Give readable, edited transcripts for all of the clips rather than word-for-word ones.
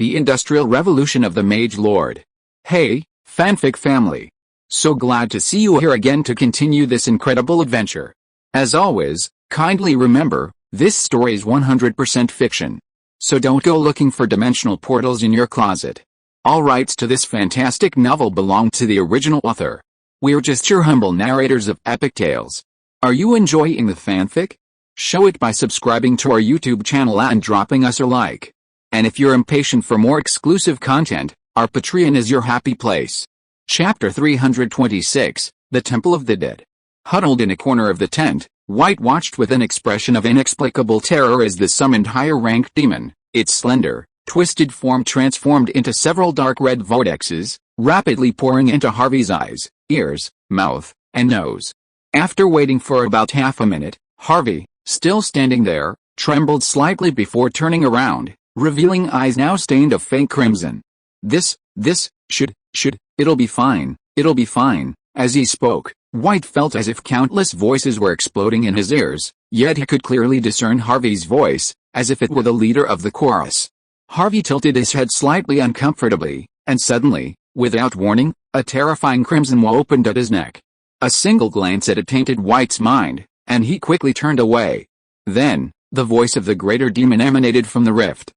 the Industrial Revolution of the Mage Lord. Hey, fanfic family! So glad to see you here again to continue this incredible adventure. As always, kindly remember, this story is 100% fiction. So don't go looking for dimensional portals in your closet. All rights to this fantastic novel belong to the original author. We're just your humble narrators of epic tales. Are you enjoying the fanfic? Show it by subscribing to our YouTube channel and dropping us a like. And if you're impatient for more exclusive content, our Patreon is your happy place. Chapter 326, The Temple of the Dead. Huddled in a corner of the tent, White watched with an expression of inexplicable terror as the summoned higher-ranked demon, its slender, twisted form transformed into several dark red vortexes, rapidly pouring into Harvey's eyes, ears, mouth, and nose. After waiting for about half a minute, Harvey, still standing there, trembled slightly before turning around, revealing eyes now stained a faint crimson. This should, it'll be fine. As he spoke, White felt as if countless voices were exploding in his ears, yet he could clearly discern Harvey's voice, as if it were the leader of the chorus. Harvey tilted his head slightly uncomfortably, and suddenly, without warning, a terrifying crimson woe opened at his neck. A single glance at it tainted White's mind, and he quickly turned away. Then, the voice of the greater demon emanated from the rift.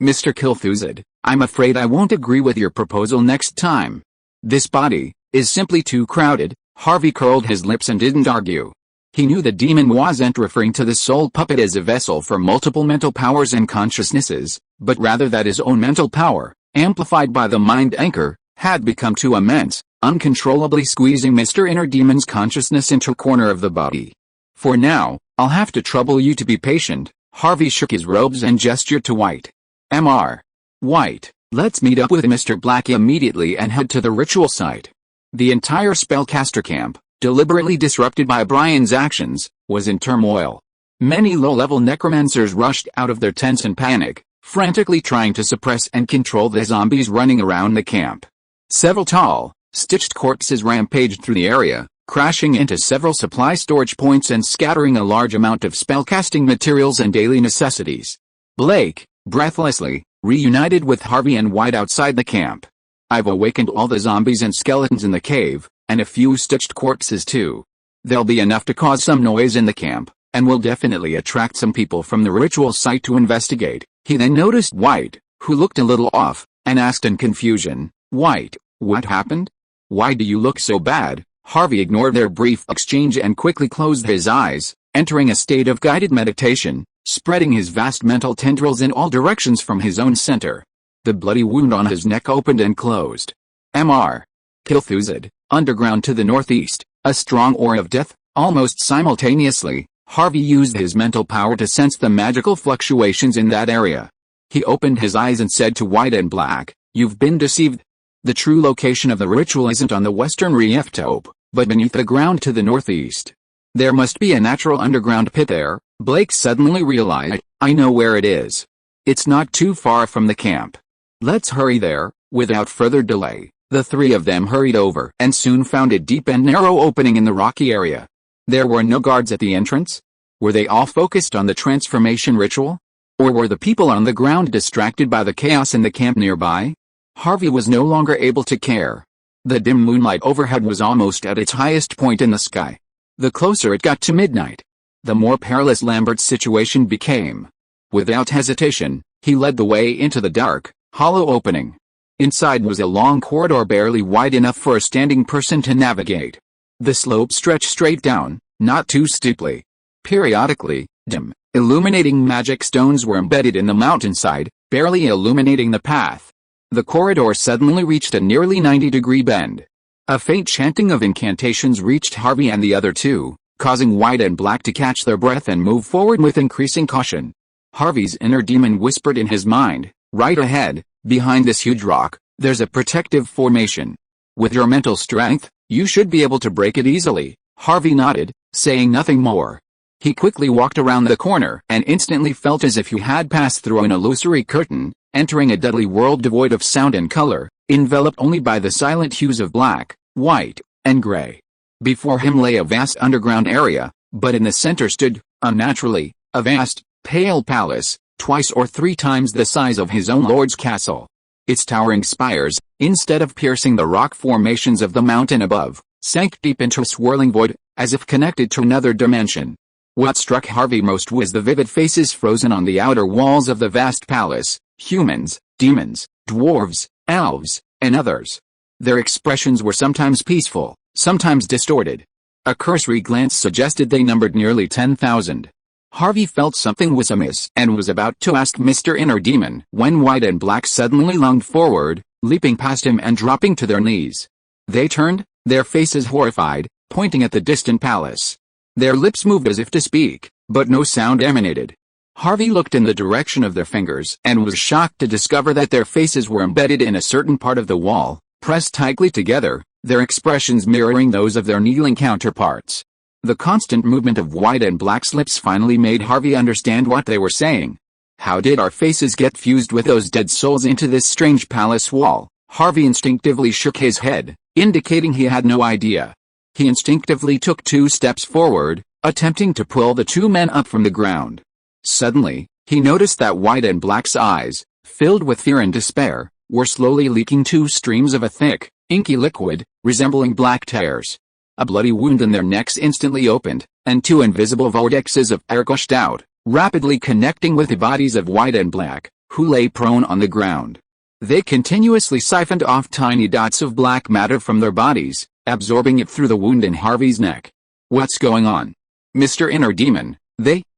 Mr. Kilthuzid, I'm afraid I won't agree with your proposal next time. This body is simply too crowded. Harvey curled his lips and didn't argue. He knew the demon wasn't referring to the soul puppet as a vessel for multiple mental powers and consciousnesses, but rather that his own mental power, amplified by the mind anchor, had become too immense, uncontrollably squeezing Mr. Inner Demon's consciousness into a corner of the body. For now, I'll have to trouble you to be patient. Harvey shook his robes and gestured to White. Mr. White, let's meet up with Mr. Black immediately and head to the ritual site. The entire spellcaster camp, deliberately disrupted by Brian's actions, was in turmoil. Many low-level necromancers rushed out of their tents in panic, frantically trying to suppress and control the zombies running around the camp. Several tall, stitched corpses rampaged through the area, crashing into several supply storage points and scattering a large amount of spellcasting materials and daily necessities. Blake, breathlessly, reunited with Harvey and White outside the camp. I've awakened all the zombies and skeletons in the cave, and a few stitched corpses too. There'll be enough to cause some noise in the camp, and will definitely attract some people from the ritual site to investigate. He then noticed White, who looked a little off, and asked in confusion, White, what happened? Why do you look so bad? Harvey ignored their brief exchange and quickly closed his eyes, entering a state of guided meditation, spreading his vast mental tendrils in all directions from his own center. The bloody wound on his neck opened and closed. Mr. Kilthuzid, underground to the northeast, a strong aura of death. Almost simultaneously, Harvey used his mental power to sense the magical fluctuations in that area. He opened his eyes and said to White and Black, You've been deceived. The true location of the ritual isn't on the western rooftop, but beneath the ground to the northeast. There must be a natural underground pit there. Blake suddenly realized, I know where it is. It's not too far from the camp. Let's hurry there. Without further delay, the three of them hurried over and soon found a deep and narrow opening in the rocky area. There were no guards at the entrance. Were they all focused on the transformation ritual? Or were the people on the ground distracted by the chaos in the camp nearby? Harvey was no longer able to care. The dim moonlight overhead was almost at its highest point in the sky. The closer it got to midnight, the more perilous Lambert's situation became. Without hesitation, he led the way into the dark, hollow opening. Inside was a long corridor barely wide enough for a standing person to navigate. The slope stretched straight down, not too steeply. Periodically, dim, illuminating magic stones were embedded in the mountainside, barely illuminating the path. The corridor suddenly reached a nearly 90-degree bend. A faint chanting of incantations reached Harvey and the other two, causing White and Black to catch their breath and move forward with increasing caution. Harvey's inner demon whispered in his mind, right ahead, behind this huge rock, there's a protective formation. With your mental strength, you should be able to break it easily. Harvey nodded, saying nothing more. He quickly walked around the corner and instantly felt as if he had passed through an illusory curtain, entering a deadly world devoid of sound and color, enveloped only by the silent hues of black, white, and gray. Before him lay a vast underground area, but in the center stood, unnaturally, a vast, pale palace, twice or three times the size of his own lord's castle. Its towering spires, instead of piercing the rock formations of the mountain above, sank deep into a swirling void, as if connected to another dimension. What struck Harvey most was the vivid faces frozen on the outer walls of the vast palace: humans, demons, dwarves, elves, and others. Their expressions were sometimes peaceful, sometimes distorted. A cursory glance suggested they numbered nearly 10,000. Harvey felt something was amiss and was about to ask Mr. Inner Demon when White and Black suddenly lunged forward, leaping past him and dropping to their knees. They turned, their faces horrified, pointing at the distant palace. Their lips moved as if to speak, but no sound emanated. Harvey looked in the direction of their fingers and was shocked to discover that their faces were embedded in a certain part of the wall, pressed tightly together, their expressions mirroring those of their kneeling counterparts. The constant movement of White and Black's lips finally made Harvey understand what they were saying. How did our faces get fused with those dead souls into this strange palace wall? Harvey instinctively shook his head, indicating he had no idea. He instinctively took 2 steps forward, attempting to pull the 2 men up from the ground. Suddenly, he noticed that White and Black's eyes, filled with fear and despair, were slowly leaking 2 streams of a thick, inky liquid, resembling black tears. A bloody wound in their necks instantly opened, and 2 invisible vortexes of air gushed out, rapidly connecting with the bodies of White and Black, who lay prone on the ground. They continuously siphoned off tiny dots of black matter from their bodies, absorbing it through the wound in Harvey's neck. What's going on? Mr. Inner Demon,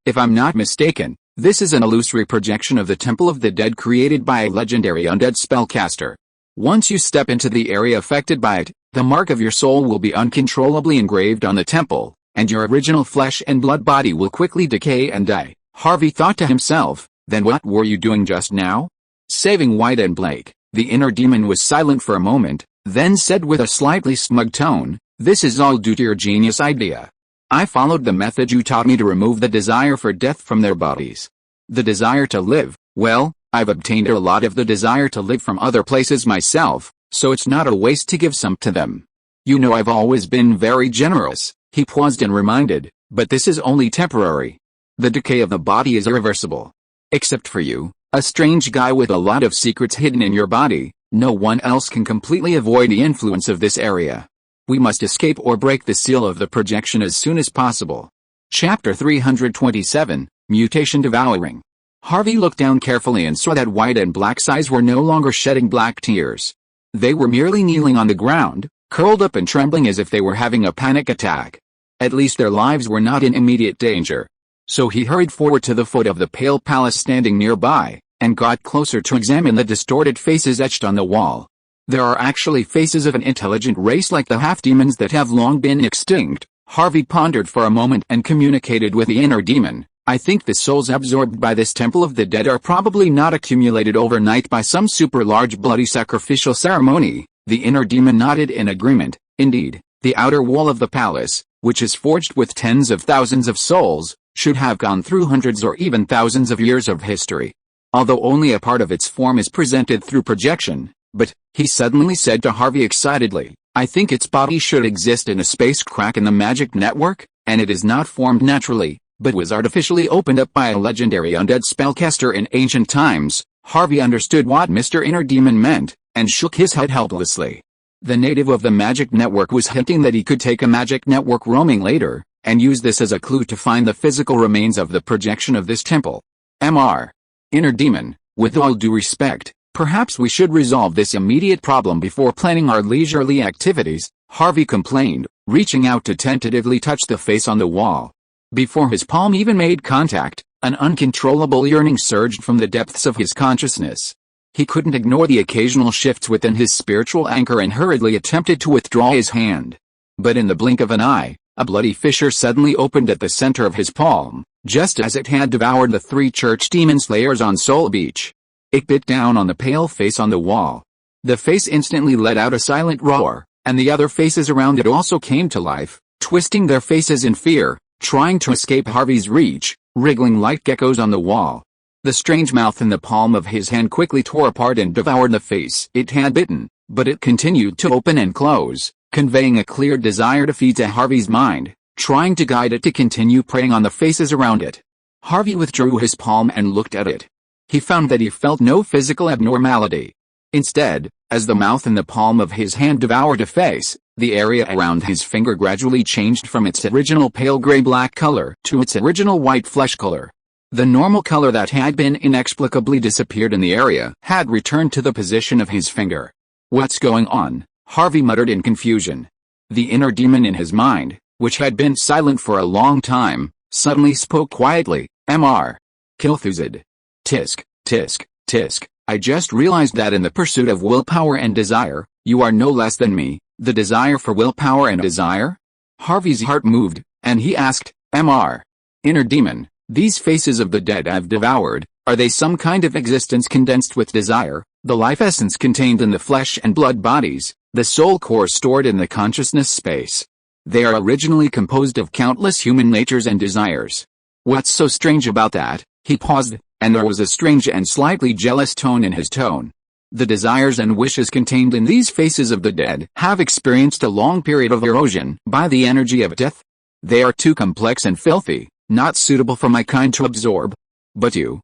if I'm not mistaken, this is an illusory projection of the Temple of the Dead created by a legendary undead spellcaster. Once you step into the area affected by it, the mark of your soul will be uncontrollably engraved on the temple, and your original flesh and blood body will quickly decay and die. Harvey thought to himself, then what were you doing just now? Saving White and Black. The Inner Demon was silent for a moment, then said with a slightly smug tone, this is all due to your genius idea. I followed the method you taught me to remove the desire for death from their bodies. The desire to live, well, I've obtained a lot of the desire to live from other places myself, so it's not a waste to give some to them. You know I've always been very generous, he paused and reminded, but this is only temporary. The decay of the body is irreversible. Except for you, a strange guy with a lot of secrets hidden in your body, no one else can completely avoid the influence of this area. We must escape or break the seal of the projection as soon as possible. Chapter 327, Mutation Devouring. Harvey looked down carefully and saw that White and Black's eyes were no longer shedding black tears. They were merely kneeling on the ground, curled up and trembling as if they were having a panic attack. At least their lives were not in immediate danger. So he hurried forward to the foot of the pale palace standing nearby, and got closer to examine the distorted faces etched on the wall. There are actually faces of an intelligent race like the half-demons that have long been extinct. Harvey pondered for a moment and communicated with the Inner Demon. I think the souls absorbed by this Temple of the Dead are probably not accumulated overnight by some super large bloody sacrificial ceremony. The Inner Demon nodded in agreement. Indeed, the outer wall of the palace, which is forged with tens of thousands of souls, should have gone through hundreds or even thousands of years of history. Although only a part of its form is presented through projection, but, he suddenly said to Harvey excitedly, I think its body should exist in a space crack in the magic network, and it is not formed naturally, but was artificially opened up by a legendary undead spellcaster in ancient times. Harvey understood what Mr. Inner Demon meant, and shook his head helplessly. The native of the magic network was hinting that he could take a magic network roaming later, and use this as a clue to find the physical remains of the projection of this temple. Mr. Inner Demon, with all due respect, perhaps we should resolve this immediate problem before planning our leisurely activities, Harvey complained, reaching out to tentatively touch the face on the wall. Before his palm even made contact, an uncontrollable yearning surged from the depths of his consciousness. He couldn't ignore the occasional shifts within his spiritual anchor and hurriedly attempted to withdraw his hand. But in the blink of an eye, a bloody fissure suddenly opened at the center of his palm, just as it had devoured the 3 church demon slayers on Soul Beach. It bit down on the pale face on the wall. The face instantly let out a silent roar, and the other faces around it also came to life, twisting their faces in fear, trying to escape Harvey's reach, wriggling like geckos on the wall. The strange mouth in the palm of his hand quickly tore apart and devoured the face it had bitten, but it continued to open and close, conveying a clear desire to feed to Harvey's mind, trying to guide it to continue preying on the faces around it. Harvey withdrew his palm and looked at it. He found that he felt no physical abnormality. Instead, as the mouth and the palm of his hand devoured a face, the area around his finger gradually changed from its original pale gray-black color to its original white flesh color. The normal color that had been inexplicably disappeared in the area had returned to the position of his finger. "What's going on?" Harvey muttered in confusion. The inner demon in his mind, which had been silent for a long time, suddenly spoke quietly. "Mr. Kilthuzid. Tisk, tisk, tisk. I just realized that in the pursuit of willpower and desire, you are no less than me, the desire for willpower and desire?" Harvey's heart moved, and he asked, "Mr. Inner demon, these faces of the dead I've devoured, are they some kind of existence condensed with desire, the life essence contained in the flesh and blood bodies, the soul core stored in the consciousness space? They are originally composed of countless human natures and desires. What's so strange about that?" He paused, and there was a strange and slightly jealous tone in his tone. "The desires and wishes contained in these faces of the dead have experienced a long period of erosion by the energy of death. They are too complex and filthy, not suitable for my kind to absorb. But you,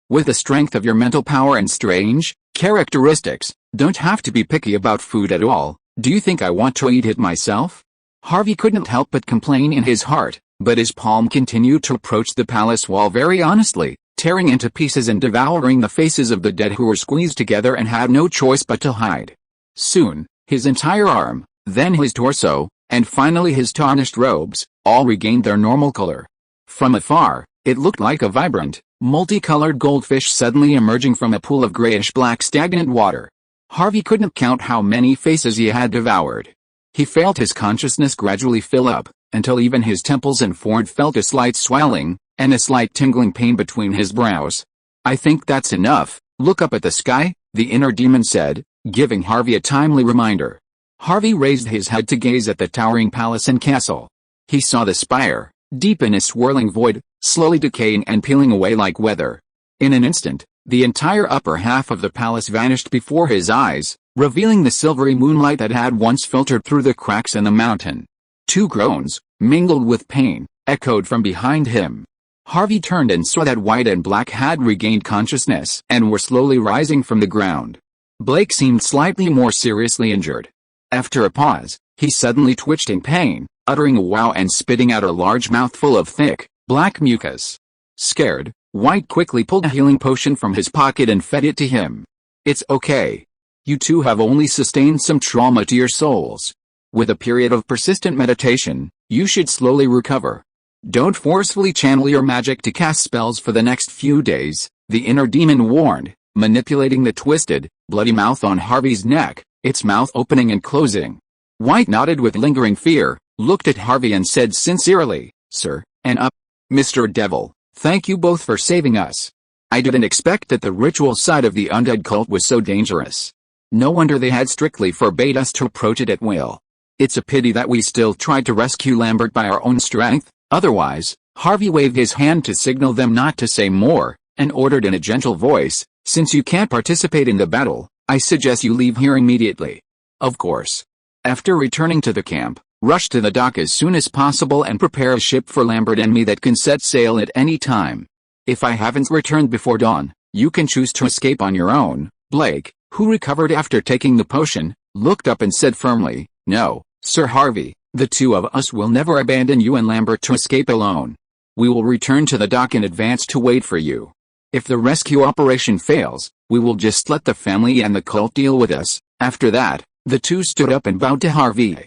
with the strength of your mental power and strange characteristics, don't have to be picky about food at all. Do you think I want to eat it myself?" Harvey couldn't help but complain in his heart, but his palm continued to approach the palace wall very honestly, tearing into pieces and devouring the faces of the dead who were squeezed together and had no choice but to hide. Soon, his entire arm, then his torso, and finally his tarnished robes, all regained their normal color. From afar, it looked like a vibrant, multicolored goldfish suddenly emerging from a pool of grayish-black stagnant water. Harvey couldn't count how many faces he had devoured. He felt his consciousness gradually fill up, until even his temples and forehead felt a slight swelling, and a slight tingling pain between his brows. "I think that's enough. Look up at the sky," the inner demon said, giving Harvey a timely reminder. Harvey raised his head to gaze at the towering palace and castle. He saw the spire, deep in a swirling void, slowly decaying and peeling away like weather. In an instant, the entire upper half of the palace vanished before his eyes, revealing the silvery moonlight that had once filtered through the cracks in the mountain. Two groans, mingled with pain, echoed from behind him. Harvey turned and saw that White and Black had regained consciousness and were slowly rising from the ground. Blake seemed slightly more seriously injured. After a pause, he suddenly twitched in pain, uttering a wow and spitting out a large mouthful of thick, black mucus. Scared, White quickly pulled a healing potion from his pocket and fed it to him. "It's okay. You two have only sustained some trauma to your souls. With a period of persistent meditation, you should slowly recover. Don't forcefully channel your magic to cast spells for the next few days," the inner demon warned, manipulating the twisted, bloody mouth on Harvey's neck, its mouth opening and closing. White nodded with lingering fear, looked at Harvey and said sincerely, "Sir, and up, Mr. Devil, thank you both for saving us. I didn't expect that the ritual side of the undead cult was so dangerous. No wonder they had strictly forbade us to approach it at will. It's a pity that we still tried to rescue Lambert by our own strength, otherwise." Harvey waved his hand to signal them not to say more, and ordered in a gentle voice, "Since you can't participate in the battle, I suggest you leave here immediately." "Of course." After returning to the camp, rush to the dock as soon as possible and prepare a ship for Lambert and me that can set sail at any time. If I haven't returned before dawn, you can choose to escape on your own." Blake, who recovered after taking the potion, looked up and said firmly, "No, Sir Harvey, the two of us will never abandon you and Lambert to escape alone. We will return to the dock in advance to wait for you. If the rescue operation fails, we will just let the family and the cult deal with us." After that, the two stood up and bowed to Harvey.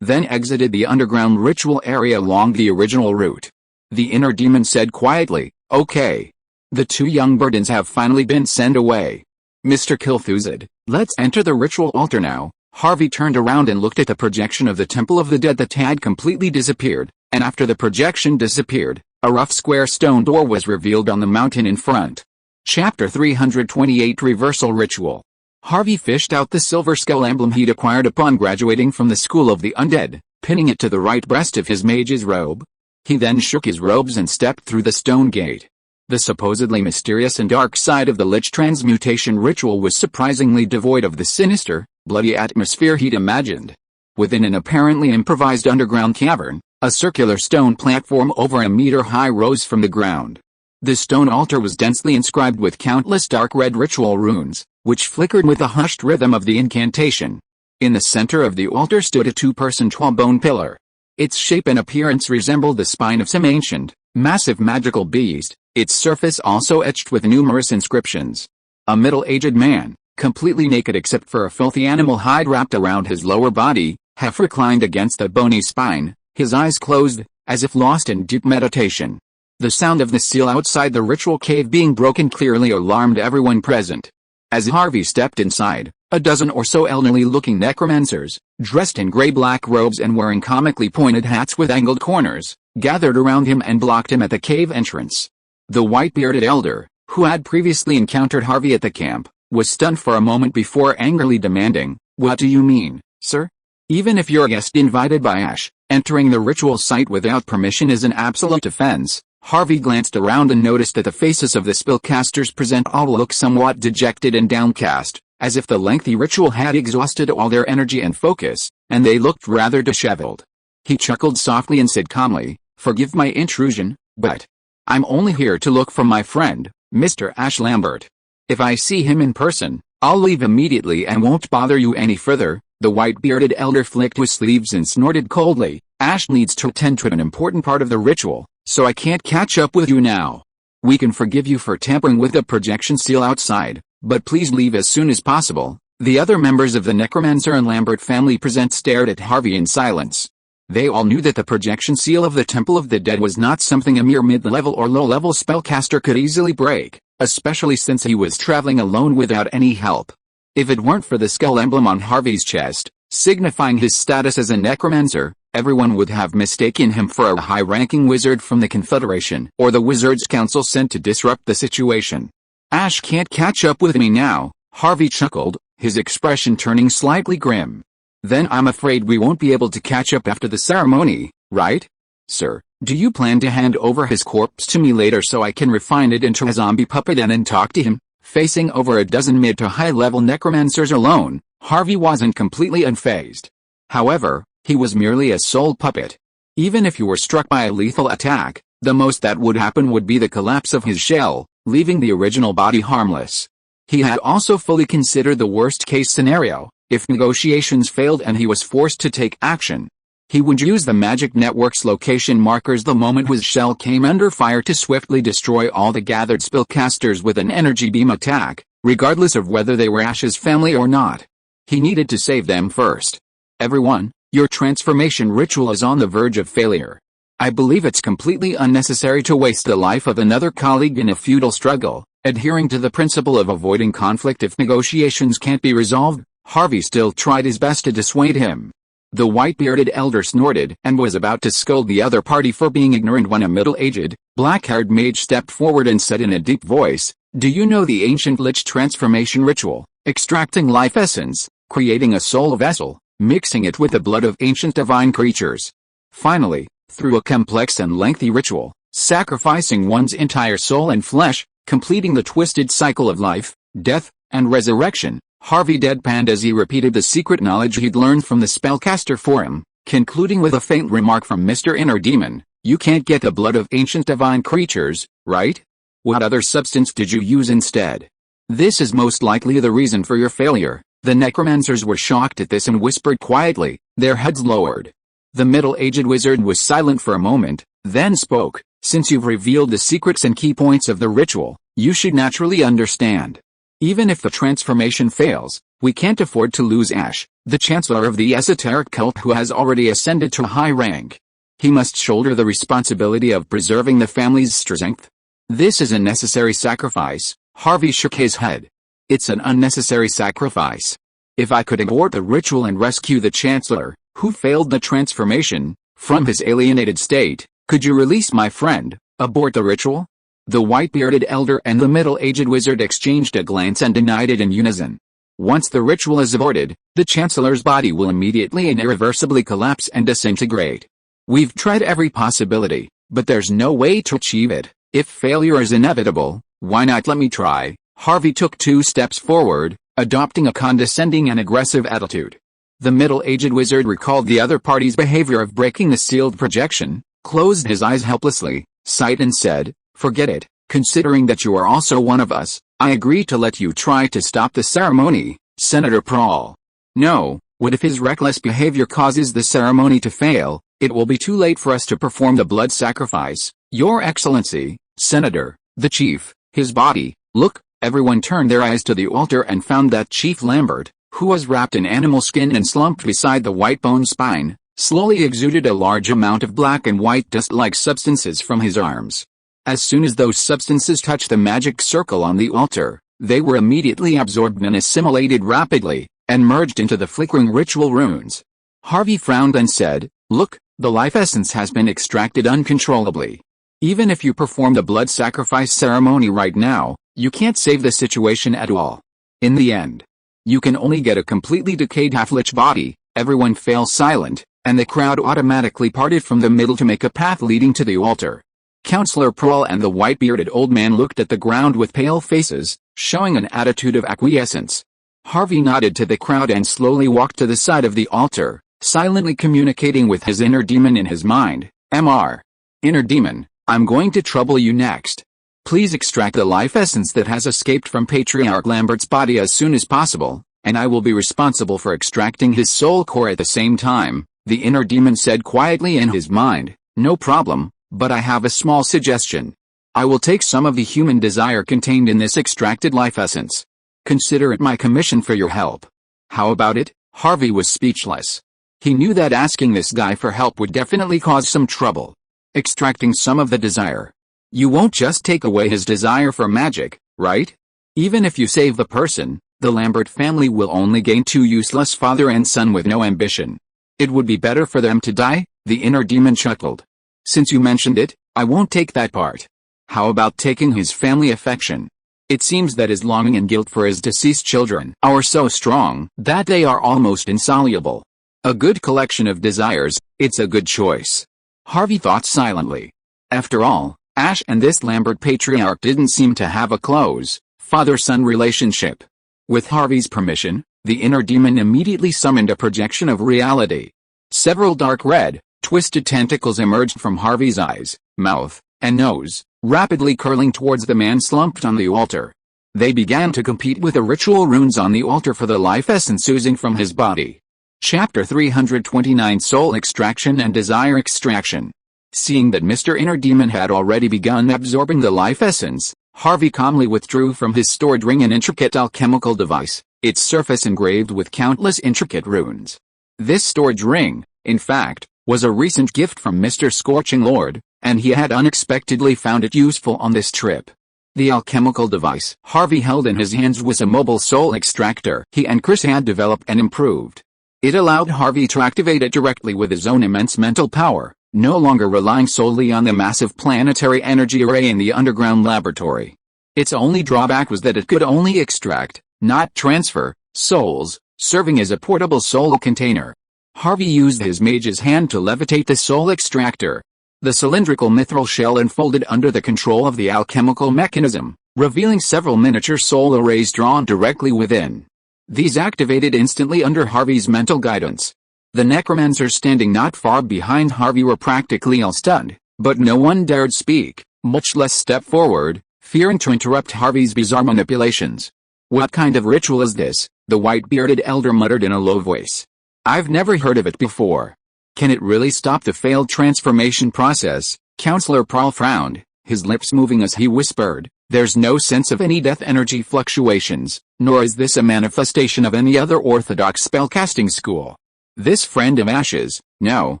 Then exited the underground ritual area along the original route. The inner demon said quietly, "Okay. The two young burdens have finally been sent away. Mr. Kilthuzid, let's enter the ritual altar now." Harvey turned around and looked at the projection of the Temple of the Dead that had completely disappeared, and after the projection disappeared, a rough square stone door was revealed on the mountain in front. Chapter 328 Reversal Ritual. Harvey fished out the silver skull emblem he'd acquired upon graduating from the School of the Undead, pinning it to the right breast of his mage's robe. He then shook his robes and stepped through the stone gate. The supposedly mysterious and dark side of the Lich transmutation ritual was surprisingly devoid of the sinister, bloody atmosphere he'd imagined. Within an apparently improvised underground cavern, a circular stone platform over a meter high rose from the ground. The stone altar was densely inscribed with countless dark red ritual runes, which flickered with the hushed rhythm of the incantation. In the center of the altar stood a two-person tall-bone pillar. Its shape and appearance resembled the spine of some ancient, massive magical beast, its surface also etched with numerous inscriptions. A middle-aged man, completely naked except for a filthy animal hide wrapped around his lower body, half reclined against the bony spine, his eyes closed, as if lost in deep meditation. The sound of the seal outside the ritual cave being broken clearly alarmed everyone present. As Harvey stepped inside, a dozen or so elderly-looking necromancers, dressed in gray-black robes and wearing comically pointed hats with angled corners, gathered around him and blocked him at the cave entrance. The white-bearded elder, who had previously encountered Harvey at the camp, was stunned for a moment before angrily demanding, "What do you mean, sir? Even if you're a guest invited by Ash, entering the ritual site without permission is an absolute offense." Harvey glanced around and noticed that the faces of the spellcasters present all look somewhat dejected and downcast, as if the lengthy ritual had exhausted all their energy and focus, and they looked rather disheveled. He chuckled softly and said calmly, "Forgive my intrusion, but I'm only here to look for my friend, Mr. Ash Lambert. If I see him in person, I'll leave immediately and won't bother you any further." The white-bearded elder flicked his sleeves and snorted coldly, "Ash needs to attend to an important part of the ritual, so I can't catch up with you now. We can forgive you for tampering with the projection seal outside, but please leave as soon as possible." The other members of the necromancer and Lambert family present stared at Harvey in silence. They all knew that the projection seal of the Temple of the Dead was not something a mere mid-level or low-level spellcaster could easily break, especially since he was traveling alone without any help. If it weren't for the skull emblem on Harvey's chest, signifying his status as a necromancer, everyone would have mistaken him for a high-ranking wizard from the Confederation or the Wizards' Council sent to disrupt the situation. "Ash can't catch up with me now," Harvey chuckled, his expression turning slightly grim. "Then I'm afraid we won't be able to catch up after the ceremony, right? Sir, do you plan to hand over his corpse to me later so I can refine it into a zombie puppet and then talk to him?" Facing over a dozen mid to high-level necromancers alone, Harvey wasn't completely unfazed. However, he was merely a soul puppet. Even if he were struck by a lethal attack, the most that would happen would be the collapse of his shell, leaving the original body harmless. He had also fully considered the worst-case scenario, if negotiations failed and he was forced to take action. He would use the magic network's location markers the moment his shell came under fire to swiftly destroy all the gathered spellcasters with an energy beam attack, regardless of whether they were Ash's family or not. He needed to save them first. "Everyone, your transformation ritual is on the verge of failure. I believe it's completely unnecessary to waste the life of another colleague in a futile struggle." Adhering to the principle of avoiding conflict if negotiations can't be resolved, Harvey still tried his best to dissuade him. The white-bearded elder snorted and was about to scold the other party for being ignorant when a middle-aged, black-haired mage stepped forward and said in a deep voice, "Do you know the ancient lich transformation ritual, extracting life essence, creating a soul vessel, mixing it with the blood of ancient divine creatures? Finally, through a complex and lengthy ritual, sacrificing one's entire soul and flesh, completing the twisted cycle of life, death, and resurrection." Harvey deadpanned as he repeated the secret knowledge he'd learned from the spellcaster forum, concluding with a faint remark from Mr. Inner Demon, "You can't get the blood of ancient divine creatures, right? What other substance did you use instead? This is most likely the reason for your failure." The necromancers were shocked at this and whispered quietly, their heads lowered. The middle-aged wizard was silent for a moment, then spoke, "Since you've revealed the secrets and key points of the ritual, you should naturally understand. Even if the transformation fails, we can't afford to lose Ash, the chancellor of the esoteric cult who has already ascended to a high rank. He must shoulder the responsibility of preserving the family's strength. This is a necessary sacrifice." Harvey shook his head. "It's an unnecessary sacrifice. If I could abort the ritual and rescue the chancellor, who failed the transformation, from his alienated state, could you release my friend, abort the ritual?" The white-bearded elder and the middle-aged wizard exchanged a glance and denied it in unison. "Once the ritual is aborted, the chancellor's body will immediately and irreversibly collapse and disintegrate. We've tried every possibility, but there's no way to achieve it. If failure is inevitable, why not let me try?" Harvey took 2 steps forward, adopting a condescending and aggressive attitude. The middle-aged wizard recalled the other party's behavior of breaking the sealed projection, closed his eyes helplessly, sighed and said, "Forget it, Considering that you are also one of us, I agree to let you try to stop the ceremony, Senator Prawl. No, what if his reckless behavior causes the ceremony to fail? It will be too late for us to perform the blood sacrifice, Your Excellency, Senator, the chief, his body. Look, everyone turned their eyes to the altar and found that Chief Lambert, who was wrapped in animal skin and slumped beside the white bone spine, slowly exuded a large amount of black and white dust-like substances from his arms. As soon as those substances touched the magic circle on the altar, they were immediately absorbed and assimilated rapidly, and merged into the flickering ritual runes. Harvey frowned and said, "Look, the life essence has been extracted uncontrollably. Even if you perform the blood sacrifice ceremony right now, you can't save the situation at all. In the end, you can only get a completely decayed half-lich body." Everyone fell silent, and the crowd automatically parted from the middle to make a path leading to the altar. Counselor Prawl and the white-bearded old man looked at the ground with pale faces, showing an attitude of acquiescence. Harvey nodded to the crowd and slowly walked to the side of the altar, silently communicating with his inner demon in his mind. Mr. Inner Demon, I'm going to trouble you next. Please extract the life essence that has escaped from Patriarch Lambert's body as soon as possible, and I will be responsible for extracting his soul core at the same time, the inner demon said quietly in his mind. No problem, but I have a small suggestion. I will take some of the human desire contained in this extracted life essence. Consider it my commission for your help. How about it? Harvey was speechless. He knew that asking this guy for help would definitely cause some trouble. Extracting some of the desire. You won't just take away his desire for magic, right? Even if you save the person, the Lambert family will only gain two useless father and son with no ambition. It would be better for them to die, the inner demon chuckled. Since you mentioned it, I won't take that part. How about taking his family affection? It seems that his longing and guilt for his deceased children are so strong that they are almost insoluble. A good collection of desires, it's a good choice. Harvey thought silently. After all, Ash and this Lambert patriarch didn't seem to have a close, father-son relationship. With Harvey's permission, the inner demon immediately summoned a projection of reality. Several dark red, twisted tentacles emerged from Harvey's eyes, mouth, and nose, rapidly curling towards the man slumped on the altar. They began to compete with the ritual runes on the altar for the life essence oozing from his body. Chapter 329 Soul Extraction and Desire Extraction. Seeing that Mr. Inner Demon had already begun absorbing the life essence, Harvey calmly withdrew from his stored ring an intricate alchemical device, its surface engraved with countless intricate runes. This storage ring, in fact, was a recent gift from Mr. Scorching Lord, and he had unexpectedly found it useful on this trip. The alchemical device Harvey held in his hands was a mobile soul extractor he and Chris had developed and improved. It allowed Harvey to activate it directly with his own immense mental power, no longer relying solely on the massive planetary energy array in the underground laboratory. Its only drawback was that it could only extract, not transfer, souls, serving as a portable soul container. Harvey used his mage's hand to levitate the soul extractor. The cylindrical mithril shell unfolded under the control of the alchemical mechanism, revealing several miniature soul arrays drawn directly within. These activated instantly under Harvey's mental guidance. The necromancers standing not far behind Harvey were practically all stunned, but no one dared speak, much less step forward, fearing to interrupt Harvey's bizarre manipulations. "What kind of ritual is this?" the white-bearded elder muttered in a low voice. "I've never heard of it before. Can it really stop the failed transformation process?" Counselor Prawl frowned, his lips moving as he whispered, "There's no sense of any death energy fluctuations, nor is this a manifestation of any other orthodox spellcasting school. This friend of Ash's, no,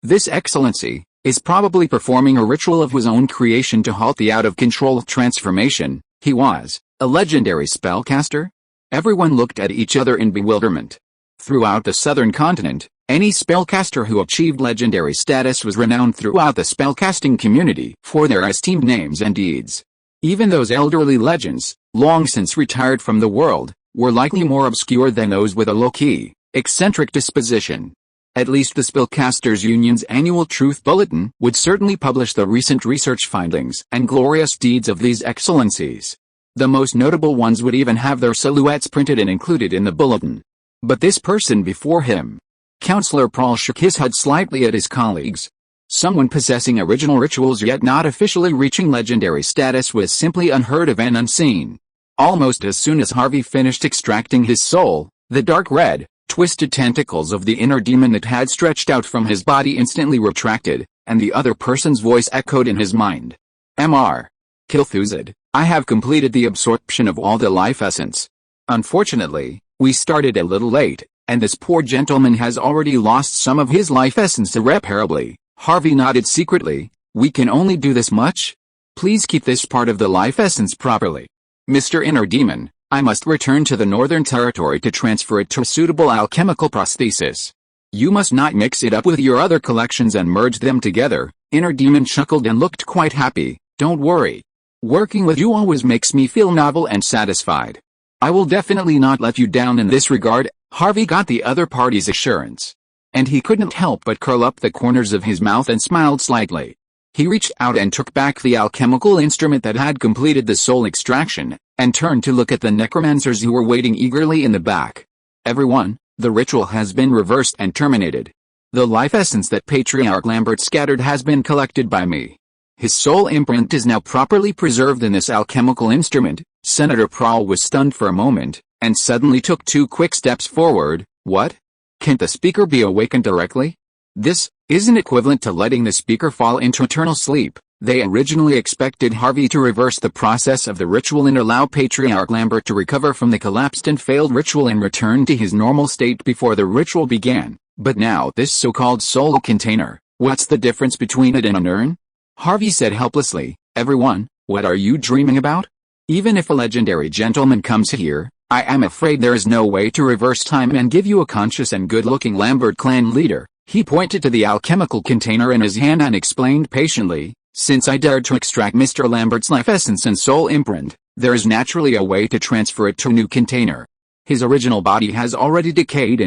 this excellency, is probably performing a ritual of his own creation to halt the out-of-control transformation." He was a legendary spellcaster? Everyone looked at each other in bewilderment. Throughout the southern continent, any spellcaster who achieved legendary status was renowned throughout the spellcasting community for their esteemed names and deeds. Even those elderly legends, long since retired from the world, were likely more obscure than those with a low-key, eccentric disposition. At least the Spellcasters Union's annual Truth Bulletin would certainly publish the recent research findings and glorious deeds of these excellencies. The most notable ones would even have their silhouettes printed and included in the bulletin. But this person before him. Counselor Prawl shook his head slightly at his colleagues. Someone possessing original rituals yet not officially reaching legendary status was simply unheard of and unseen. Almost as soon as Harvey finished extracting his soul, the dark red, twisted tentacles of the inner demon that had stretched out from his body instantly retracted, and the other person's voice echoed in his mind. Mr. Kilthuzid, I have completed the absorption of all the life essence. Unfortunately, we started a little late, and this poor gentleman has already lost some of his life essence irreparably. Harvey nodded secretly. We can only do this much? Please keep this part of the life essence properly. Mr. Inner Demon, I must return to the Northern Territory to transfer it to a suitable alchemical prosthesis. You must not mix it up with your other collections and merge them together. Inner Demon chuckled and looked quite happy. Don't worry. Working with you always makes me feel novel and satisfied. I will definitely not let you down in this regard. Harvey got the other party's assurance, and he couldn't help but curl up the corners of his mouth and smiled slightly. He reached out and took back the alchemical instrument that had completed the soul extraction, and turned to look at the necromancers who were waiting eagerly in the back. Everyone, the ritual has been reversed and terminated. The life essence that Patriarch Lambert scattered has been collected by me. His soul imprint is now properly preserved in this alchemical instrument. Senator Prowl was stunned for a moment, and suddenly took 2 quick steps forward. What? Can't the speaker be awakened directly? This isn't equivalent to letting the speaker fall into eternal sleep. They originally expected Harvey to reverse the process of the ritual and allow Patriarch Lambert to recover from the collapsed and failed ritual and return to his normal state before the ritual began. But now this so-called soul container, what's the difference between it and an urn? Harvey said helplessly. Everyone, what are you dreaming about? Even if a legendary gentleman comes here, I am afraid there is no way to reverse time and give you a conscious and good-looking Lambert clan leader. He pointed to the alchemical container in his hand and explained patiently, since I dared to extract Mr. Lambert's life essence and soul imprint, there is naturally a way to transfer it to a new container. His original body has already decayed,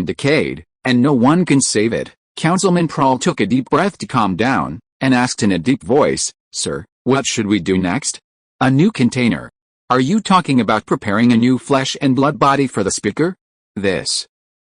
and no one can save it. Councilman Prowl took a deep breath to calm down, and asked in a deep voice, Sir, what should we do next? A new container. Are you talking about preparing a new flesh and blood body for the speaker?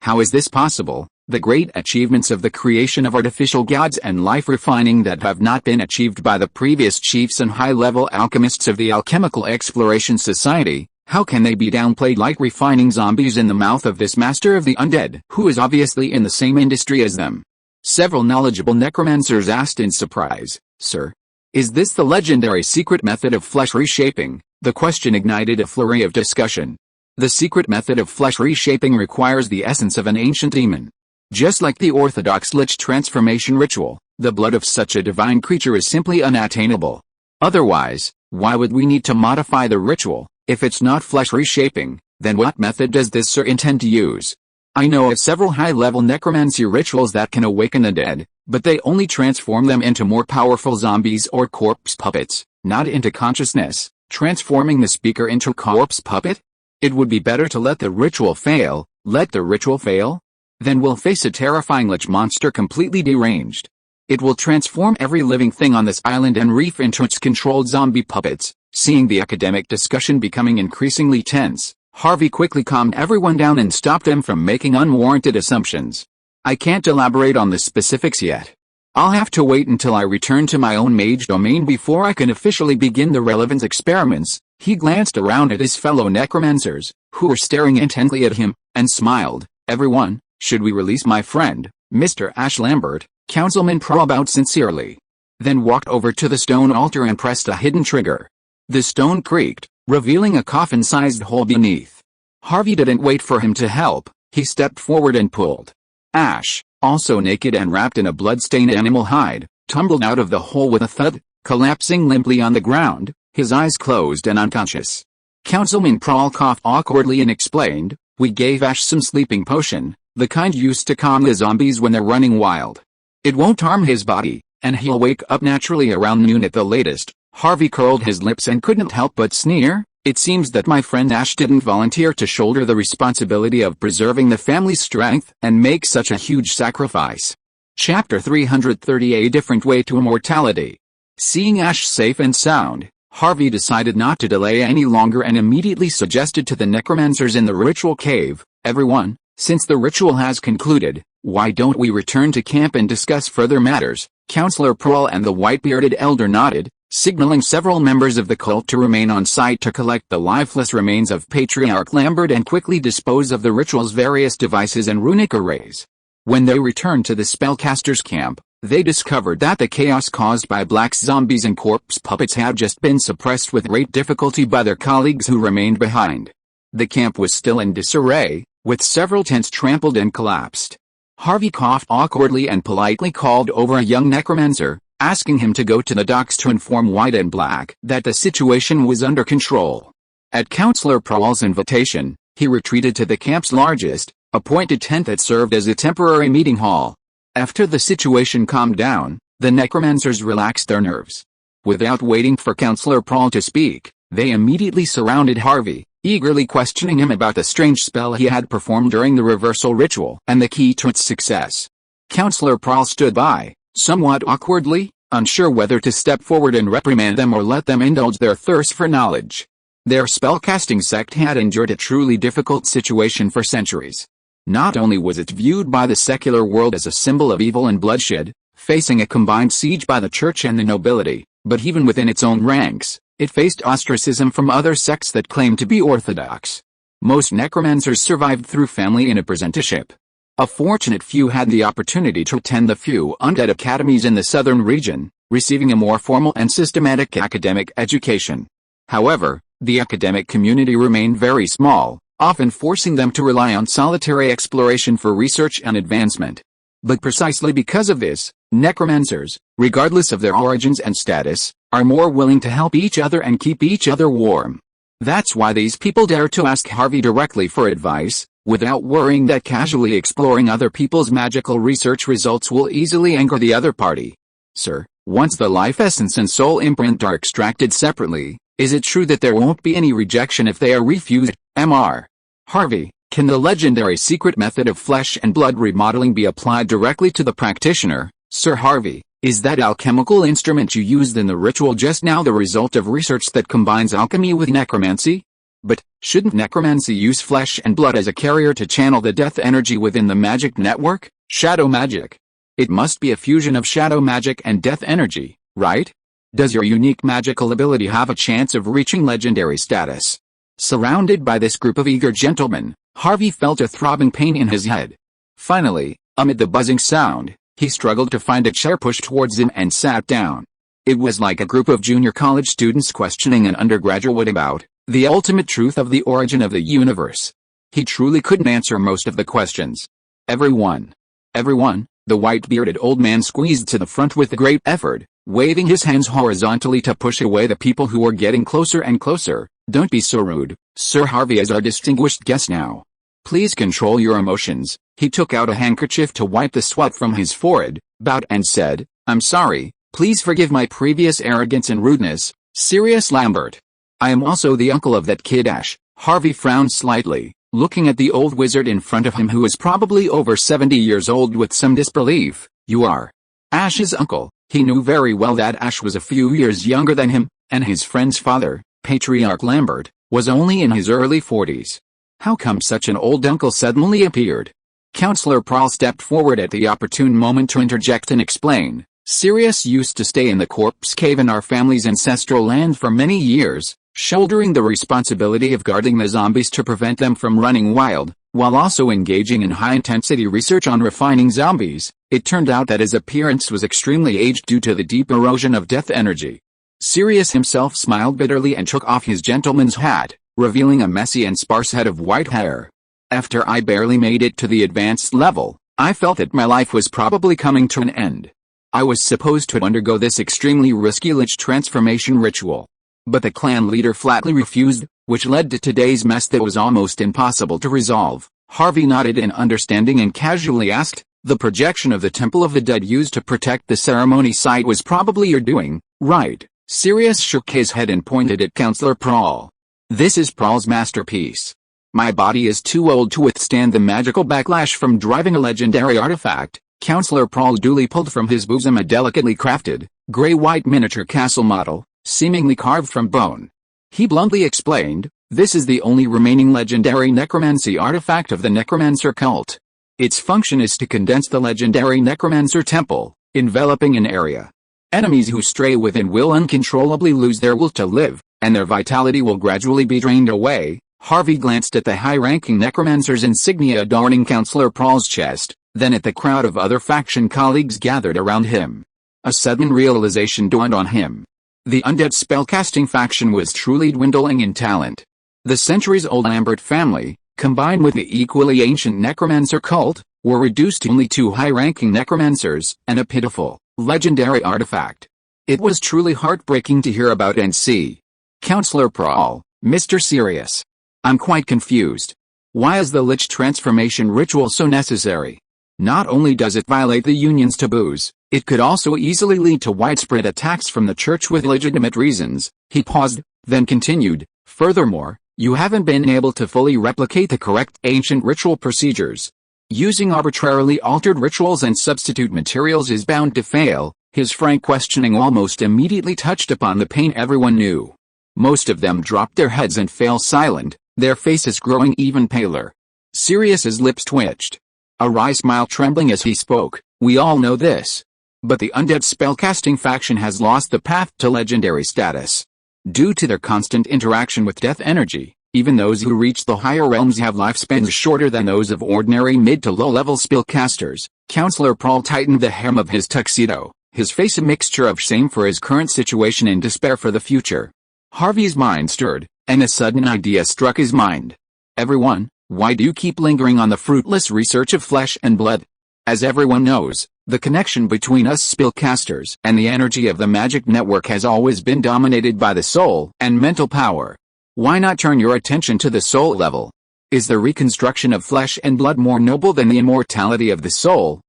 How is this possible? The great achievements of the creation of artificial gods and life refining that have not been achieved by the previous chiefs and high-level alchemists of the Alchemical Exploration Society, how can they be downplayed like refining zombies in the mouth of this master of the undead, who is obviously in the same industry as them? Several knowledgeable necromancers asked in surprise, Sir, is this the legendary secret method of flesh reshaping? The question ignited a flurry of discussion. The secret method of flesh reshaping requires the essence of an ancient demon. Just like the orthodox lich transformation ritual, the blood of such a divine creature is simply unattainable. Otherwise, why would we need to modify the ritual? If it's not flesh reshaping, then what method does this sir intend to use? I know of several high-level necromancy rituals that can awaken the dead, but they only transform them into more powerful zombies or corpse puppets, not into consciousness. Transforming the speaker into a corpse puppet? It would be better to let the ritual fail. Let the ritual fail? Then we'll face a terrifying lich monster completely deranged. It will transform every living thing on this island and reef into its controlled zombie puppets. Seeing the academic discussion becoming increasingly tense, Harvey quickly calmed everyone down and stopped them from making unwarranted assumptions. I can't elaborate on the specifics yet. I'll have to wait until I return to my own mage domain before I can officially begin the relevance experiments. He glanced around at his fellow necromancers, who were staring intently at him, and smiled. Everyone, should we release my friend, Mr. Ash Lambert? Councilman Prowl bowed sincerely. Then walked over to the stone altar and pressed a hidden trigger. The stone creaked, revealing a coffin-sized hole beneath. Harvey didn't wait for him to help. He stepped forward and pulled. Ash, also naked and wrapped in a blood-stained animal hide, tumbled out of the hole with a thud, collapsing limply on the ground, his eyes closed and unconscious. Councilman Prowl coughed awkwardly and explained, we gave Ash some sleeping potion, the kind used to calm the zombies when they're running wild. It won't harm his body, and he'll wake up naturally around noon at the latest. Harvey curled his lips and couldn't help but sneer. It seems that my friend Ash didn't volunteer to shoulder the responsibility of preserving the family's strength and make such a huge sacrifice. Chapter 330: A Different Way to Immortality. Seeing Ash safe and sound, Harvey decided not to delay any longer and immediately suggested to the necromancers in the ritual cave, everyone, since the ritual has concluded, Why don't we return to camp and discuss further matters? Counselor Prowl and the white-bearded elder nodded, signaling several members of the cult to remain on site to collect the lifeless remains of Patriarch Lambert and quickly dispose of the ritual's various devices and runic arrays. When they returned to the spellcaster's camp, they discovered that the chaos caused by black zombies and corpse puppets had just been suppressed with great difficulty by their colleagues who remained behind. The camp was still in disarray, with several tents trampled and collapsed. Harvey coughed awkwardly and politely called over a young necromancer, asking him to go to the docks to inform White and Black that the situation was under control. At Counselor Prowl's invitation, he retreated to the camp's largest, appointed tent that served as a temporary meeting hall. After the situation calmed down, the necromancers relaxed their nerves. Without waiting for Counselor Prowl to speak, they immediately surrounded Harvey, eagerly questioning him about the strange spell he had performed during the reversal ritual and the key to its success. Counselor Prowl stood by, somewhat awkwardly, unsure whether to step forward and reprimand them or let them indulge their thirst for knowledge. Their spellcasting sect had endured a truly difficult situation for centuries. Not only was it viewed by the secular world as a symbol of evil and bloodshed, facing a combined siege by the church and the nobility, but even within its own ranks, it faced ostracism from other sects that claimed to be orthodox. Most necromancers survived through family and apprenticeship. A fortunate few had the opportunity to attend the few undead academies in the southern region, receiving a more formal and systematic academic education. However, the academic community remained very small, often forcing them to rely on solitary exploration for research and advancement. But precisely because of this, necromancers, regardless of their origins and status, are more willing to help each other and keep each other warm. That's why these people dare to ask Harvey directly for advice, without worrying that casually exploring other people's magical research results will easily anger the other party. Sir, once the life essence and soul imprint are extracted separately, is it true that there won't be any rejection if they are refused? Mr. Harvey, can the legendary secret method of flesh and blood remodeling be applied directly to the practitioner? Sir Harvey, is that alchemical instrument you used in the ritual just now the result of research that combines alchemy with necromancy? But, shouldn't necromancy use flesh and blood as a carrier to channel the death energy within the magic network? Shadow magic. It must be a fusion of shadow magic and death energy, right? Does your unique magical ability have a chance of reaching legendary status? Surrounded by this group of eager gentlemen, Harvey felt a throbbing pain in his head. Finally, amid the buzzing sound, he struggled to find a chair pushed towards him and sat down. It was like a group of junior college students questioning an undergraduate about the ultimate truth of the origin of the universe. He truly couldn't answer most of the questions. Everyone, the white-bearded old man squeezed to the front with a great effort, waving his hands horizontally to push away the people who were getting closer and closer. Don't be so rude, Sir Harvey is our distinguished guest now. Please control your emotions. He took out a handkerchief to wipe the sweat from his forehead, bowed and said, I'm sorry, please forgive my previous arrogance and rudeness, Sirius Lambert. I am also the uncle of that kid Ash. Harvey frowned slightly, looking at the old wizard in front of him who was probably over 70 years old with some disbelief. You are Ash's uncle. He knew very well that Ash was a few years younger than him, and his friend's father, Patriarch Lambert, was only in his early 40s. How come such an old uncle suddenly appeared? Counselor Prowl stepped forward at the opportune moment to interject and explain. Sirius used to stay in the corpse cave in our family's ancestral land for many years, shouldering the responsibility of guarding the zombies to prevent them from running wild, while also engaging in high-intensity research on refining zombies. It turned out that his appearance was extremely aged due to the deep erosion of death energy. Sirius himself smiled bitterly and took off his gentleman's hat, revealing a messy and sparse head of white hair. After I barely made it to the advanced level, I felt that my life was probably coming to an end. I was supposed to undergo this extremely risky lich transformation ritual. But the clan leader flatly refused, which led to today's mess that was almost impossible to resolve. Harvey nodded in understanding and casually asked, the projection of the Temple of the Dead used to protect the ceremony site was probably your doing, right? Sirius shook his head and pointed at Counselor Prowl. This is Prowl's masterpiece. My body is too old to withstand the magical backlash from driving a legendary artifact. Counselor Prowl duly pulled from his bosom a delicately crafted, gray-white miniature castle model, seemingly carved from bone. He bluntly explained, this is the only remaining legendary necromancy artifact of the necromancer cult. Its function is to condense the legendary necromancer temple, enveloping an area. Enemies who stray within will uncontrollably lose their will to live, and their vitality will gradually be drained away. Harvey glanced at the high-ranking necromancer's insignia adorning Counselor Prahl's chest, then at the crowd of other faction colleagues gathered around him. A sudden realization dawned on him. The undead spellcasting faction was truly dwindling in talent. The centuries-old Lambert family, combined with the equally ancient necromancer cult, were reduced to only 2 high-ranking necromancers, and a pitiful, legendary artifact. It was truly heartbreaking to hear about and see. Counselor Prahl, Mr. Sirius. I'm quite confused. Why is the Lich transformation ritual so necessary? Not only does it violate the Union's taboos, it could also easily lead to widespread attacks from the Church with legitimate reasons. He paused, then continued, furthermore, you haven't been able to fully replicate the correct ancient ritual procedures. Using arbitrarily altered rituals and substitute materials is bound to fail. His frank questioning almost immediately touched upon the pain everyone knew. Most of them dropped their heads and fell silent, their faces growing even paler. Sirius's lips twitched. A wry smile trembling as he spoke. We all know this. But the undead spellcasting faction has lost the path to legendary status. Due to their constant interaction with death energy, even those who reach the higher realms have lifespans shorter than those of ordinary mid to low-level spellcasters. Counselor Prahl tightened the hem of his tuxedo, his face a mixture of shame for his current situation and despair for the future. Harvey's mind stirred, and a sudden idea struck his mind. Everyone, why do you keep lingering on the fruitless research of flesh and blood? As everyone knows, the connection between us spellcasters and the energy of the magic network has always been dominated by the soul and mental power. Why not turn your attention to the soul level? Is the reconstruction of flesh and blood more noble than the immortality of the soul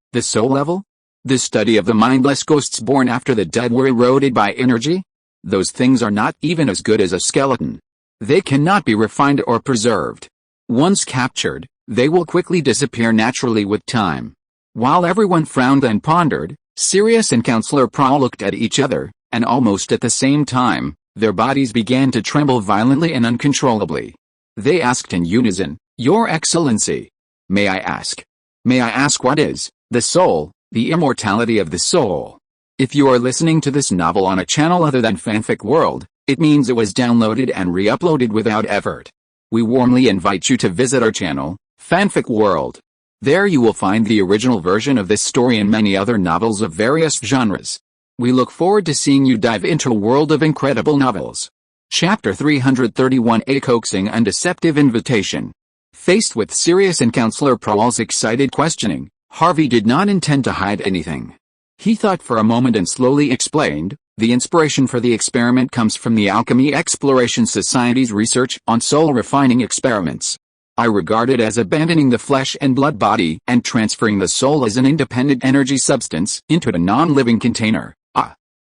level? The study of the mindless ghosts born after the dead were eroded by energy? Those things are not even as good as a skeleton. They cannot be refined or preserved. Once captured, they will quickly disappear naturally with time. While everyone frowned and pondered, Sirius and Counselor Prahl looked at each other, and almost at the same time, their bodies began to tremble violently and uncontrollably. They asked in unison, Your Excellency. May I ask what is the soul, the immortality of the soul? If you are listening to this novel on a channel other than Fanfic World, it means it was downloaded and re-uploaded without effort. We warmly invite you to visit our channel, Fanfic World. There you will find the original version of this story and many other novels of various genres. We look forward to seeing you dive into a world of incredible novels. Chapter 331: A Coaxing and Deceptive Invitation. Faced with Sirius and Counselor Prahl's excited questioning, Harvey did not intend to hide anything. He thought for a moment and slowly explained, the inspiration for the experiment comes from the Alchemy Exploration Society's research on soul-refining experiments. I regard it as abandoning the flesh and blood body and transferring the soul as an independent energy substance into a non-living container.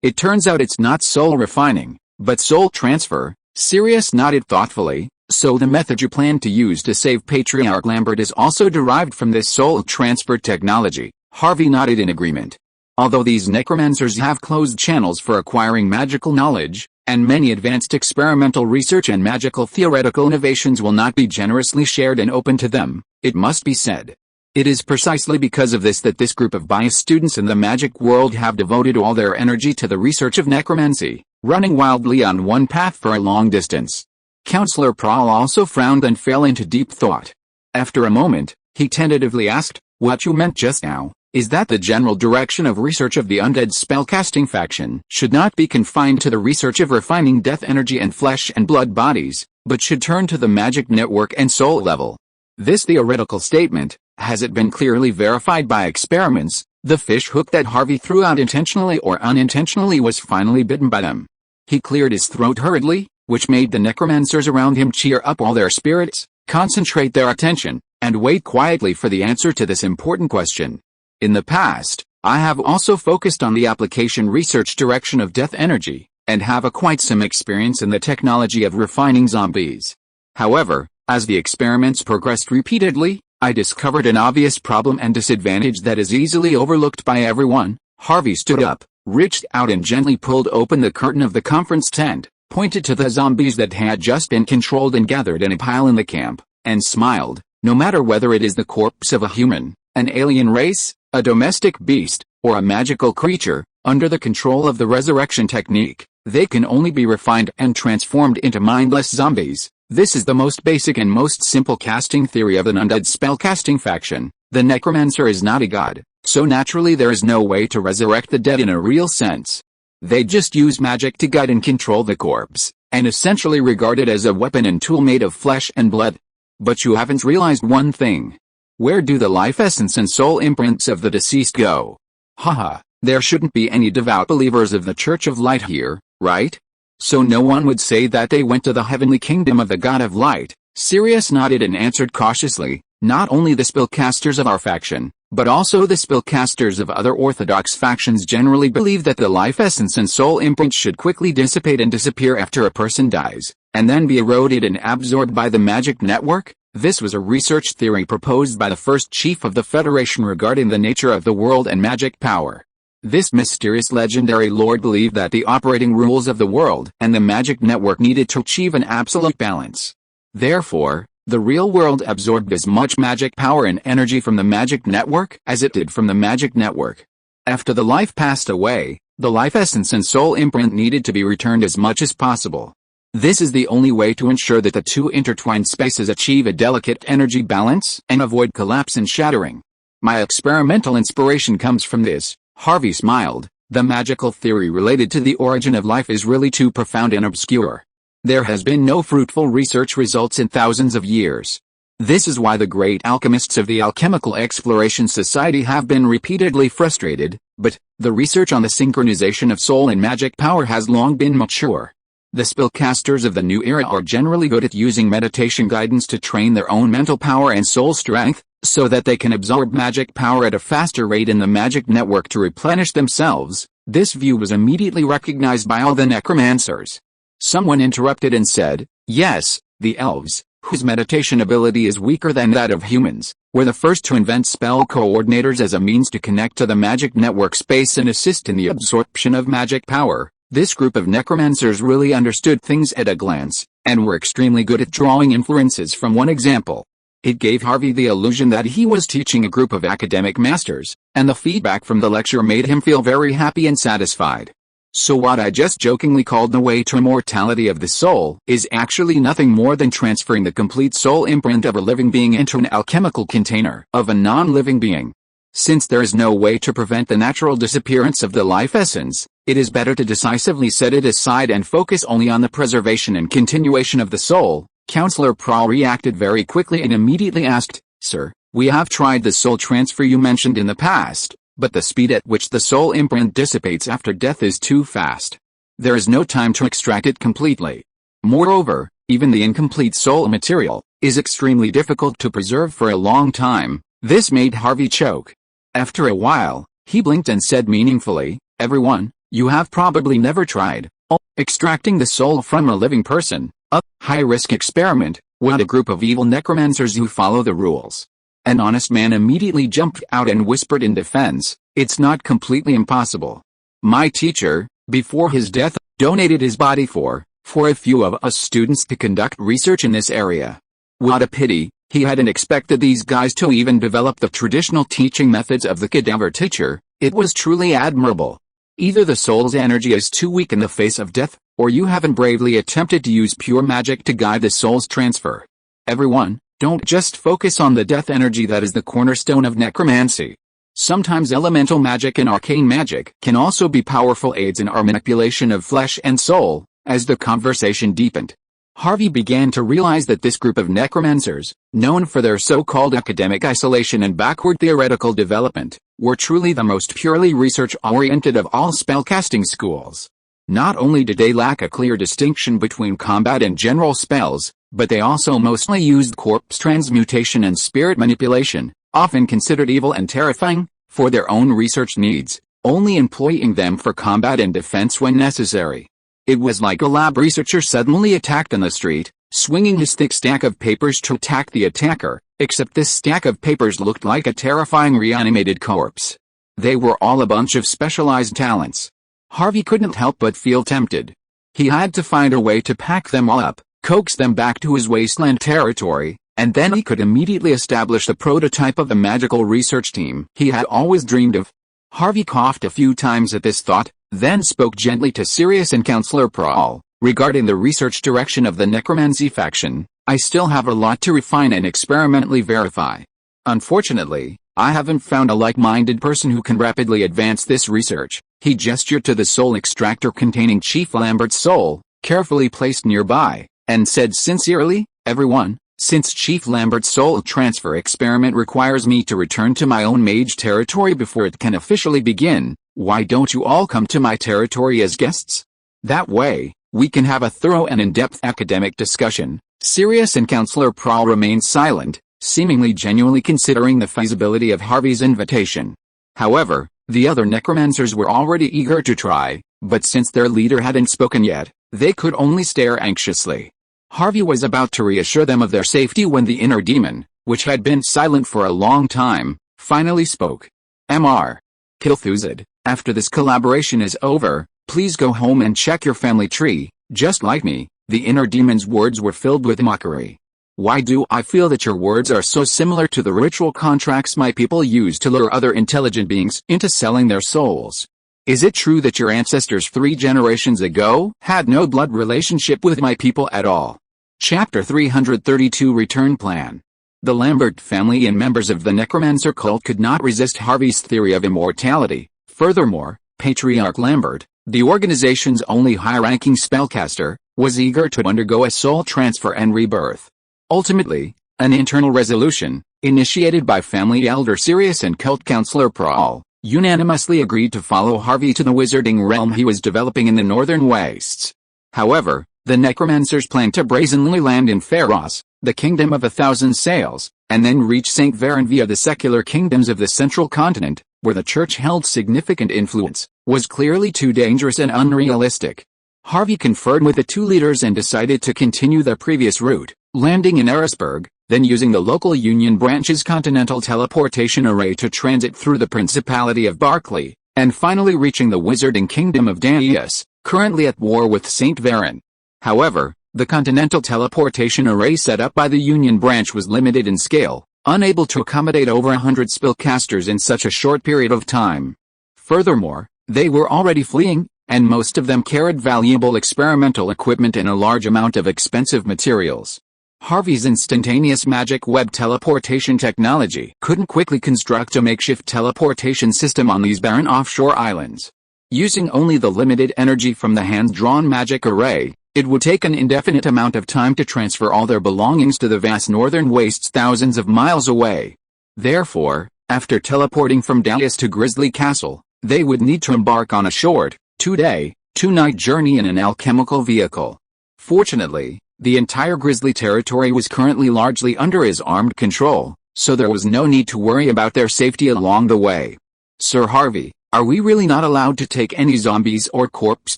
It turns out it's not soul refining, but soul transfer. Sirius nodded thoughtfully. So the method you plan to use to save Patriarch Lambert is also derived from this soul transfer technology. Harvey nodded in agreement. Although these necromancers have closed channels for acquiring magical knowledge, and many advanced experimental research and magical theoretical innovations will not be generously shared and open to them, it must be said. It is precisely because of this that this group of biased students in the magic world have devoted all their energy to the research of necromancy, running wildly on one path for a long distance. Counselor Prahl also frowned and fell into deep thought. After a moment, he tentatively asked, What you meant just now, is that the general direction of research of the undead spellcasting faction should not be confined to the research of refining death energy and flesh and blood bodies, but should turn to the magic network and soul level. This theoretical statement, has it been clearly verified by experiments? The fish hook that Harvey threw out intentionally or unintentionally was finally bitten by them. He cleared his throat hurriedly, which made the necromancers around him cheer up all their spirits, concentrate their attention, and wait quietly for the answer to this important question. In the past, I have also focused on the application research direction of death energy, and have quite some experience in the technology of refining zombies. However, as the experiments progressed repeatedly, I discovered an obvious problem and disadvantage that is easily overlooked by everyone. Harvey stood up, reached out and gently pulled open the curtain of the conference tent, pointed to the zombies that had just been controlled and gathered in a pile in the camp, and smiled. No matter whether it is the corpse of a human, an alien race, a domestic beast, or a magical creature, under the control of the resurrection technique, they can only be refined and transformed into mindless zombies. This is the most basic and most simple casting theory of an undead spellcasting faction. The necromancer is not a god, so naturally there is no way to resurrect the dead in a real sense. They just use magic to guide and control the corpse, and essentially regard it as a weapon and tool made of flesh and blood. But you haven't realized one thing. Where do the life essence and soul imprints of the deceased go? Haha, there shouldn't be any devout believers of the Church of Light here, right? So no one would say that they went to the heavenly kingdom of the God of Light. Sirius nodded and answered cautiously, not only the spellcasters of our faction, but also the spellcasters of other orthodox factions generally believe that the life essence and soul imprint should quickly dissipate and disappear after a person dies, and then be eroded and absorbed by the magic network. This was a research theory proposed by the first chief of the Federation regarding the nature of the world and magic power. This mysterious legendary lord believed that the operating rules of the world and the magic network needed to achieve an absolute balance. Therefore, the real world absorbed as much magic power and energy from the magic network as it did from the magic network. After the life passed away, the life essence and soul imprint needed to be returned as much as possible. This is the only way to ensure that the two intertwined spaces achieve a delicate energy balance and avoid collapse and shattering. My experimental inspiration comes from this. Harvey smiled. The magical theory related to the origin of life is really too profound and obscure. There has been no fruitful research results in thousands of years. This is why the great alchemists of the Alchemical Exploration Society have been repeatedly frustrated, but the research on the synchronization of soul and magic power has long been mature. The spellcasters of the new era are generally good at using meditation guidance to train their own mental power and soul strength, so that they can absorb magic power at a faster rate in the magic network to replenish themselves. This view was immediately recognized by all the necromancers. Someone interrupted and said, yes, the elves, whose meditation ability is weaker than that of humans, were the first to invent spell coordinators as a means to connect to the magic network space and assist in the absorption of magic power. This group of necromancers really understood things at a glance, and were extremely good at drawing inferences from one example. It gave Harvey the illusion that he was teaching a group of academic masters, and the feedback from the lecture made him feel very happy and satisfied. So what I just jokingly called the way to immortality of the soul is actually nothing more than transferring the complete soul imprint of a living being into an alchemical container of a non-living being. Since there is no way to prevent the natural disappearance of the life essence, it is better to decisively set it aside and focus only on the preservation and continuation of the soul. Counselor Prahl reacted very quickly and immediately asked, Sir, we have tried the soul transfer you mentioned in the past, but the speed at which the soul imprint dissipates after death is too fast. There is no time to extract it completely. Moreover, even the incomplete soul material is extremely difficult to preserve for a long time. This made Harvey choke. After a while, he blinked and said meaningfully, Everyone, you have probably never tried extracting the soul from a living person. A high-risk experiment. What a group of evil necromancers who follow the rules. An honest man immediately jumped out and whispered in defense, it's not completely impossible. My teacher, before his death, donated his body for a few of us students to conduct research in this area. What a pity, he hadn't expected these guys to even develop the traditional teaching methods of the cadaver teacher. It was truly admirable. Either the soul's energy is too weak in the face of death, or you haven't bravely attempted to use pure magic to guide the soul's transfer. Everyone, don't just focus on the death energy that is the cornerstone of necromancy. Sometimes elemental magic and arcane magic can also be powerful aids in our manipulation of flesh and soul. As the conversation deepened, Harvey began to realize that this group of necromancers, known for their so-called academic isolation and backward theoretical development, were truly the most purely research-oriented of all spellcasting schools. Not only did they lack a clear distinction between combat and general spells, but they also mostly used corpse transmutation and spirit manipulation, often considered evil and terrifying, for their own research needs, only employing them for combat and defense when necessary. It was like a lab researcher suddenly attacked on the street, swinging his thick stack of papers to attack the attacker, except this stack of papers looked like a terrifying reanimated corpse. They were all a bunch of specialized talents. Harvey couldn't help but feel tempted. He had to find a way to pack them all up, coax them back to his wasteland territory, and then he could immediately establish the prototype of the magical research team he had always dreamed of. Harvey coughed a few times at this thought, then spoke gently to Sirius and Counselor Prawl. Regarding the research direction of the necromancy faction, I still have a lot to refine and experimentally verify. Unfortunately, I haven't found a like-minded person who can rapidly advance this research. He gestured to the soul extractor containing Chief Lambert's soul, carefully placed nearby, and said sincerely, "Everyone, since Chief Lambert's soul transfer experiment requires me to return to my own mage territory before it can officially begin, why don't you all come to my territory as guests? That way, we can have a thorough and in-depth academic discussion." Sirius and Counselor Prawl remained silent, seemingly genuinely considering the feasibility of Harvey's invitation. However, the other necromancers were already eager to try, but since their leader hadn't spoken yet, they could only stare anxiously. Harvey was about to reassure them of their safety when the inner demon, which had been silent for a long time, finally spoke. "Mr. Kilthuzid, after this collaboration is over, please go home and check your family tree, just like me." The inner demon's words were filled with mockery. "Why do I feel that your words are so similar to the ritual contracts my people use to lure other intelligent beings into selling their souls? Is it true that your ancestors 3 generations ago had no blood relationship with my people at all?" Chapter 332 Return Plan. The Lambert family and members of the necromancer cult could not resist Harvey's theory of immortality. Furthermore, Patriarch Lambert, the organization's only high-ranking spellcaster, was eager to undergo a soul transfer and rebirth. Ultimately, an internal resolution, initiated by family elder Sirius and cult counselor Prawl, unanimously agreed to follow Harvey to the wizarding realm he was developing in the northern wastes. However, the necromancers planned to brazenly land in Pharos, the kingdom of 1,000 sails, and then reach St. Varen via the secular kingdoms of the central continent, where the church held significant influence, was clearly too dangerous and unrealistic. Harvey conferred with the 2 leaders and decided to continue their previous route, landing in Erisburg, then using the local Union branch's continental teleportation array to transit through the Principality of Barclay, and finally reaching the wizarding kingdom of Danius, currently at war with St. Varen. However, the continental teleportation array set up by the Union branch was limited in scale, unable to accommodate over 100 spellcasters in such a short period of time. Furthermore, they were already fleeing, and most of them carried valuable experimental equipment and a large amount of expensive materials. Harvey's instantaneous magic web teleportation technology couldn't quickly construct a makeshift teleportation system on these barren offshore islands. Using only the limited energy from the hand-drawn magic array, it would take an indefinite amount of time to transfer all their belongings to the vast northern wastes thousands of miles away. Therefore, after teleporting from Danius to Grizzly Castle, they would need to embark on a short, 2-day, 2-night journey in an alchemical vehicle. Fortunately, the entire Grizzly territory was currently largely under his armed control, so there was no need to worry about their safety along the way. "Sir Harvey, are we really not allowed to take any zombies or corpse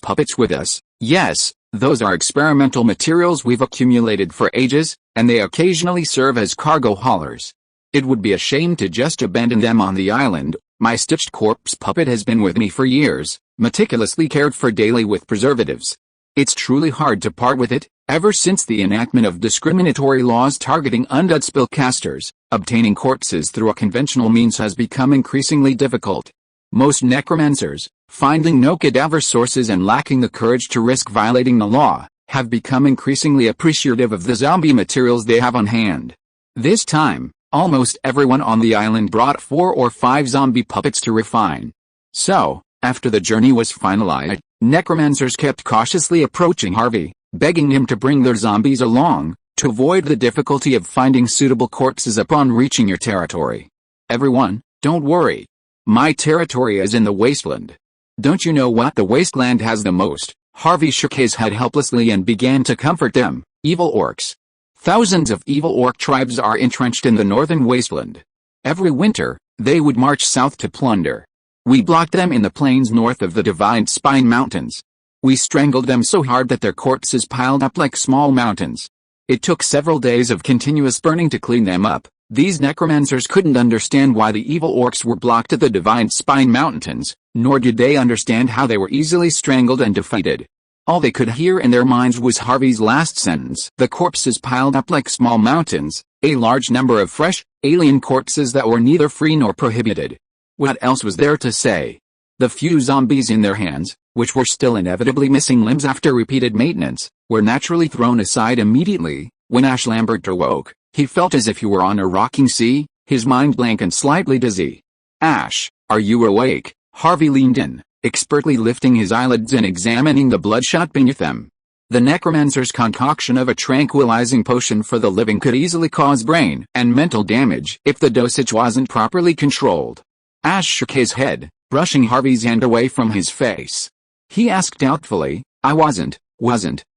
puppets with us?" "Yes, those are experimental materials we've accumulated for ages, and they occasionally serve as cargo haulers. It would be a shame to just abandon them on the island. My stitched corpse puppet has been with me for years, meticulously cared for daily with preservatives. It's truly hard to part with it. Ever since the enactment of discriminatory laws targeting undead spellcasters, obtaining corpses through a conventional means has become increasingly difficult. Most necromancers, finding no cadaver sources and lacking the courage to risk violating the law, have become increasingly appreciative of the zombie materials they have on hand. This time, almost everyone on the island brought 4 or 5 zombie puppets to refine. So, after the journey was finalized, necromancers kept cautiously approaching Harvey, begging him to bring their zombies along, to avoid the difficulty of finding suitable corpses upon reaching your territory. "Everyone, don't worry. My territory is in the wasteland. Don't you know what the wasteland has the most?" Harvey shook his head helplessly and began to comfort them. "Evil orcs. Thousands of evil orc tribes are entrenched in the northern wasteland. Every winter, they would march south to plunder. We blocked them in the plains north of the Divine Spine Mountains. We strangled them so hard that their corpses piled up like small mountains. It took several days of continuous burning to clean them up." These necromancers couldn't understand why the evil orcs were blocked at the Divine Spine Mountains, nor did they understand how they were easily strangled and defeated. All they could hear in their minds was Harvey's last sentence. The corpses piled up like small mountains. A large number of fresh, alien corpses that were neither free nor prohibited. What else was there to say? The few zombies in their hands, which were still inevitably missing limbs after repeated maintenance, were naturally thrown aside immediately. When Ash Lambert awoke, he felt as if he were on a rocking sea, his mind blank and slightly dizzy. "Ash, are you awake?" Harvey leaned in, expertly lifting his eyelids and examining the bloodshot beneath them. The necromancer's concoction of a tranquilizing potion for the living could easily cause brain and mental damage if the dosage wasn't properly controlled. Ash shook his head, brushing Harvey's hand away from his face. He asked doubtfully, wasn't,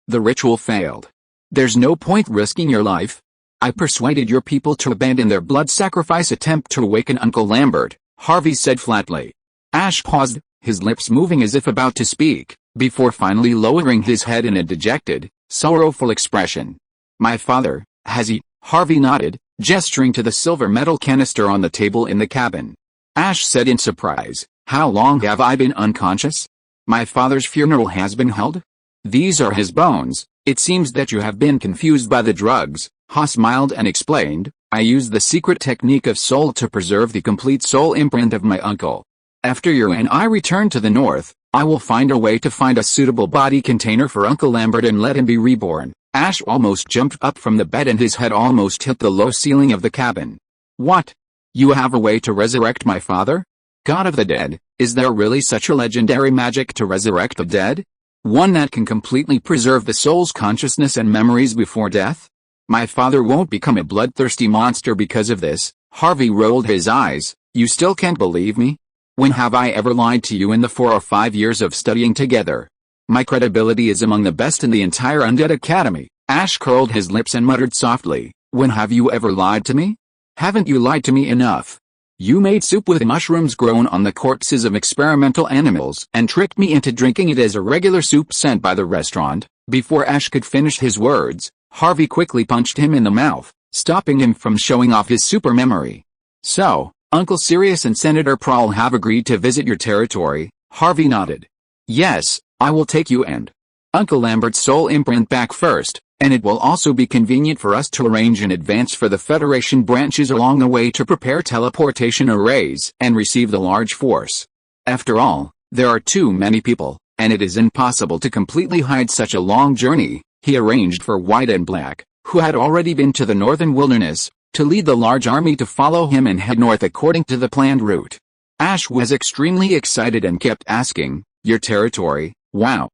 the ritual failed. There's no point risking your life. I persuaded your people to abandon their blood sacrifice attempt to awaken Uncle Lambert, Harvey said flatly. Ash paused, his lips moving as if about to speak, before finally lowering his head in a dejected, sorrowful expression. My father, has he? Harvey nodded, gesturing to the silver metal canister on the table in the cabin. Ash said in surprise, how long have I been unconscious? My father's funeral has been held? These are his bones. It seems that you have been confused by the drugs. Ha smiled and explained, I used the secret technique of soul to preserve the complete soul imprint of my uncle. After you and I return to the north, I will find a way to find a suitable body container for Uncle Lambert and let him be reborn. Ash almost jumped up from the bed and his head almost hit the low ceiling of the cabin. What? You have a way to resurrect my father? God of the dead, is there really such a legendary magic to resurrect the dead? One that can completely preserve the soul's consciousness and memories before death? My father won't become a bloodthirsty monster because of this. Harvey rolled his eyes. You still can't believe me? When have I ever lied to you in the 4 or 5 years of studying together? My credibility is among the best in the entire Undead Academy. Ash curled his lips and muttered softly, when have you ever lied to me? Haven't you lied to me enough? You made soup with mushrooms grown on the corpses of experimental animals and tricked me into drinking it as a regular soup sent by the restaurant. Before Ash could finish his words, Harvey quickly punched him in the mouth, stopping him from showing off his super memory. So, Uncle Sirius and Senator Prawl have agreed to visit your territory? Harvey nodded. Yes, I will take you and Uncle Lambert's soul imprint back first, and it will also be convenient for us to arrange in advance for the Federation branches along the way to prepare teleportation arrays and receive the large force. After all, there are too many people, and it is impossible to completely hide such a long journey. He arranged for White and Black, who had already been to the northern wilderness, to lead the large army to follow him and head north according to the planned route. Ash was extremely excited and kept asking, your territory, wow.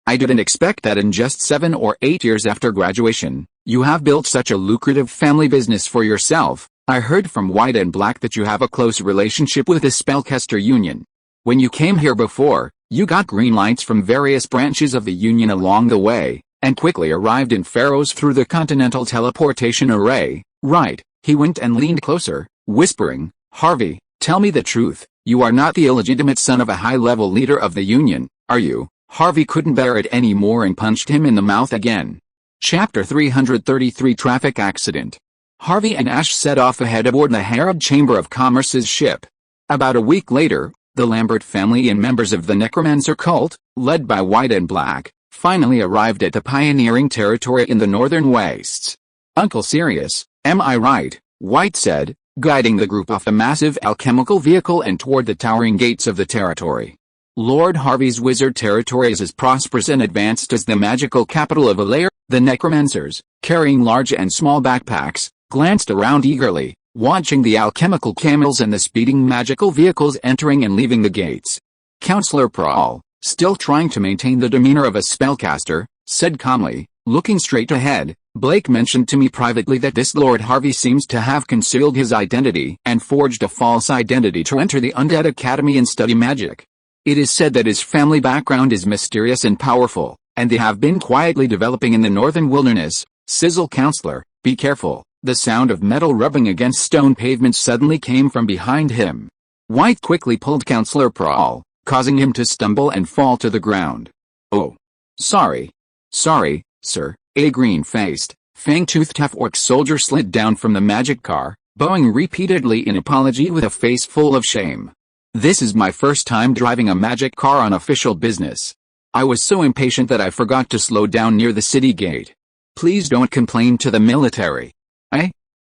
I didn't expect that in just 7 or 8 years after graduation, you have built such a lucrative family business for yourself. I heard from White and Black that you have a close relationship with the Spellcaster Union. When you came here before, you got green lights from various branches of the Union along the way, and quickly arrived in Pharaohs through the Continental Teleportation Array, right? He went and leaned closer, whispering, Harvey, tell me the truth, you are not the illegitimate son of a high-level leader of the Union, are you? Harvey couldn't bear it anymore and punched him in the mouth again. Chapter 333 Traffic Accident. Harvey and Ash set off ahead aboard the Harrod Chamber of Commerce's ship. About a week later, the Lambert family and members of the necromancer cult, led by White and Black, finally arrived at the pioneering territory in the northern wastes. Uncle Sirius, am I right? White said, guiding the group off the massive alchemical vehicle and toward the towering gates of the territory. Lord Harvey's wizard territory is as prosperous and advanced as the magical capital of Alair. The necromancers, carrying large and small backpacks, glanced around eagerly, watching the alchemical camels and the speeding magical vehicles entering and leaving the gates. Counselor Prawl, still trying to maintain the demeanor of a spellcaster, said calmly, looking straight ahead, Blake mentioned to me privately that this Lord Harvey seems to have concealed his identity and forged a false identity to enter the Undead Academy and study magic. It is said that his family background is mysterious and powerful, and they have been quietly developing in the northern wilderness. Sizzle Counselor, be careful. The sound of metal rubbing against stone pavement suddenly came from behind him. White quickly pulled Counselor Prawl, causing him to stumble and fall to the ground. Oh. Sorry, sir. A green-faced, fang-toothed half-orc soldier slid down from the magic car, bowing repeatedly in apology with a face full of shame. This is my first time driving a magic car on official business. I was so impatient that I forgot to slow down near the city gate. Please don't complain to the military.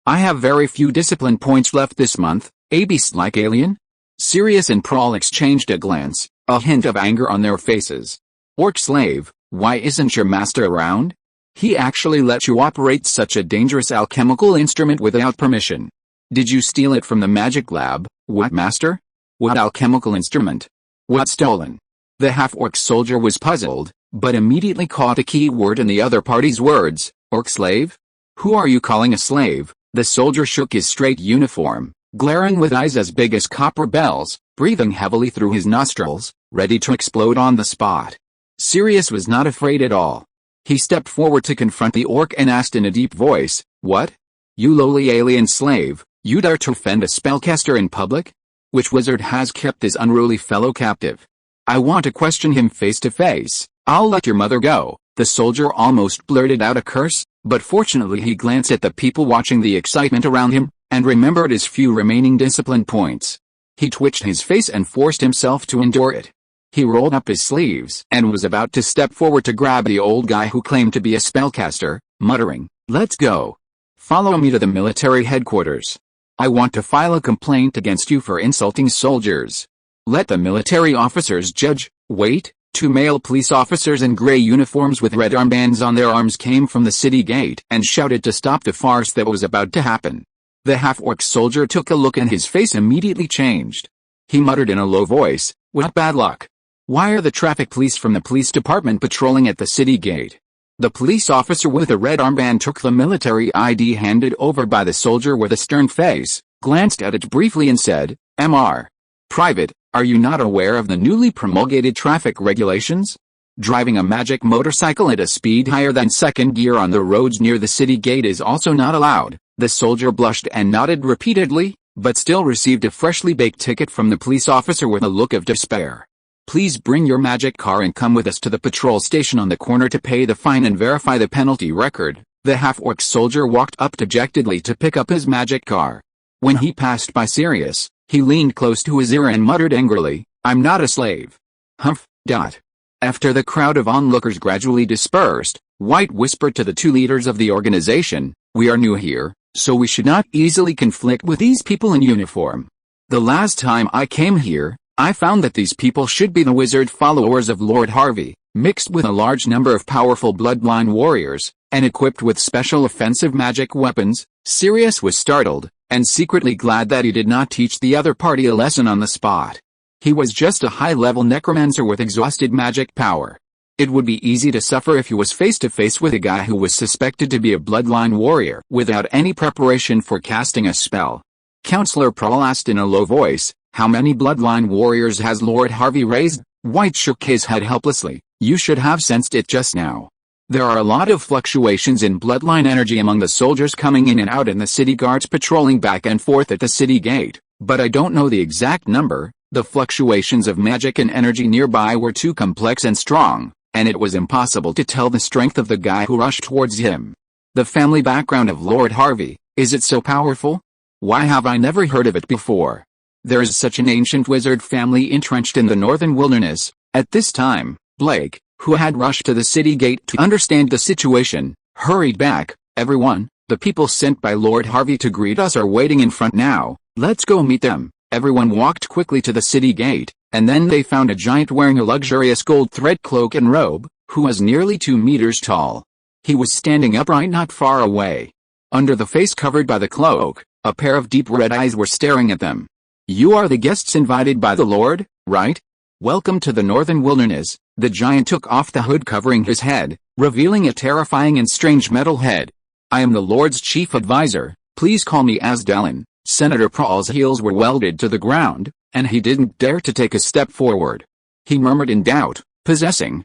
I have very few discipline points left this month, a beast-like alien? Sirius and Prawl exchanged a glance, a hint of anger on their faces. Orc slave, why isn't your master around? He actually let you operate such a dangerous alchemical instrument without permission. Did you steal it from the magic lab? What master? What alchemical instrument? What stolen? The half-orc soldier was puzzled, but immediately caught a key word in the other party's words. Orc slave? Who are you calling a slave? The soldier shook his straight uniform, glaring with eyes as big as copper bells, breathing heavily through his nostrils, ready to explode on the spot. Sirius was not afraid at all. He stepped forward to confront the orc and asked in a deep voice, "What? You lowly alien slave, you dare to offend a spellcaster in public? Which wizard has kept this unruly fellow captive? I want to question him face to face. I'll let your mother go." The soldier almost blurted out a curse, but fortunately he glanced at the people watching the excitement around him, and remembered his few remaining discipline points. He twitched his face and forced himself to endure it. He rolled up his sleeves and was about to step forward to grab the old guy who claimed to be a spellcaster, muttering, "Let's go. Follow me to the military headquarters. I want to file a complaint against you for insulting soldiers. Let the military officers judge." Wait. Two male police officers in gray uniforms with red armbands on their arms came from the city gate and shouted to stop the farce that was about to happen. The half-orc soldier took a look and his face immediately changed. He muttered in a low voice, "What bad luck? Why are the traffic police from the police department patrolling at the city gate?" The police officer with a red armband took the military ID handed over by the soldier with a stern face, glanced at it briefly and said, "Mr. Private, are you not aware of the newly promulgated traffic regulations? Driving a magic motorcycle at a speed higher than second gear on the roads near the city gate is also not allowed." The soldier blushed and nodded repeatedly, but still received a freshly baked ticket from the police officer with a look of despair. "Please bring your magic car and come with us to the patrol station on the corner to pay the fine and verify the penalty record." The half-orc soldier walked up dejectedly to pick up his magic car. When he passed by Sirius, he leaned close to his ear and muttered angrily, "I'm not a slave." Humph. After the crowd of onlookers gradually dispersed, White whispered to the two leaders of the organization, "We are new here, so we should not easily conflict with these people in uniform. The last time I came here, I found that these people should be the wizard followers of Lord Harvey, mixed with a large number of powerful bloodline warriors, and equipped with special offensive magic weapons." Sirius was startled, and secretly glad that he did not teach the other party a lesson on the spot. He was just a high-level necromancer with exhausted magic power. It would be easy to suffer if he was face-to-face with a guy who was suspected to be a bloodline warrior without any preparation for casting a spell. Counselor Prawl asked in a low voice, "How many bloodline warriors has Lord Harvey raised?" White shook his head helplessly. "You should have sensed it just now. There are a lot of fluctuations in bloodline energy among the soldiers coming in and out and the city guards patrolling back and forth at the city gate, but I don't know the exact number." The fluctuations of magic and energy nearby were too complex and strong, and it was impossible to tell the strength of the guy who rushed towards him. "The family background of Lord Harvey, is it so powerful? Why have I never heard of it before? There is such an ancient wizard family entrenched in the northern wilderness." At this time, Blake, who had rushed to the city gate to understand the situation, hurried back. "Everyone, the people sent by Lord Harvey to greet us are waiting in front now. Let's go meet them." Everyone walked quickly to the city gate, and then they found a giant wearing a luxurious gold thread cloak and robe, who was nearly 2 meters tall. He was standing upright not far away. Under the face covered by the cloak, a pair of deep red eyes were staring at them. "You are the guests invited by the Lord, right? Welcome to the northern wilderness." The giant took off the hood covering his head, revealing a terrifying and strange metal head. "I am the Lord's chief advisor. Please call me Asdalen." Senator Prawl's heels were welded to the ground, and he didn't dare to take a step forward. He murmured in doubt, possessing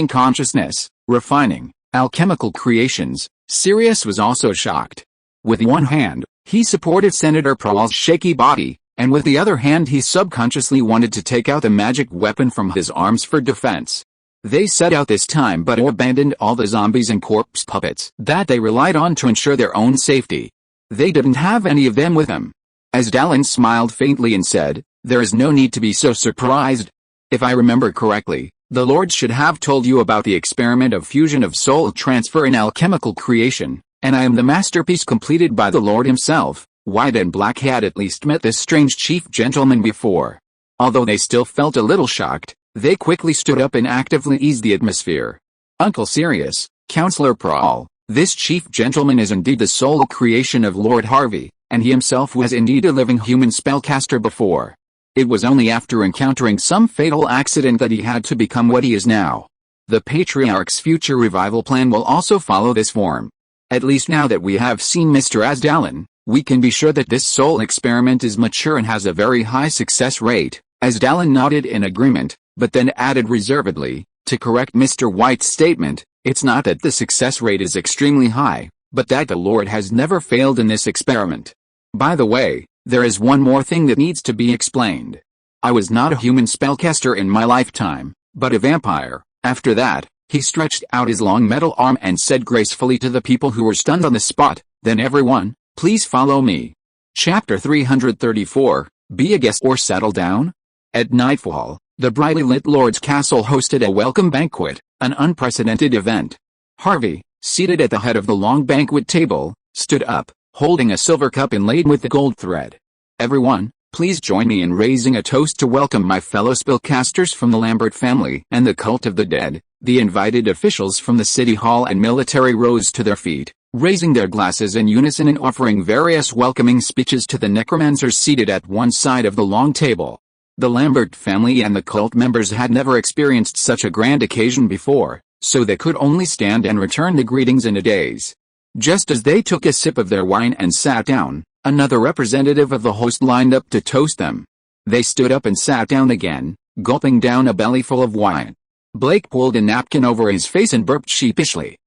consciousness, refining, alchemical creations." Sirius was also shocked. With one hand, he supported Senator Prawl's shaky body, and with the other hand he subconsciously wanted to take out the magic weapon from his arms for defense. They set out this time but abandoned all the zombies and corpse puppets that they relied on to ensure their own safety. They didn't have any of them with them. Asdalen smiled faintly and said, "There is no need to be so surprised. If I remember correctly, the Lord should have told you about the experiment of fusion of soul transfer in alchemical creation. And I am the masterpiece completed by the Lord himself. White and Black had at least met this strange chief gentleman before. Although they still felt a little shocked, they quickly stood up and actively eased the atmosphere. Uncle Sirius, Counselor Prawl, this chief gentleman is indeed the sole creation of Lord Harvey, and he himself was indeed a living human spellcaster before. It was only after encountering some fatal accident that he had to become what he is now. The Patriarch's future revival plan will also follow this form. At least now that we have seen Mr. Asdalin, we can be sure that this soul experiment is mature and has a very high success rate. Asdalin nodded in agreement, but then added reservedly, to correct Mr. White's statement, it's not that the success rate is extremely high, but that the Lord has never failed in this experiment. By the way, there is one more thing that needs to be explained. I was not a human spellcaster in my lifetime, but a vampire. After that, he stretched out his long metal arm and said gracefully to the people who were stunned on the spot, then everyone, please follow me. Chapter 334, Be a guest or settle down? At nightfall, the brightly lit Lord's castle hosted a welcome banquet, an unprecedented event. Harvey, seated at the head of the long banquet table, stood up, holding a silver cup inlaid with the gold thread. Everyone, please join me in raising a toast to welcome my fellow spellcasters from the Lambert family and the cult of the dead. The invited officials from the city hall and military rose to their feet, raising their glasses in unison and offering various welcoming speeches to the necromancers seated at one side of the long table. The Lambert family and the cult members had never experienced such a grand occasion before, so they could only stand and return the greetings in a daze. Just as they took a sip of their wine and sat down, another representative of the host lined up to toast them. They stood up and sat down again, gulping down a bellyful of wine. Blake pulled a napkin over his face and burped sheepishly.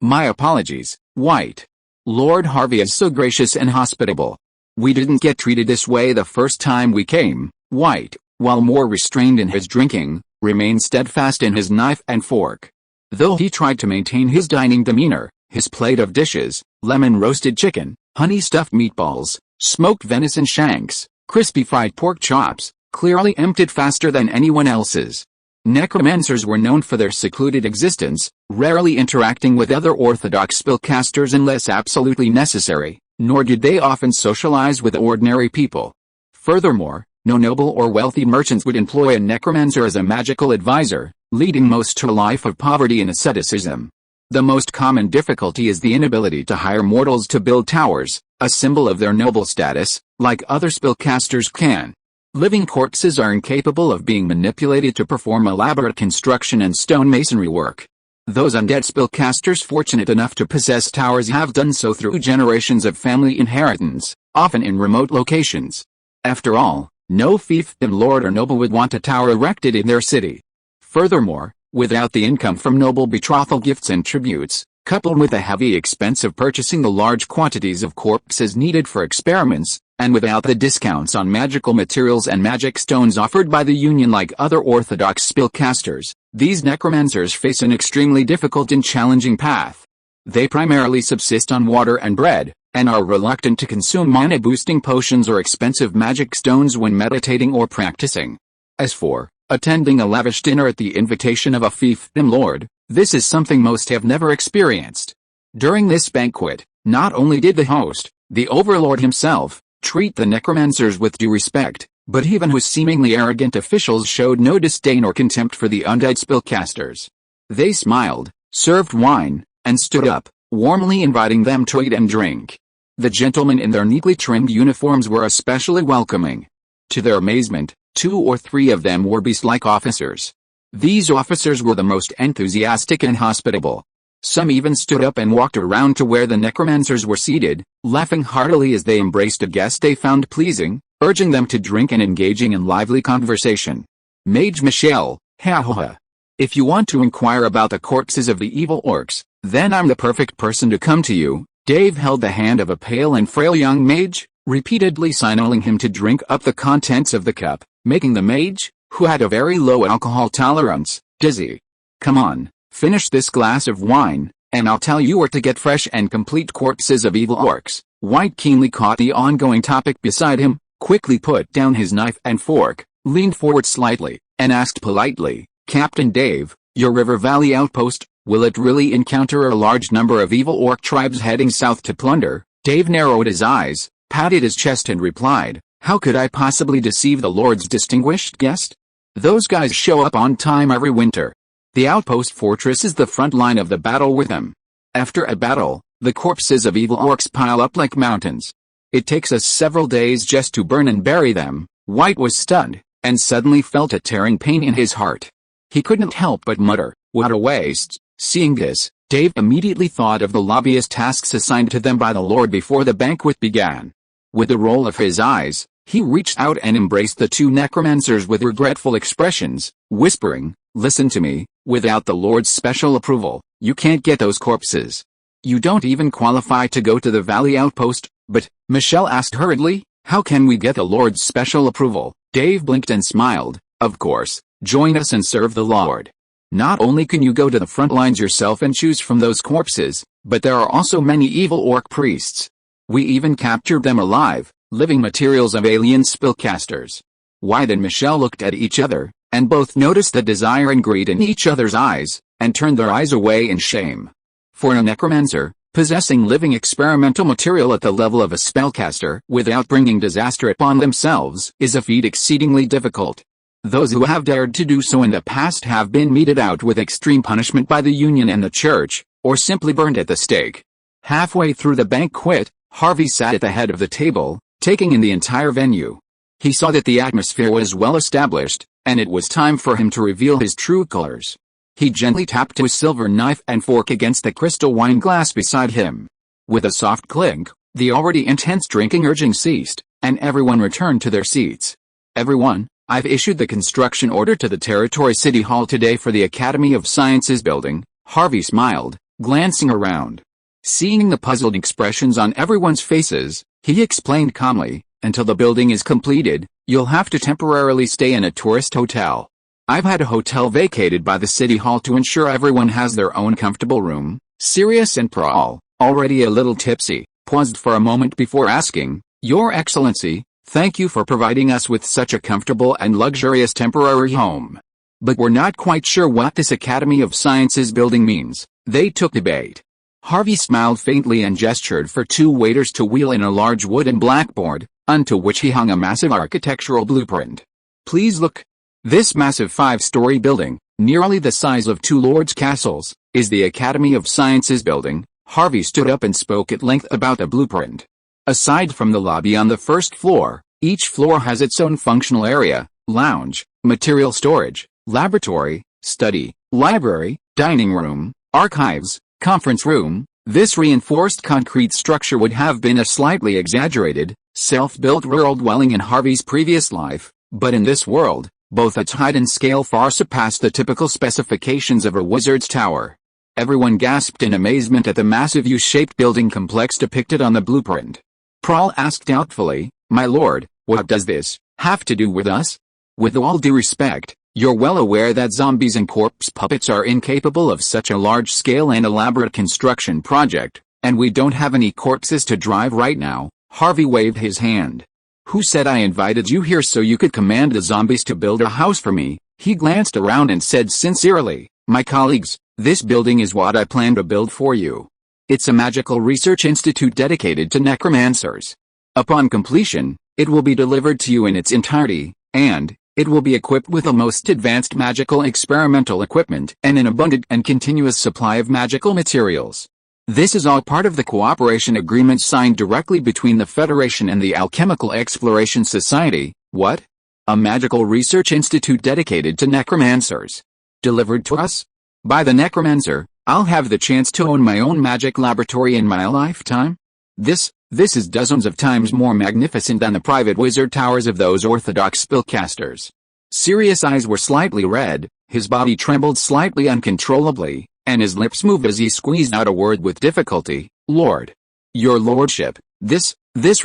My apologies, White. Lord Harvey is so gracious and hospitable. We didn't get treated this way the first time we came. White, while more restrained in his drinking, remained steadfast in his knife and fork. Though he tried to maintain his dining demeanor, his plate of dishes, lemon-roasted chicken, honey-stuffed meatballs, smoked venison shanks, crispy fried pork chops, clearly emptied faster than anyone else's. Necromancers were known for their secluded existence, rarely interacting with other orthodox spellcasters unless absolutely necessary, nor did they often socialize with ordinary people. Furthermore, no noble or wealthy merchants would employ a necromancer as a magical advisor, leading most to a life of poverty and asceticism. The most common difficulty is the inability to hire mortals to build towers, a symbol of their noble status, like other spellcasters can. Living corpses are incapable of being manipulated to perform elaborate construction and stonemasonry work. Those undead spellcasters fortunate enough to possess towers have done so through generations of family inheritance, often in remote locations. After all, no fiefdom lord or noble would want a tower erected in their city. Furthermore, without the income from noble betrothal gifts and tributes, coupled with the heavy expense of purchasing the large quantities of corpses needed for experiments, and without the discounts on magical materials and magic stones offered by the Union like other orthodox spellcasters, these necromancers face an extremely difficult and challenging path. They primarily subsist on water and bread, and are reluctant to consume mana-boosting potions or expensive magic stones when meditating or practicing. As for attending a lavish dinner at the invitation of a fiefdom lord, this is something most have never experienced. During this banquet, not only did the host, the overlord himself, treat the necromancers with due respect, but even his seemingly arrogant officials showed no disdain or contempt for the undead spellcasters. They smiled, served wine, and stood up, warmly inviting them to eat and drink. The gentlemen in their neatly trimmed uniforms were especially welcoming. To their amazement, 2 or 3 of them were beast-like officers. These officers were the most enthusiastic and hospitable. Some even stood up and walked around to where the necromancers were seated, laughing heartily as they embraced a guest they found pleasing, urging them to drink and engaging in lively conversation. Mage Michelle, ha ha ha. If you want to inquire about the corpses of the evil orcs, then I'm the perfect person to come to you. Dave held the hand of a pale and frail young mage, repeatedly signaling him to drink up the contents of the cup, making the mage, who had a very low alcohol tolerance, dizzy. Come on, finish this glass of wine, and I'll tell you where to get fresh and complete corpses of evil orcs. White keenly caught the ongoing topic beside him, quickly put down his knife and fork, leaned forward slightly, and asked politely, Captain Dave, your River Valley outpost, Will it really encounter a large number of evil orc tribes heading south to plunder? Dave narrowed his eyes, patted his chest and replied, "How could I possibly deceive the Lord's distinguished guest? Those guys show up on time every winter. The outpost fortress is the front line of the battle with them. After a battle, the corpses of evil orcs pile up like mountains. It takes us several days just to burn and bury them." White was stunned, and suddenly felt a tearing pain in his heart. He couldn't help but mutter, "What a waste." Seeing this, Dave immediately thought of the lobbyist tasks assigned to them by the Lord before the banquet began. With a roll of his eyes, he reached out and embraced the two necromancers with regretful expressions, whispering, "Listen to me, without the Lord's special approval, you can't get those corpses. You don't even qualify to go to the Valley Outpost." "But," Michelle asked hurriedly, "how can we get the Lord's special approval?" Dave blinked and smiled, "Of course, join us and serve the Lord. Not only can you go to the front lines yourself and choose from those corpses, but there are also many evil orc priests. We even captured them alive, living materials of alien spellcasters." White and Michelle looked at each other, and both noticed the desire and greed in each other's eyes, and turned their eyes away in shame. For a necromancer, possessing living experimental material at the level of a spellcaster without bringing disaster upon themselves is a feat exceedingly difficult. Those who have dared to do so in the past have been meted out with extreme punishment by the Union and the Church, or simply burned at the stake. Halfway through the banquet, Harvey sat at the head of the table, taking in the entire venue. He saw that the atmosphere was well established, and it was time for him to reveal his true colors. He gently tapped his silver knife and fork against the crystal wine glass beside him. With a soft clink, the already intense drinking urging ceased, and everyone returned to their seats. "Everyone, I've issued the construction order to the Territory City Hall today for the Academy of Sciences building." Harvey smiled, glancing around. Seeing the puzzled expressions on everyone's faces, he explained calmly, "Until the building is completed, you'll have to temporarily stay in a tourist hotel. I've had a hotel vacated by the City Hall to ensure everyone has their own comfortable room." Sirius and Prahl, already a little tipsy, paused for a moment before asking, "Your Excellency, thank you for providing us with such a comfortable and luxurious temporary home. But we're not quite sure what this Academy of Sciences building means." They took the bait. Harvey smiled faintly and gestured for two waiters to wheel in a large wooden blackboard, onto which he hung a massive architectural blueprint. "Please look. This massive 5-story building, nearly the size of two lords' castles, is the Academy of Sciences building." Harvey stood up and spoke at length about the blueprint. Aside from the lobby on the first floor, each floor has its own functional area: lounge, material storage, laboratory, study, library, dining room, archives, conference room. This reinforced concrete structure would have been a slightly exaggerated, self-built rural dwelling in Harvey's previous life, but in this world, both its height and scale far surpassed the typical specifications of a wizard's tower. Everyone gasped in amazement at the massive U-shaped building complex depicted on the blueprint. Prahl asked doubtfully, "My lord, what does this have to do with us? With all due respect, you're well aware that zombies and corpse puppets are incapable of such a large-scale and elaborate construction project, and we don't have any corpses to drive right now." Harvey waved his hand. "Who said I invited you here so you could command the zombies to build a house for me?" He glanced around and said sincerely, "My colleagues, this building is what I plan to build for you. It's a magical research institute dedicated to necromancers. Upon completion, it will be delivered to you in its entirety, and it will be equipped with the most advanced magical experimental equipment and an abundant and continuous supply of magical materials. This is all part of the cooperation agreement signed directly between the Federation and the Alchemical Exploration Society." "What? A magical research institute dedicated to necromancers? Delivered to us? By the necromancer, I'll have the chance to own my own magic laboratory in my lifetime? This is dozens of times more magnificent than the private wizard towers of those orthodox spellcasters." Sirius' eyes were slightly red, his body trembled slightly uncontrollably, and his lips moved as he squeezed out a word with difficulty. "Lord. Your lordship, this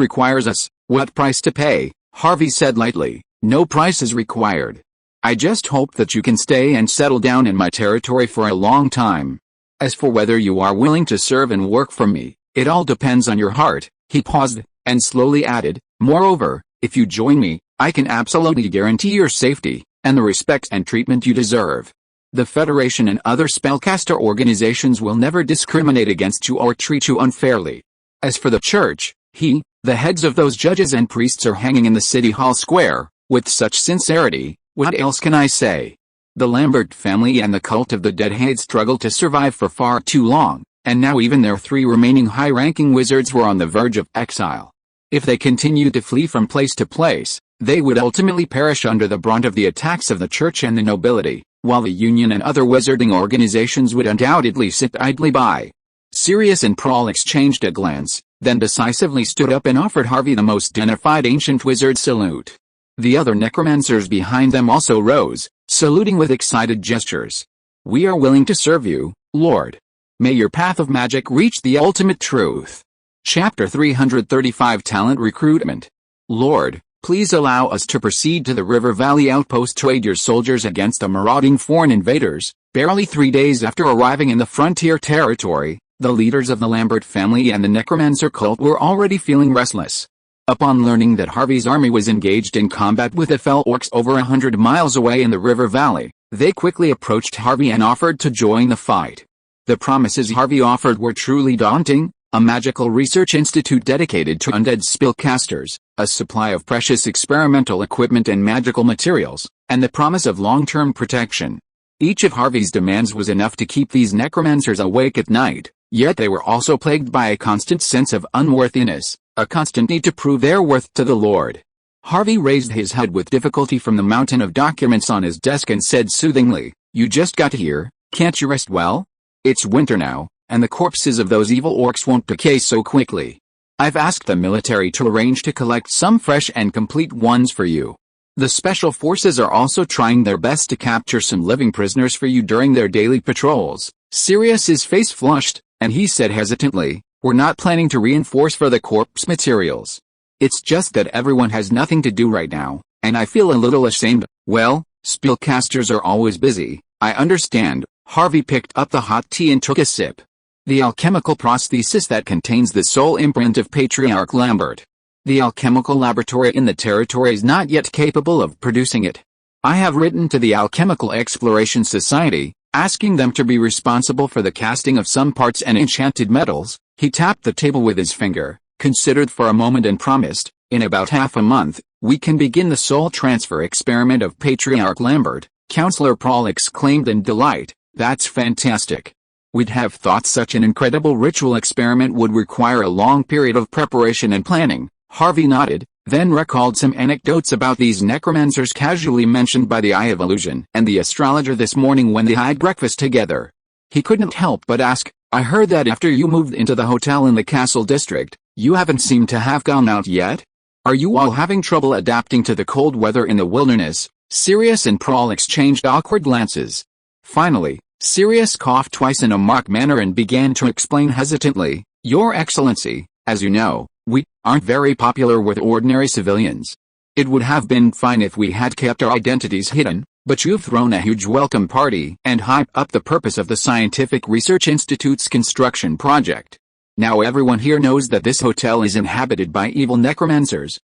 requires us." "What price to pay?" Harvey said lightly. "No price is required. I just hope that you can stay and settle down in my territory for a long time. As for whether you are willing to serve and work for me, it all depends on your heart." He paused, and slowly added, "Moreover, if you join me, I can absolutely guarantee your safety, and the respect and treatment you deserve." The Federation and other spellcaster organizations will never discriminate against you or treat you unfairly. As for the church, the heads of those judges and priests are hanging in the City Hall Square, with such sincerity, what else can I say? The Lambert family and the cult of the dead had struggled to survive for far too long, and now even their 3 remaining high-ranking wizards were on the verge of exile. If they continued to flee from place to place, they would ultimately perish under the brunt of the attacks of the church and the nobility, while the Union and other wizarding organizations would undoubtedly sit idly by. Sirius and Prawl exchanged a glance, then decisively stood up and offered Harvey the most dignified ancient wizard salute. The other necromancers behind them also rose, saluting with excited gestures. "We are willing to serve you, Lord. May your path of magic reach the ultimate truth." Chapter 335 Talent Recruitment. "Lord, please allow us to proceed to the River Valley outpost to aid your soldiers against the marauding foreign invaders." Barely 3 days after arriving in the frontier territory, the leaders of the Lambert family and the necromancer cult were already feeling restless. Upon learning that Harvey's army was engaged in combat with the fell orcs over 100 miles away in the River Valley, they quickly approached Harvey and offered to join the fight. The promises Harvey offered were truly daunting: a magical research institute dedicated to undead spellcasters, a supply of precious experimental equipment and magical materials, and the promise of long-term protection. Each of Harvey's demands was enough to keep these necromancers awake at night, yet they were also plagued by a constant sense of unworthiness, a constant need to prove their worth to the Lord. Harvey raised his head with difficulty from the mountain of documents on his desk and said soothingly, "You just got here, can't you rest well? It's winter now, and the corpses of those evil orcs won't decay so quickly. I've asked the military to arrange to collect some fresh and complete ones for you. The special forces are also trying their best to capture some living prisoners for you during their daily patrols." Sirius's face flushed, and he said hesitantly, "We're not planning to reinforce for the corpse materials. It's just that everyone has nothing to do right now, and I feel a little ashamed." "Well, spellcasters are always busy, I understand." Harvey picked up the hot tea and took a sip. "The alchemical prosthesis that contains the soul imprint of Patriarch Lambert. The alchemical laboratory in the territory is not yet capable of producing it. I have written to the Alchemical Exploration Society, asking them to be responsible for the casting of some parts and enchanted metals." He tapped the table with his finger, considered for a moment and promised, "In about half a month, we can begin the soul transfer experiment of Patriarch Lambert." Counselor Prawl exclaimed in delight, "That's fantastic. We'd have thought such an incredible ritual experiment would require a long period of preparation and planning." Harvey nodded, then recalled some anecdotes about these necromancers casually mentioned by the Eye of Illusion and the astrologer this morning when they had breakfast together. He couldn't help but ask, "I heard that after you moved into the hotel in the Castle District, you haven't seemed to have gone out yet? Are you all having trouble adapting to the cold weather in the wilderness?" Sirius and Prawl exchanged awkward glances. Finally, Sirius coughed twice in a mock manner and began to explain hesitantly, "Your Excellency, as you know, we aren't very popular with ordinary civilians. It would have been fine if we had kept our identities hidden, but you've thrown a huge welcome party and hyped up the purpose of the Scientific Research Institute's construction project. Now everyone here knows that this hotel is inhabited by evil necromancers."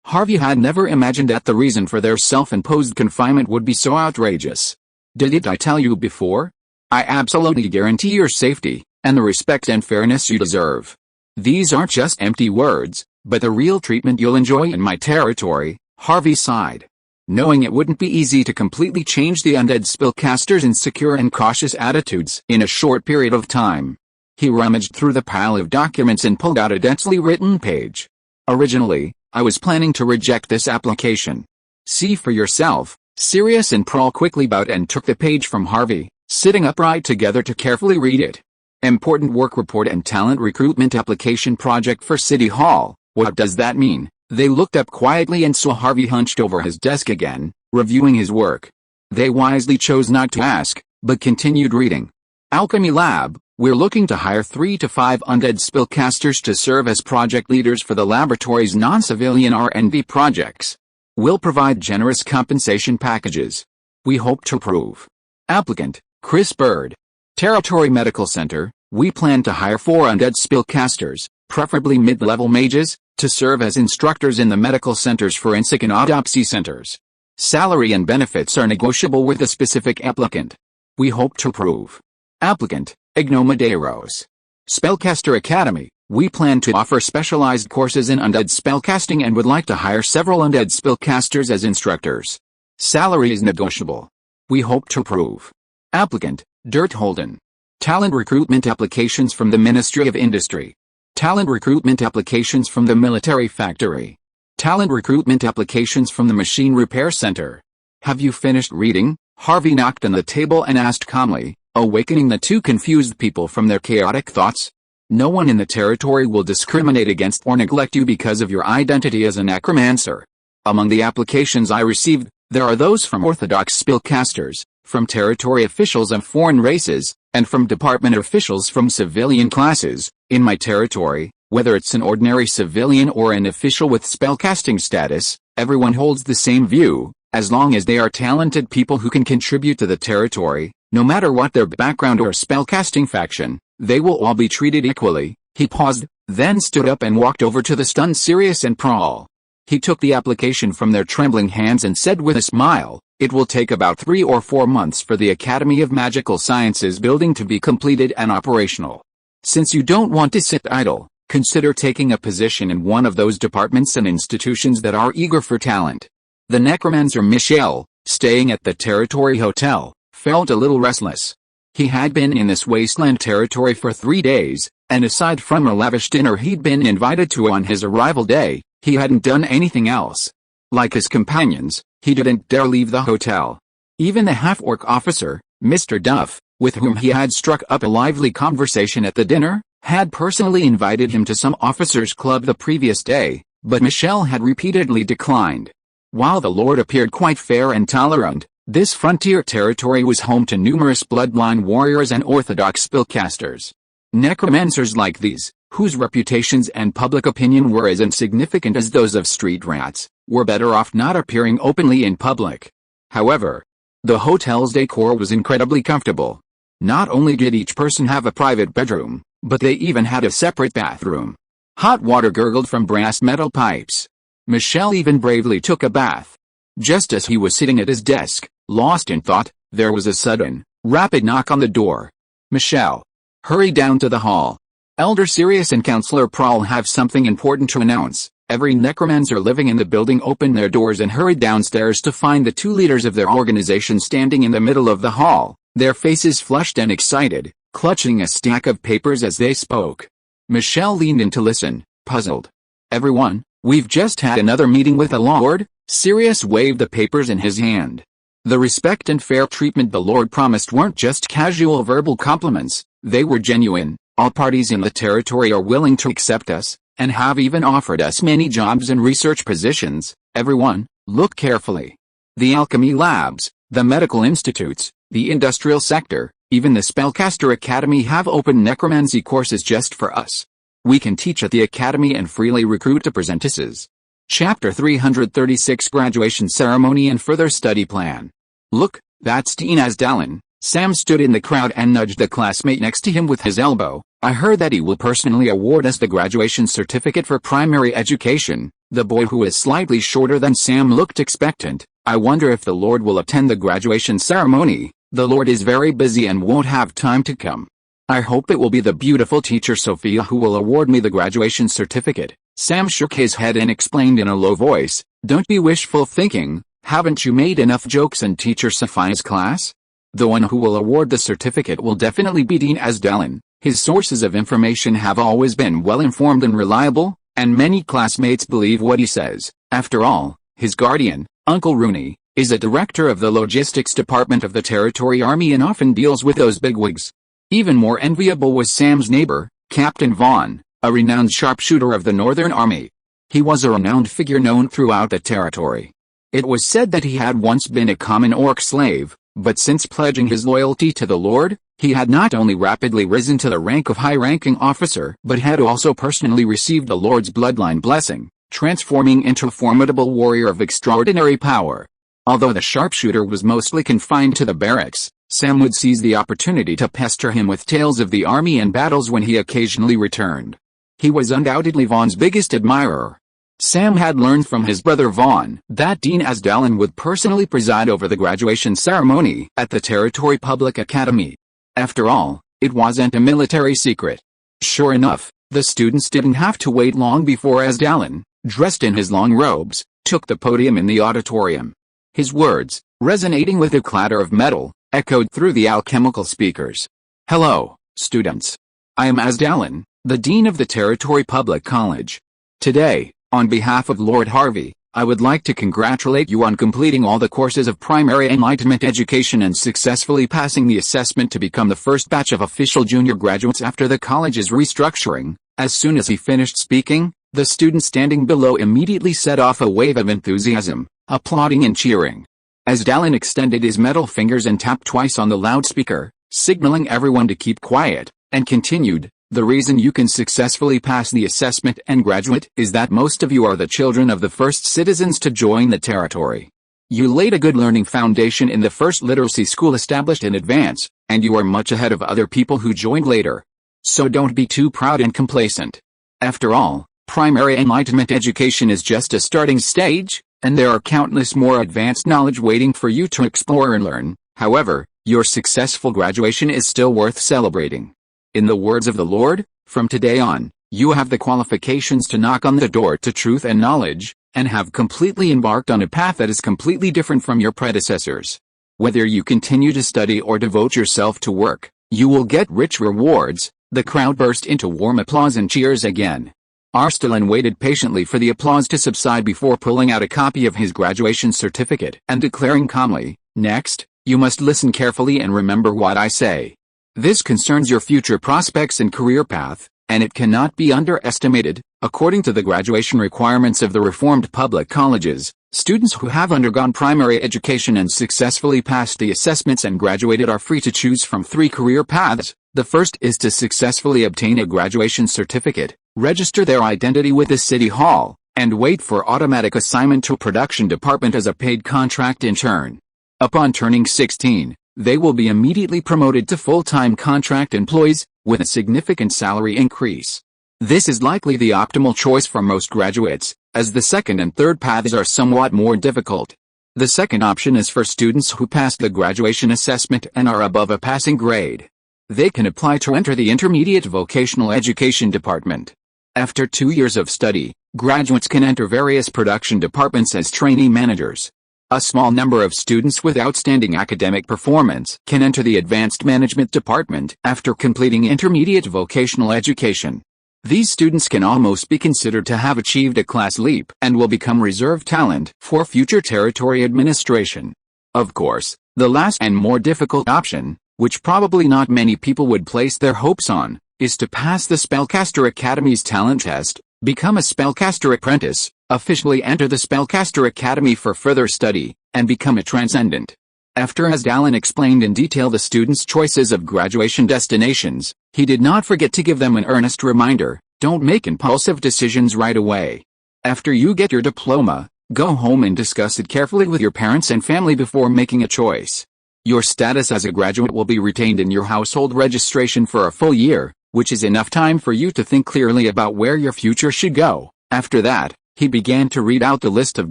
Harvey had never imagined that the reason for their self-imposed confinement would be so outrageous. "Didn't I tell you before? I absolutely guarantee your safety, and the respect and fairness you deserve. These aren't just empty words, but the real treatment you'll enjoy in my territory." Harvey sighed, knowing it wouldn't be easy to completely change the undead spellcasters' insecure and cautious attitudes in a short period of time. He rummaged through the pile of documents and pulled out a densely written page. "Originally, I was planning to reject this application. See for yourself." Sirius and Prawl quickly bowed and took the page from Harvey, sitting upright together to carefully read it. "Important work report and talent recruitment application project for City Hall. What does that mean?" They looked up quietly and saw Harvey hunched over his desk again, reviewing his work. They wisely chose not to ask, but continued reading. "Alchemy Lab, we're looking to hire 3 to 5 undead spellcasters to serve as project leaders for the laboratory's non-civilian R&D projects. We'll provide generous compensation packages. We hope to approve." Applicant, Chris Bird. Territory Medical Center, we plan to hire 4 undead spellcasters, preferably mid-level mages, to serve as instructors in the medical center's forensic and autopsy centers. Salary and benefits are negotiable with the specific applicant. We hope to approve. Applicant, Ignomaderos. Spellcaster Academy. We plan to offer specialized courses in undead spellcasting and would like to hire several undead spellcasters as instructors. Salary is negotiable. We hope to approve. Applicant, Dirt Holden. Talent recruitment applications from the Ministry of Industry. Talent recruitment applications from the Military Factory. Talent recruitment applications from the Machine Repair Center. Have you finished reading? Harvey knocked on the table and asked calmly, awakening the two confused people from their chaotic thoughts. No one in the territory will discriminate against or neglect you because of your identity as a necromancer. Among the applications I received, there are those from Orthodox spellcasters, from territory officials of foreign races, and from department officials from civilian classes. In my territory, whether it's an ordinary civilian or an official with spellcasting status, everyone holds the same view. As long as they are talented people who can contribute to the territory, no matter what their background or spellcasting faction, they will all be treated equally. He paused, then stood up and walked over to the stunned Sirius and Prawl. He took the application from their trembling hands and said with a smile, "It will take about 3 or 4 months for the Academy of Magical Sciences building to be completed and operational. Since you don't want to sit idle, consider taking a position in one of those departments and institutions that are eager for talent." The necromancer Michel, staying at the Territory Hotel, felt a little restless. He had been in this wasteland territory for 3 days, and aside from a lavish dinner he'd been invited to on his arrival day, he hadn't done anything else. Like his companions, he didn't dare leave the hotel. Even the half-orc officer, Mr. Duff, with whom he had struck up a lively conversation at the dinner, had personally invited him to some officers' club the previous day, but Michel had repeatedly declined. While the Lord appeared quite fair and tolerant, this frontier territory was home to numerous bloodline warriors and orthodox spellcasters. Necromancers like these, whose reputations and public opinion were as insignificant as those of street rats, were better off not appearing openly in public. However, the hotel's decor was incredibly comfortable. Not only did each person have a private bedroom, but they even had a separate bathroom. Hot water gurgled from brass metal pipes. Michel even bravely took a bath. Just as he was sitting at his desk, lost in thought, there was a sudden, rapid knock on the door. "Michel, hurry down to the hall. Elder Sirius and Counselor Prawl have something important to announce." Every necromancer living in the building opened their doors and hurried downstairs to find the two leaders of their organization standing in the middle of the hall, their faces flushed and excited, clutching a stack of papers as they spoke. Michel leaned in to listen, puzzled. "Everyone, we've just had another meeting with the Lord." Sirius waved the papers in his hand. The respect and fair treatment the Lord promised weren't just casual verbal compliments, they were genuine. "All parties in the territory are willing to accept us, and have even offered us many jobs and research positions. Everyone, look carefully. The alchemy labs, the medical institutes, the industrial sector, even the Spellcaster Academy have open necromancy courses just for us. We can teach at the Academy and freely recruit apprentices." Chapter 336 Graduation Ceremony and Further Study Plan. "Look, that's Dean Asdalin." Sam stood in the crowd and nudged the classmate next to him with his elbow. "I heard that he will personally award us the graduation certificate for primary education." The boy, who was slightly shorter than Sam, looked expectant. "I wonder if the Lord will attend the graduation ceremony. The Lord is very busy and won't have time to come. I hope it will be the beautiful teacher Sophia who will award me the graduation certificate." Sam shook his head and explained in a low voice, "Don't be wishful thinking. Haven't you made enough jokes in teacher Sophia's class? The one who will award the certificate will definitely be Dean Asdalin. His sources of information have always been well-informed and reliable, and many classmates believe what he says. After all, his guardian, Uncle Rooney, is a director of the logistics department of the Territory Army and often deals with those bigwigs." Even more enviable was Sam's neighbor, Captain Vaughn, a renowned sharpshooter of the Northern Army. He was a renowned figure known throughout the territory. It was said that he had once been a common orc slave, but since pledging his loyalty to the Lord, he had not only rapidly risen to the rank of high-ranking officer but had also personally received the Lord's bloodline blessing, transforming into a formidable warrior of extraordinary power. Although the sharpshooter was mostly confined to the barracks, Sam would seize the opportunity to pester him with tales of the army and battles when he occasionally returned. He was undoubtedly Vaughn's biggest admirer. Sam had learned from his brother Vaughn that Dean Asdalen would personally preside over the graduation ceremony at the Territory Public Academy. After all, it wasn't a military secret. Sure enough, the students didn't have to wait long before Asdalen, dressed in his long robes, took the podium in the auditorium. His words, resonating with a clatter of metal, echoed through the alchemical speakers. "Hello, students. I am Asdalen, the Dean of the Territory Public College. Today, on behalf of Lord Harvey, I would like to congratulate you on completing all the courses of primary enlightenment education and successfully passing the assessment to become the first batch of official junior graduates after the college's restructuring." As soon as he finished speaking, the students standing below immediately set off a wave of enthusiasm, applauding and cheering. Asdalen extended his metal fingers and tapped twice on the loudspeaker, signaling everyone to keep quiet, and continued, "The reason you can successfully pass the assessment and graduate is that most of you are the children of the first citizens to join the territory. You laid a good learning foundation in the first literacy school established in advance, and you are much ahead of other people who joined later. So don't be too proud and complacent. After all, primary enlightenment education is just a starting stage, and there are countless more advanced knowledge waiting for you to explore and learn. However, your successful graduation is still worth celebrating. In the words of the Lord, from today on, you have the qualifications to knock on the door to truth and knowledge, and have completely embarked on a path that is completely different from your predecessors. Whether you continue to study or devote yourself to work, you will get rich rewards." The crowd burst into warm applause and cheers again. Asdalen waited patiently for the applause to subside before pulling out a copy of his graduation certificate and declaring calmly, "Next, you must listen carefully and remember what I say. This concerns your future prospects and career path, and it cannot be underestimated. According to the graduation requirements of the reformed public colleges, students who have undergone primary education and successfully passed the assessments and graduated are free to choose from 3 career paths. The first is to successfully obtain a graduation certificate, register their identity with the City Hall, and wait for automatic assignment to a production department as a paid contract intern. Upon turning 16, they will be immediately promoted to full-time contract employees, with a significant salary increase. This is likely the optimal choice for most graduates, as the second and third paths are somewhat more difficult. The second option is for students who passed the graduation assessment and are above a passing grade. They can apply to enter the intermediate vocational education department. After 2 years of study, graduates can enter various production departments as trainee managers. A small number of students with outstanding academic performance can enter the advanced management department after completing intermediate vocational education. These students can almost be considered to have achieved a class leap and will become reserve talent for future territory administration. Of course, the last and more difficult option, which probably not many people would place their hopes on, is to pass the Spellcaster Academy's talent test, become a Spellcaster apprentice, officially enter the Spellcaster Academy for further study, and become a transcendent. After Asdalen explained in detail the students' choices of graduation destinations, he did not forget to give them an earnest reminder: don't make impulsive decisions right away. After you get your diploma, go home and discuss it carefully with your parents and family before making a choice. Your status as a graduate will be retained in your household registration for a full year, which is enough time for you to think clearly about where your future should go. After that, he began to read out the list of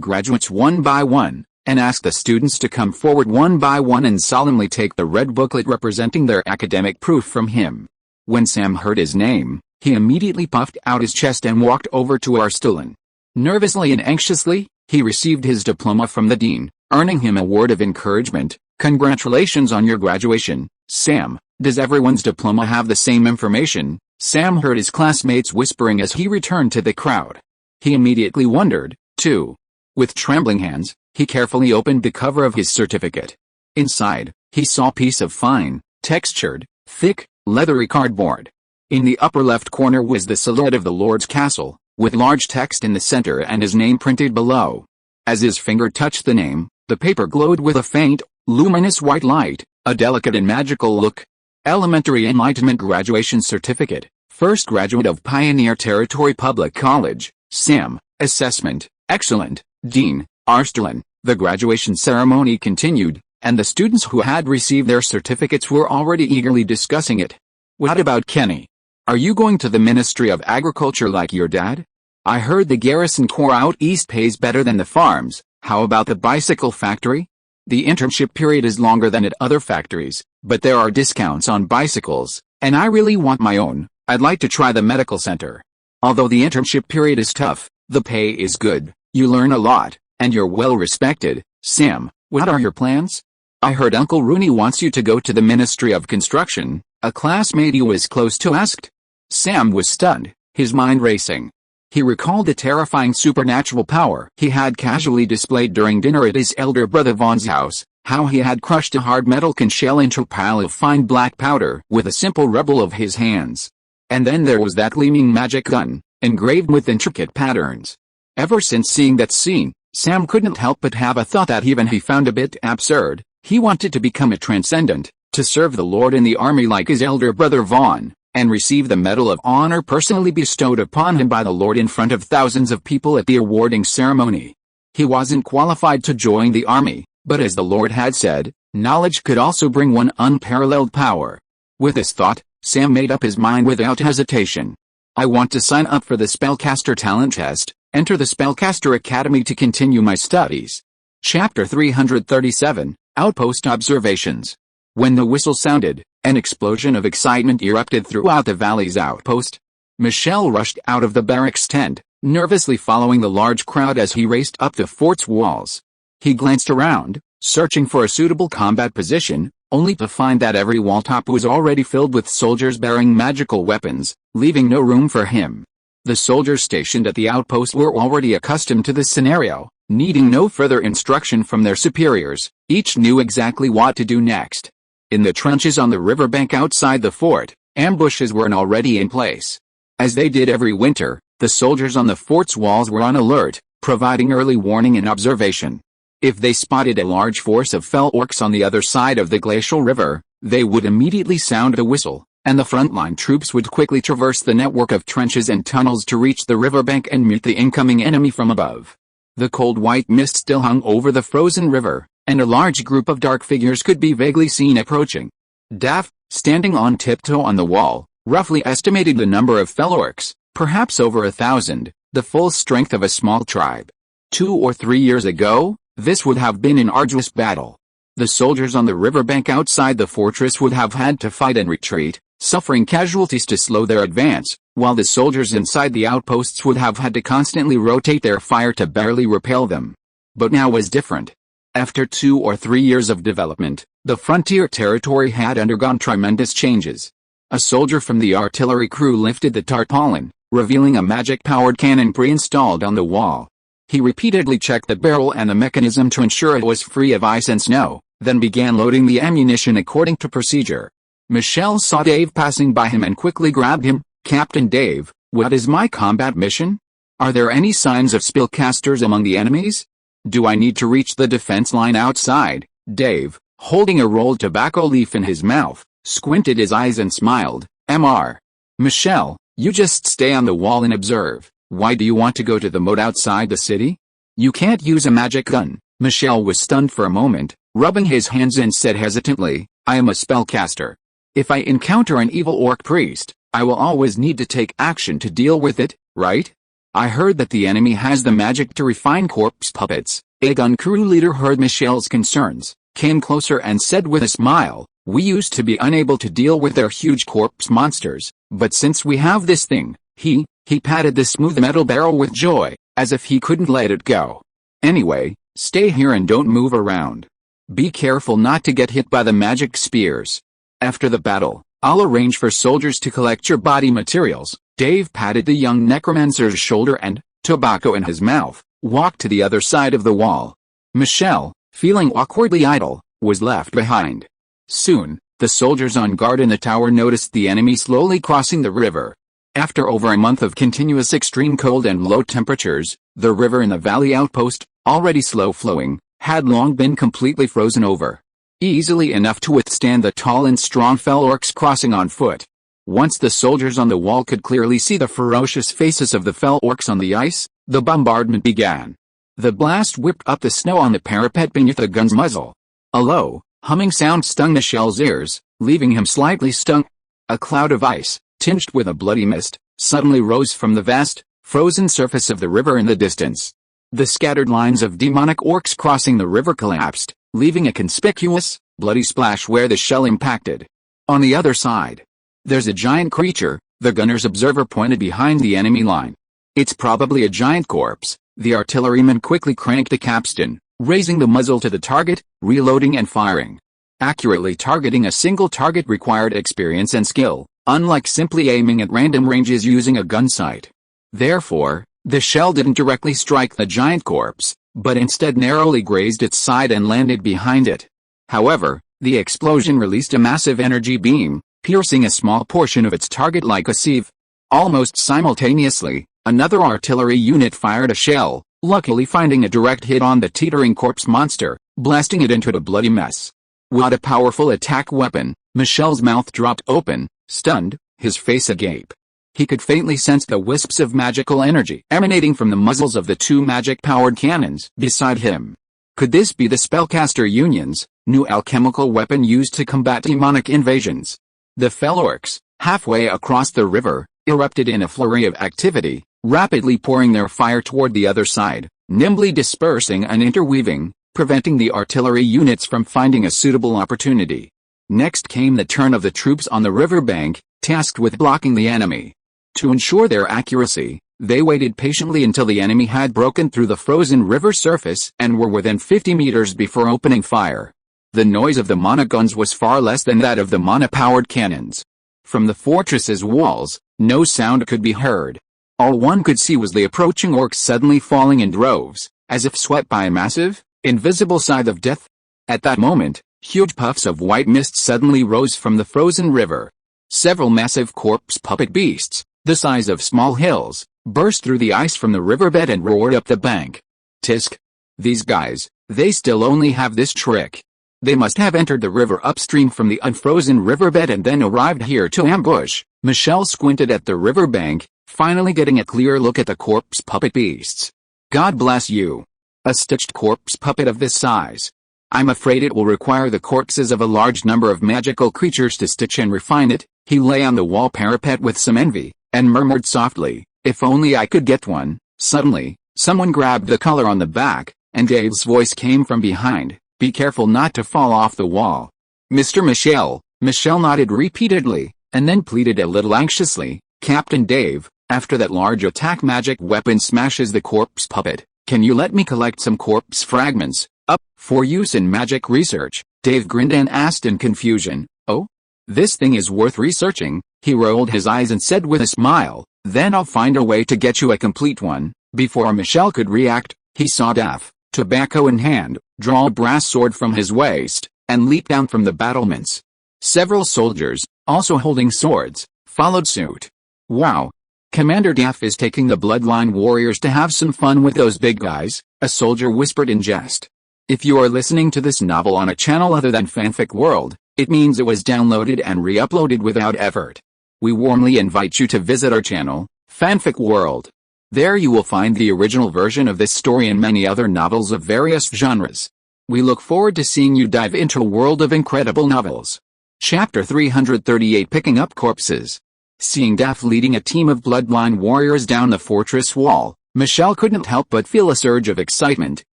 graduates one by one, and asked the students to come forward one by one and solemnly take the red booklet representing their academic proof from him. When Sam heard his name, he immediately puffed out his chest and walked over to Asdalen. Nervously and anxiously, he received his diploma from the dean, earning him a word of encouragement: "Congratulations on your graduation, Sam. Does everyone's diploma have the same information?" Sam heard his classmates whispering as he returned to the crowd. He immediately wondered, too. With trembling hands, he carefully opened the cover of his certificate. Inside, he saw a piece of fine, textured, thick, leathery cardboard. In the upper left corner was the silhouette of the Lord's castle, with large text in the center and his name printed below. As his finger touched the name, the paper glowed with a faint, luminous white light, a delicate and magical look. Elementary Enlightenment Graduation Certificate, First Graduate of Pioneer Territory Public College, Sam. Assessment, Excellent, Dean Asdalen. The graduation ceremony continued, and the students who had received their certificates were already eagerly discussing it. "What about Kenny? Are you going to the Ministry of Agriculture like your dad?" I heard the garrison corps out east pays better than the farms. How about the bicycle factory? The internship period is longer than at other factories, but there are discounts on bicycles, and I really want my own. I'd like to try the medical center. Although the internship period is tough, the pay is good, you learn a lot, and you're well respected. Sam, what are your plans? I heard Uncle Rooney wants you to go to the Ministry of Construction, a classmate he was close to asked. Sam was stunned, his mind racing. He recalled the terrifying supernatural power he had casually displayed during dinner at his elder brother Vaughn's house, how he had crushed a hard metal conch shell into a pile of fine black powder with a simple rubble of his hands. And then there was that gleaming magic gun, engraved with intricate patterns. Ever since seeing that scene, Sam couldn't help but have a thought that even he found a bit absurd. He wanted to become a transcendent, to serve the Lord in the army like his elder brother Vaughn, and receive the Medal of Honor personally bestowed upon him by the Lord in front of thousands of people at the awarding ceremony. He wasn't qualified to join the army, but as the Lord had said, knowledge could also bring one unparalleled power. With this thought, Sam made up his mind without hesitation. I want to sign up for the Spellcaster Talent Test, enter the Spellcaster Academy to continue my studies. Chapter 337, Outpost Observations. When the whistle sounded, an explosion of excitement erupted throughout the valley's outpost. Michel rushed out of the barracks tent, nervously following the large crowd as he raced up the fort's walls. He glanced around, searching for a suitable combat position, only to find that every wall-top was already filled with soldiers bearing magical weapons, leaving no room for him. The soldiers stationed at the outpost were already accustomed to this scenario, needing no further instruction from their superiors. Each knew exactly what to do next. In the trenches on the riverbank outside the fort, ambushes were already in place. As they did every winter, the soldiers on the fort's walls were on alert, providing early warning and observation. If they spotted a large force of fell orcs on the other side of the glacial river, they would immediately sound the whistle, and the frontline troops would quickly traverse the network of trenches and tunnels to reach the riverbank and meet the incoming enemy from above. The cold white mist still hung over the frozen river, and a large group of dark figures could be vaguely seen approaching. Daff, standing on tiptoe on the wall, roughly estimated the number of fell orcs, perhaps over 1,000, the full strength of a small tribe. 2 or 3 years ago, this would have been an arduous battle. The soldiers on the riverbank outside the fortress would have had to fight and retreat, suffering casualties to slow their advance, while the soldiers inside the outposts would have had to constantly rotate their fire to barely repel them. But now was different. After 2 or 3 years of development, the frontier territory had undergone tremendous changes. A soldier from the artillery crew lifted the tarpaulin, revealing a magic-powered cannon pre-installed on the wall. He repeatedly checked the barrel and the mechanism to ensure it was free of ice and snow, then began loading the ammunition according to procedure. Michel saw Dave passing by him and quickly grabbed him. "Captain Dave, what is my combat mission? Are there any signs of spellcasters among the enemies? Do I need to reach the defense line outside?" Dave, holding a rolled tobacco leaf in his mouth, squinted his eyes and smiled. "Mr. Michel, you just stay on the wall and observe. Why do you want to go to the moat outside the city? You can't use a magic gun." Michel was stunned for a moment, rubbing his hands and said hesitantly, "I am a spellcaster. If I encounter an evil orc priest, I will always need to take action to deal with it, right? I heard that the enemy has the magic to refine corpse puppets." A gun crew leader heard Michel's concerns, came closer and said with a smile, "We used to be unable to deal with their huge corpse monsters, but since we have this thing," he patted the smooth metal barrel with joy, as if he couldn't let it go. "Anyway, stay here and don't move around. Be careful not to get hit by the magic spears. After the battle, I'll arrange for soldiers to collect your body materials." Dave patted the young necromancer's shoulder and, tobacco in his mouth, walked to the other side of the wall. Michel, feeling awkwardly idle, was left behind. Soon, the soldiers on guard in the tower noticed the enemy slowly crossing the river. After over a month of continuous extreme cold and low temperatures, the river in the valley outpost, already slow-flowing, had long been completely frozen over. Easily enough to withstand the tall and strong fell orcs crossing on foot. Once the soldiers on the wall could clearly see the ferocious faces of the fell orcs on the ice, the bombardment began. The blast whipped up the snow on the parapet beneath the gun's muzzle. A low, humming sound stung Michel's ears, leaving him slightly stung. A cloud of ice, tinged with a bloody mist, suddenly rose from the vast, frozen surface of the river in the distance. The scattered lines of demonic orcs crossing the river collapsed, leaving a conspicuous, bloody splash where the shell impacted. On the other side, there's a giant creature, the gunner's observer pointed behind the enemy line. It's probably a giant corpse. The artilleryman quickly cranked the capstan, raising the muzzle to the target, reloading and firing. Accurately targeting a single target required experience and skill, unlike simply aiming at random ranges using a gun sight. Therefore, the shell didn't directly strike the giant corpse, but instead narrowly grazed its side and landed behind it. However, the explosion released a massive energy beam, piercing a small portion of its target like a sieve. Almost simultaneously, another artillery unit fired a shell, luckily finding a direct hit on the teetering corpse monster, blasting it into a bloody mess. What a powerful attack weapon! Michel's mouth dropped open, stunned, his face agape. He could faintly sense the wisps of magical energy emanating from the muzzles of the two magic-powered cannons beside him. Could this be the Spellcaster Union's new alchemical weapon used to combat demonic invasions? The fell orcs, halfway across the river, erupted in a flurry of activity, rapidly pouring their fire toward the other side, nimbly dispersing and interweaving, preventing the artillery units from finding a suitable opportunity. Next came the turn of the troops on the riverbank, tasked with blocking the enemy. To ensure their accuracy, they waited patiently until the enemy had broken through the frozen river surface and were within 50 meters before opening fire. The noise of the mana guns was far less than that of the mana-powered cannons. From the fortress's walls, no sound could be heard. All one could see was the approaching orcs suddenly falling in droves, as if swept by a massive, invisible scythe of death. At that moment, huge puffs of white mist suddenly rose from the frozen river. Several massive corpse puppet beasts, the size of small hills, burst through the ice from the riverbed and roared up the bank. Tisk! These guys, they still only have this trick. They must have entered the river upstream from the unfrozen riverbed and then arrived here to ambush. Michel squinted at the riverbank, finally getting a clear look at the corpse puppet beasts. God bless you. A stitched corpse puppet of this size. I'm afraid it will require the corpses of a large number of magical creatures to stitch and refine it. He lay on the wall parapet with some envy, and murmured softly, if only I could get one. Suddenly, someone grabbed the collar on the back, and Dave's voice came from behind. Be careful not to fall off the wall. Mr. Michel. Michel nodded repeatedly, and then pleaded a little anxiously, Captain Dave, after that large attack magic weapon smashes the corpse puppet, can you let me collect some corpse fragments, up, for use in magic research? Dave grinned and asked in confusion, oh? This thing is worth researching. He rolled his eyes and said with a smile, then I'll find a way to get you a complete one. Before Michel could react, he saw Daff, tobacco in hand, draw a brass sword from his waist, and leap down from the battlements. Several soldiers, also holding swords, followed suit. Wow! Commander Daff is taking the Bloodline warriors to have some fun with those big guys, a soldier whispered in jest. If you are listening to this novel on a channel other than Fanfic World, it means it was downloaded and re-uploaded without effort. We warmly invite you to visit our channel, Fanfic World. There you will find the original version of this story and many other novels of various genres. We look forward to seeing you dive into a world of incredible novels. Chapter 338 Picking Up Corpses. Seeing Daff leading a team of Bloodline warriors down the fortress wall, Michel couldn't help but feel a surge of excitement,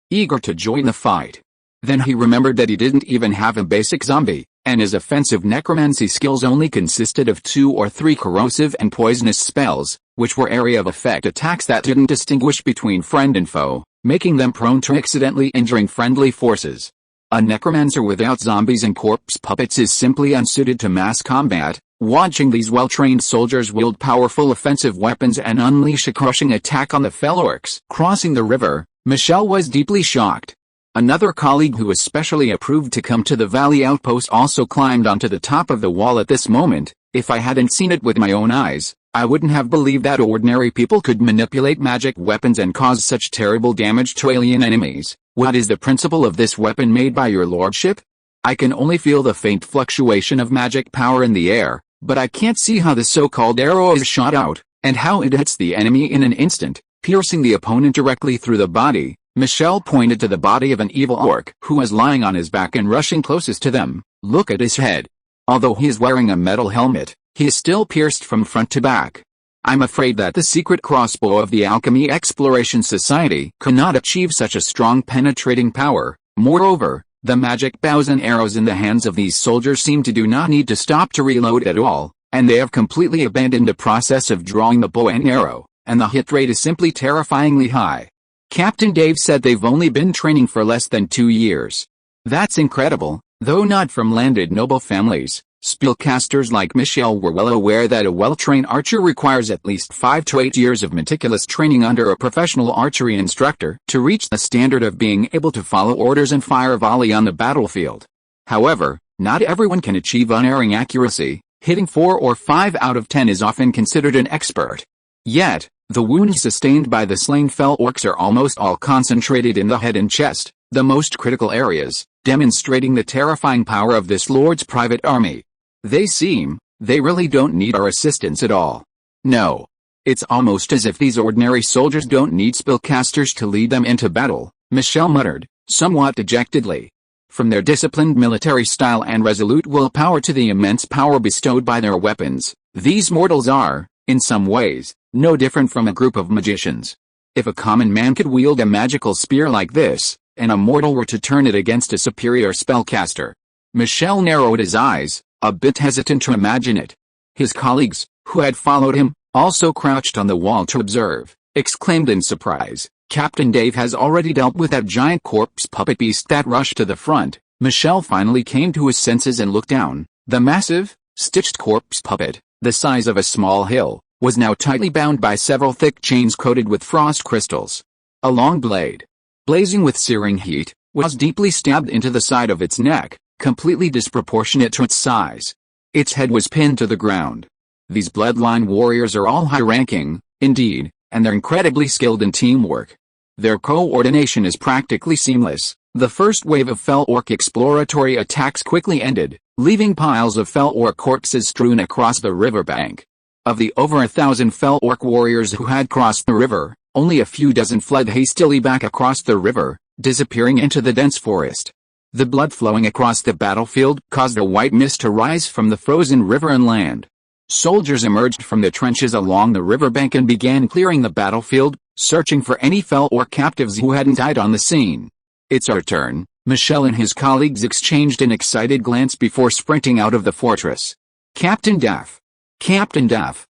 eager to join the fight. Then he remembered that he didn't even have a basic zombie, and his offensive necromancy skills only consisted of 2 or 3 corrosive and poisonous spells, which were area of effect attacks that didn't distinguish between friend and foe, making them prone to accidentally injuring friendly forces. A necromancer without zombies and corpse puppets is simply unsuited to mass combat. Watching these well-trained soldiers wield powerful offensive weapons and unleash a crushing attack on the fell orcs crossing the river, Michel was deeply shocked. Another colleague who especially approved to come to the valley outpost also climbed onto the top of the wall at this moment. If I hadn't seen it with my own eyes, I wouldn't have believed that ordinary people could manipulate magic weapons and cause such terrible damage to alien enemies. What is the principle of this weapon made by your lordship? I can only feel the faint fluctuation of magic power in the air, but I can't see how the so-called arrow is shot out, and how it hits the enemy in an instant, piercing the opponent directly through the body. Michel pointed to the body of an evil orc who was lying on his back and rushing closest to them. Look at his head. Although he is wearing a metal helmet, he is still pierced from front to back. I'm afraid that the secret crossbow of the Alchemy Exploration Society cannot achieve such a strong penetrating power. Moreover, the magic bows and arrows in the hands of these soldiers seem to do not need to stop to reload at all, and they have completely abandoned the process of drawing the bow and arrow, and the hit rate is simply terrifyingly high. Captain Dave said they've only been training for less than 2 years. That's incredible, though not from landed noble families. Spellcasters like Michelle were well aware that a well-trained archer requires at least 5 to 8 years of meticulous training under a professional archery instructor to reach the standard of being able to follow orders and fire a volley on the battlefield. However, not everyone can achieve unerring accuracy. Hitting 4 or 5 out of 10 is often considered an expert. Yet, the wounds sustained by the slain fell orcs are almost all concentrated in the head and chest, the most critical areas, demonstrating the terrifying power of this lord's private army. They really don't need our assistance at all. No. It's almost as if these ordinary soldiers don't need spellcasters to lead them into battle, Michelle muttered, somewhat dejectedly. From their disciplined military style and resolute willpower to the immense power bestowed by their weapons, these mortals are, in some ways, no different from a group of magicians. If a common man could wield a magical spear like this, and a mortal were to turn it against a superior spellcaster. Michelle narrowed his eyes, a bit hesitant to imagine it. His colleagues, who had followed him, also crouched on the wall to observe, exclaimed in surprise, Captain Dave has already dealt with that giant corpse puppet beast that rushed to the front. Michelle finally came to his senses and looked down. The massive, stitched corpse puppet, the size of a small hill, was now tightly bound by several thick chains coated with frost crystals. A long blade, blazing with searing heat, was deeply stabbed into the side of its neck, completely disproportionate to its size. Its head was pinned to the ground. These bloodline warriors are all high-ranking, indeed, and they're incredibly skilled in teamwork. Their coordination is practically seamless. The first wave of fell orc exploratory attacks quickly ended, leaving piles of fell orc corpses strewn across the riverbank. Of the over 1,000 fell orc warriors who had crossed the river, only a few dozen fled hastily back across the river, disappearing into the dense forest. The blood flowing across the battlefield caused a white mist to rise from the frozen river and land. Soldiers emerged from the trenches along the riverbank and began clearing the battlefield, searching for any fell orc captives who hadn't died on the scene. It's our turn, Michelle and his colleagues exchanged an excited glance before sprinting out of the fortress. Captain Daff,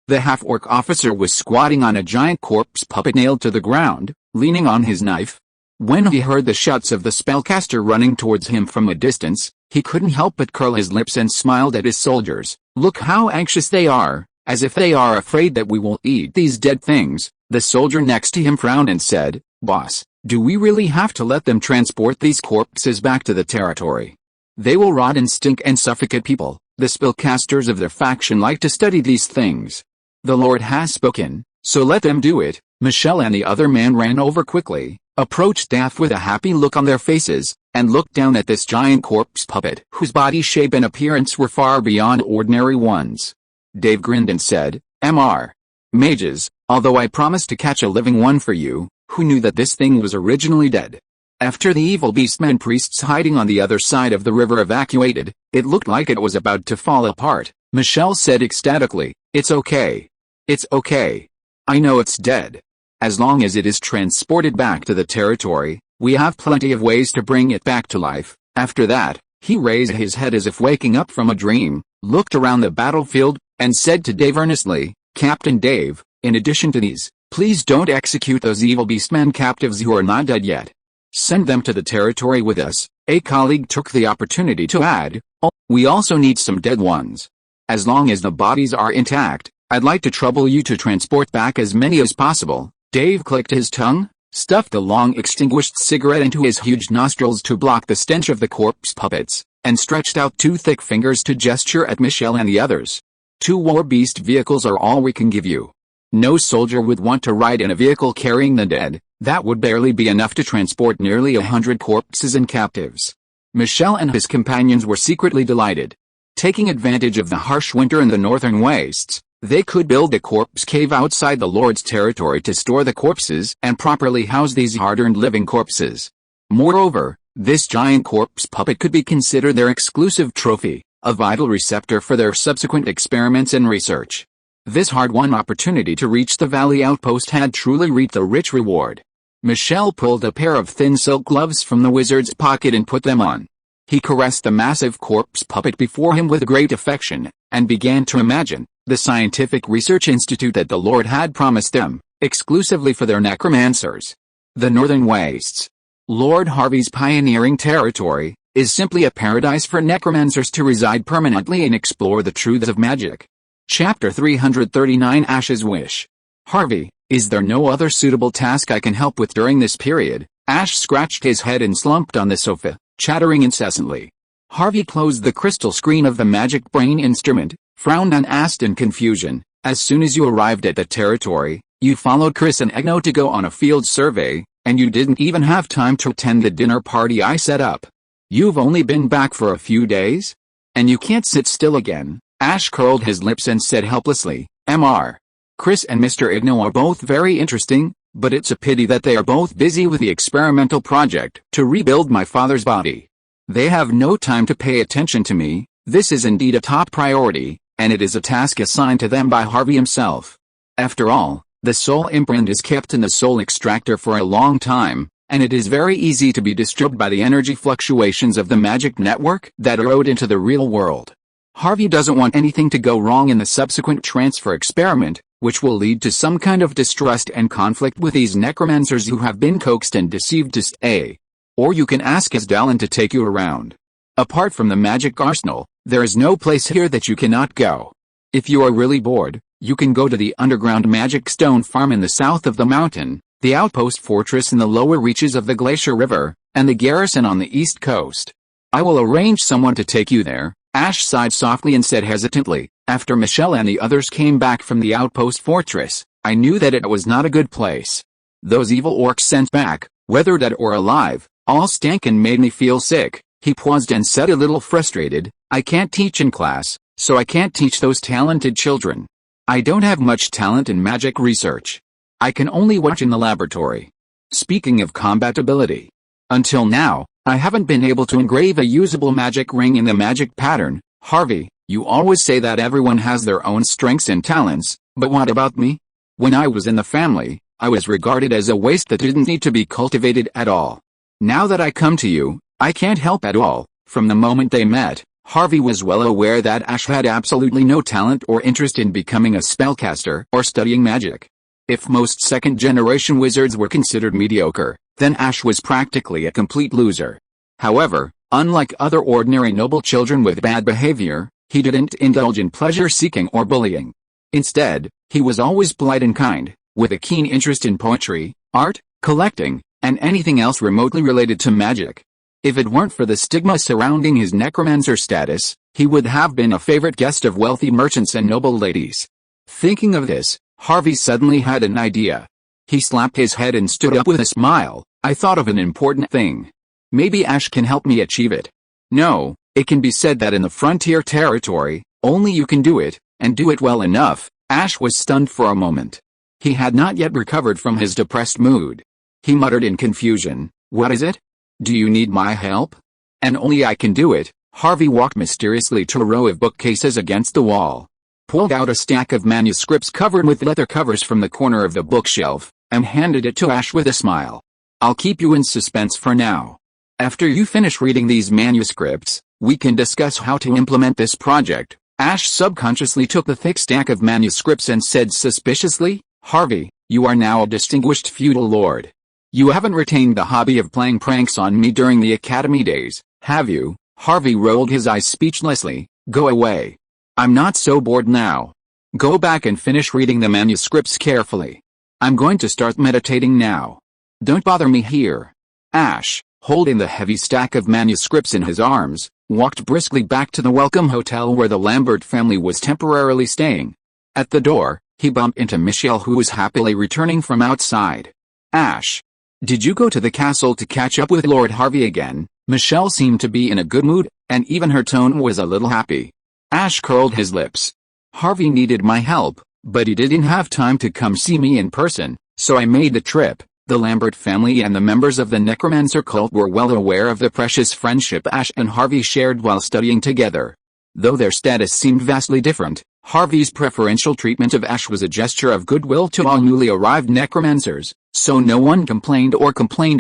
the half-orc officer was squatting on a giant corpse puppet nailed to the ground, leaning on his knife. When he heard the shouts of the spellcaster running towards him from a distance, he couldn't help but curl his lips and smiled at his soldiers. Look how anxious they are, as if they are afraid that we will eat these dead things. The soldier next to him frowned and said, Boss, do we really have to let them transport these corpses back to the territory? They will rot and stink and suffocate people. The spellcasters of their faction like to study these things. The Lord has spoken, so let them do it. Michelle and the other man ran over quickly, approached Daff with a happy look on their faces, and looked down at this giant corpse puppet whose body shape and appearance were far beyond ordinary ones. Dave grinned and said, Mr. Mages, although I promised to catch a living one for you, who knew that this thing was originally dead. After the evil beastmen priests hiding on the other side of the river evacuated, it looked like it was about to fall apart. Michelle said ecstatically, It's okay. It's okay. I know it's dead. As long as it is transported back to the territory, we have plenty of ways to bring it back to life. After that, he raised his head as if waking up from a dream, looked around the battlefield, and said to Dave earnestly, Captain Dave, in addition to these, please don't execute those evil beastmen captives who are not dead yet. Send them to the territory with us. A colleague took the opportunity to add, Oh, we also need some dead ones. As long as the bodies are intact, I'd like to trouble you to transport back as many as possible. Dave clicked his tongue, stuffed a long extinguished cigarette into his huge nostrils to block the stench of the corpse puppets, and stretched out 2 thick fingers to gesture at Michelle and the others. 2 war beast vehicles are all we can give you. No soldier would want to ride in a vehicle carrying the dead. That would barely be enough to transport nearly 100 corpses and captives. Michelle and his companions were secretly delighted. Taking advantage of the harsh winter in the northern wastes, they could build a corpse cave outside the Lord's territory to store the corpses and properly house these hard-earned living corpses. Moreover, this giant corpse puppet could be considered their exclusive trophy, a vital receptor for their subsequent experiments and research. This hard-won opportunity to reach the valley outpost had truly reaped a rich reward. Michel pulled a pair of thin silk gloves from the wizard's pocket and put them on. He caressed the massive corpse puppet before him with great affection, and began to imagine the scientific research institute that the Lord had promised them, exclusively for their necromancers. The Northern Wastes, Lord Harvey's pioneering territory, is simply a paradise for necromancers to reside permanently and explore the truths of magic. Chapter 339 Ash's Wish. Harvey, is there no other suitable task I can help with during this period? Ash scratched his head and slumped on the sofa, chattering incessantly. Harvey closed the crystal screen of the magic brain instrument, frowned and asked in confusion, as soon as you arrived at the territory, you followed Chris and Egno to go on a field survey, and you didn't even have time to attend the dinner party I set up. You've only been back for a few days? And you can't sit still again? Ash curled his lips and said helplessly, Mr. Chris and Mr. Igno are both very interesting, but it's a pity that they are both busy with the experimental project to rebuild my father's body. They have no time to pay attention to me. This is indeed a top priority, and it is a task assigned to them by Harvey himself. After all, the soul imprint is kept in the soul extractor for a long time, and it is very easy to be disturbed by the energy fluctuations of the magic network that erode into the real world. Harvey doesn't want anything to go wrong in the subsequent transfer experiment, which will lead to some kind of distrust and conflict with these necromancers who have been coaxed and deceived to stay. Or you can ask Asdalin to take you around. Apart from the magic arsenal, there is no place here that you cannot go. If you are really bored, you can go to the underground magic stone farm in the south of the mountain, the outpost fortress in the lower reaches of the Glacier River, and the garrison on the east coast. I will arrange someone to take you there. Ash sighed softly and said hesitantly, after Michel and the others came back from the outpost fortress, I knew that it was not a good place. Those evil orcs sent back, whether dead or alive, all stank and made me feel sick. He paused and said a little frustrated, I can't teach in class, so I can't teach those talented children. I don't have much talent in magic research. I can only watch in the laboratory. Speaking of combatability, until now, I haven't been able to engrave a usable magic ring in the magic pattern. Harvey, you always say that everyone has their own strengths and talents, but what about me? When I was in the family, I was regarded as a waste that didn't need to be cultivated at all. Now that I come to you, I can't help at all. From the moment they met, Harvey was well aware that Ash had absolutely no talent or interest in becoming a spellcaster or studying magic. If most second-generation wizards were considered mediocre, then Ash was practically a complete loser. However, unlike other ordinary noble children with bad behavior, he didn't indulge in pleasure-seeking or bullying. Instead, he was always polite and kind, with a keen interest in poetry, art, collecting, and anything else remotely related to magic. If it weren't for the stigma surrounding his necromancer status, he would have been a favorite guest of wealthy merchants and noble ladies. Thinking of this, Harvey suddenly had an idea. He slapped his head and stood up with a smile. I thought of an important thing. Maybe Ash can help me achieve it. No, it can be said that in the frontier territory, only you can do it, and do it well enough. Ash was stunned for a moment. He had not yet recovered from his depressed mood. He muttered in confusion, what is it? Do you need my help? And only I can do it. Harvey walked mysteriously to a row of bookcases against the wall, pulled out a stack of manuscripts covered with leather covers from the corner of the bookshelf, and handed it to Ash with a smile. I'll keep you in suspense for now. After you finish reading these manuscripts, we can discuss how to implement this project. Ash subconsciously took the thick stack of manuscripts and said suspiciously, Harvey, you are now a distinguished feudal lord. You haven't retained the hobby of playing pranks on me during the academy days, have you? Harvey rolled his eyes speechlessly. Go away. I'm not so bored now. Go back and finish reading the manuscripts carefully. I'm going to start meditating now. Don't bother me here. Ash, holding the heavy stack of manuscripts in his arms, walked briskly back to the Welcome Hotel where the Lambert family was temporarily staying. At the door, he bumped into Michelle, who was happily returning from outside. Ash, did you go to the castle to catch up with Lord Harvey again? Michelle seemed to be in a good mood, and even her tone was a little happy. Ash curled his lips. Harvey needed my help, but he didn't have time to come see me in person, so I made the trip. The Lambert family and the members of the necromancer cult were well aware of the precious friendship Ash and Harvey shared while studying together. Though their status seemed vastly different, Harvey's preferential treatment of Ash was a gesture of goodwill to all newly arrived necromancers, so no one complained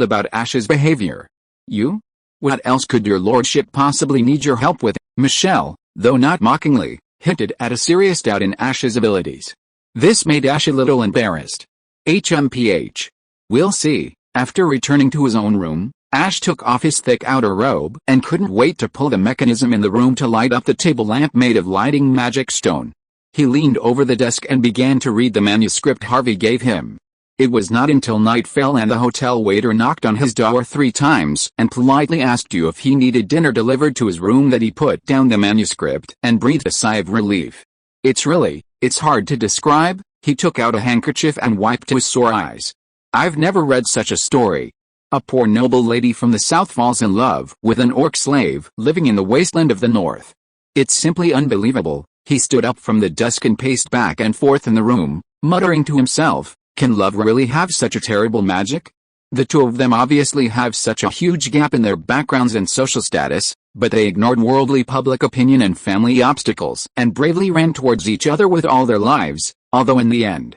about Ash's behavior. "You? What else could your lordship possibly need your help with?" Michelle, though not mockingly, hinted at a serious doubt in Ash's abilities. This made Ash a little embarrassed. HMPH. We'll see. After returning to his own room, Ash took off his thick outer robe and couldn't wait to pull the mechanism in the room to light up the table lamp made of lighting magic stone. He leaned over the desk and began to read the manuscript Harvey gave him. It was not until night fell and the hotel waiter knocked on his door 3 times and politely asked you if he needed dinner delivered to his room that he put down the manuscript and breathed a sigh of relief. It's hard to describe." He took out a handkerchief and wiped his sore eyes. "I've never read such a story. A poor noble lady from the south falls in love with an orc slave living in the wasteland of the north. It's simply unbelievable." He stood up from the desk and paced back and forth in the room, muttering to himself, "Can love really have such a terrible magic?" The two of them obviously have such a huge gap in their backgrounds and social status, but they ignored worldly public opinion and family obstacles and bravely ran towards each other with all their lives, although in the end.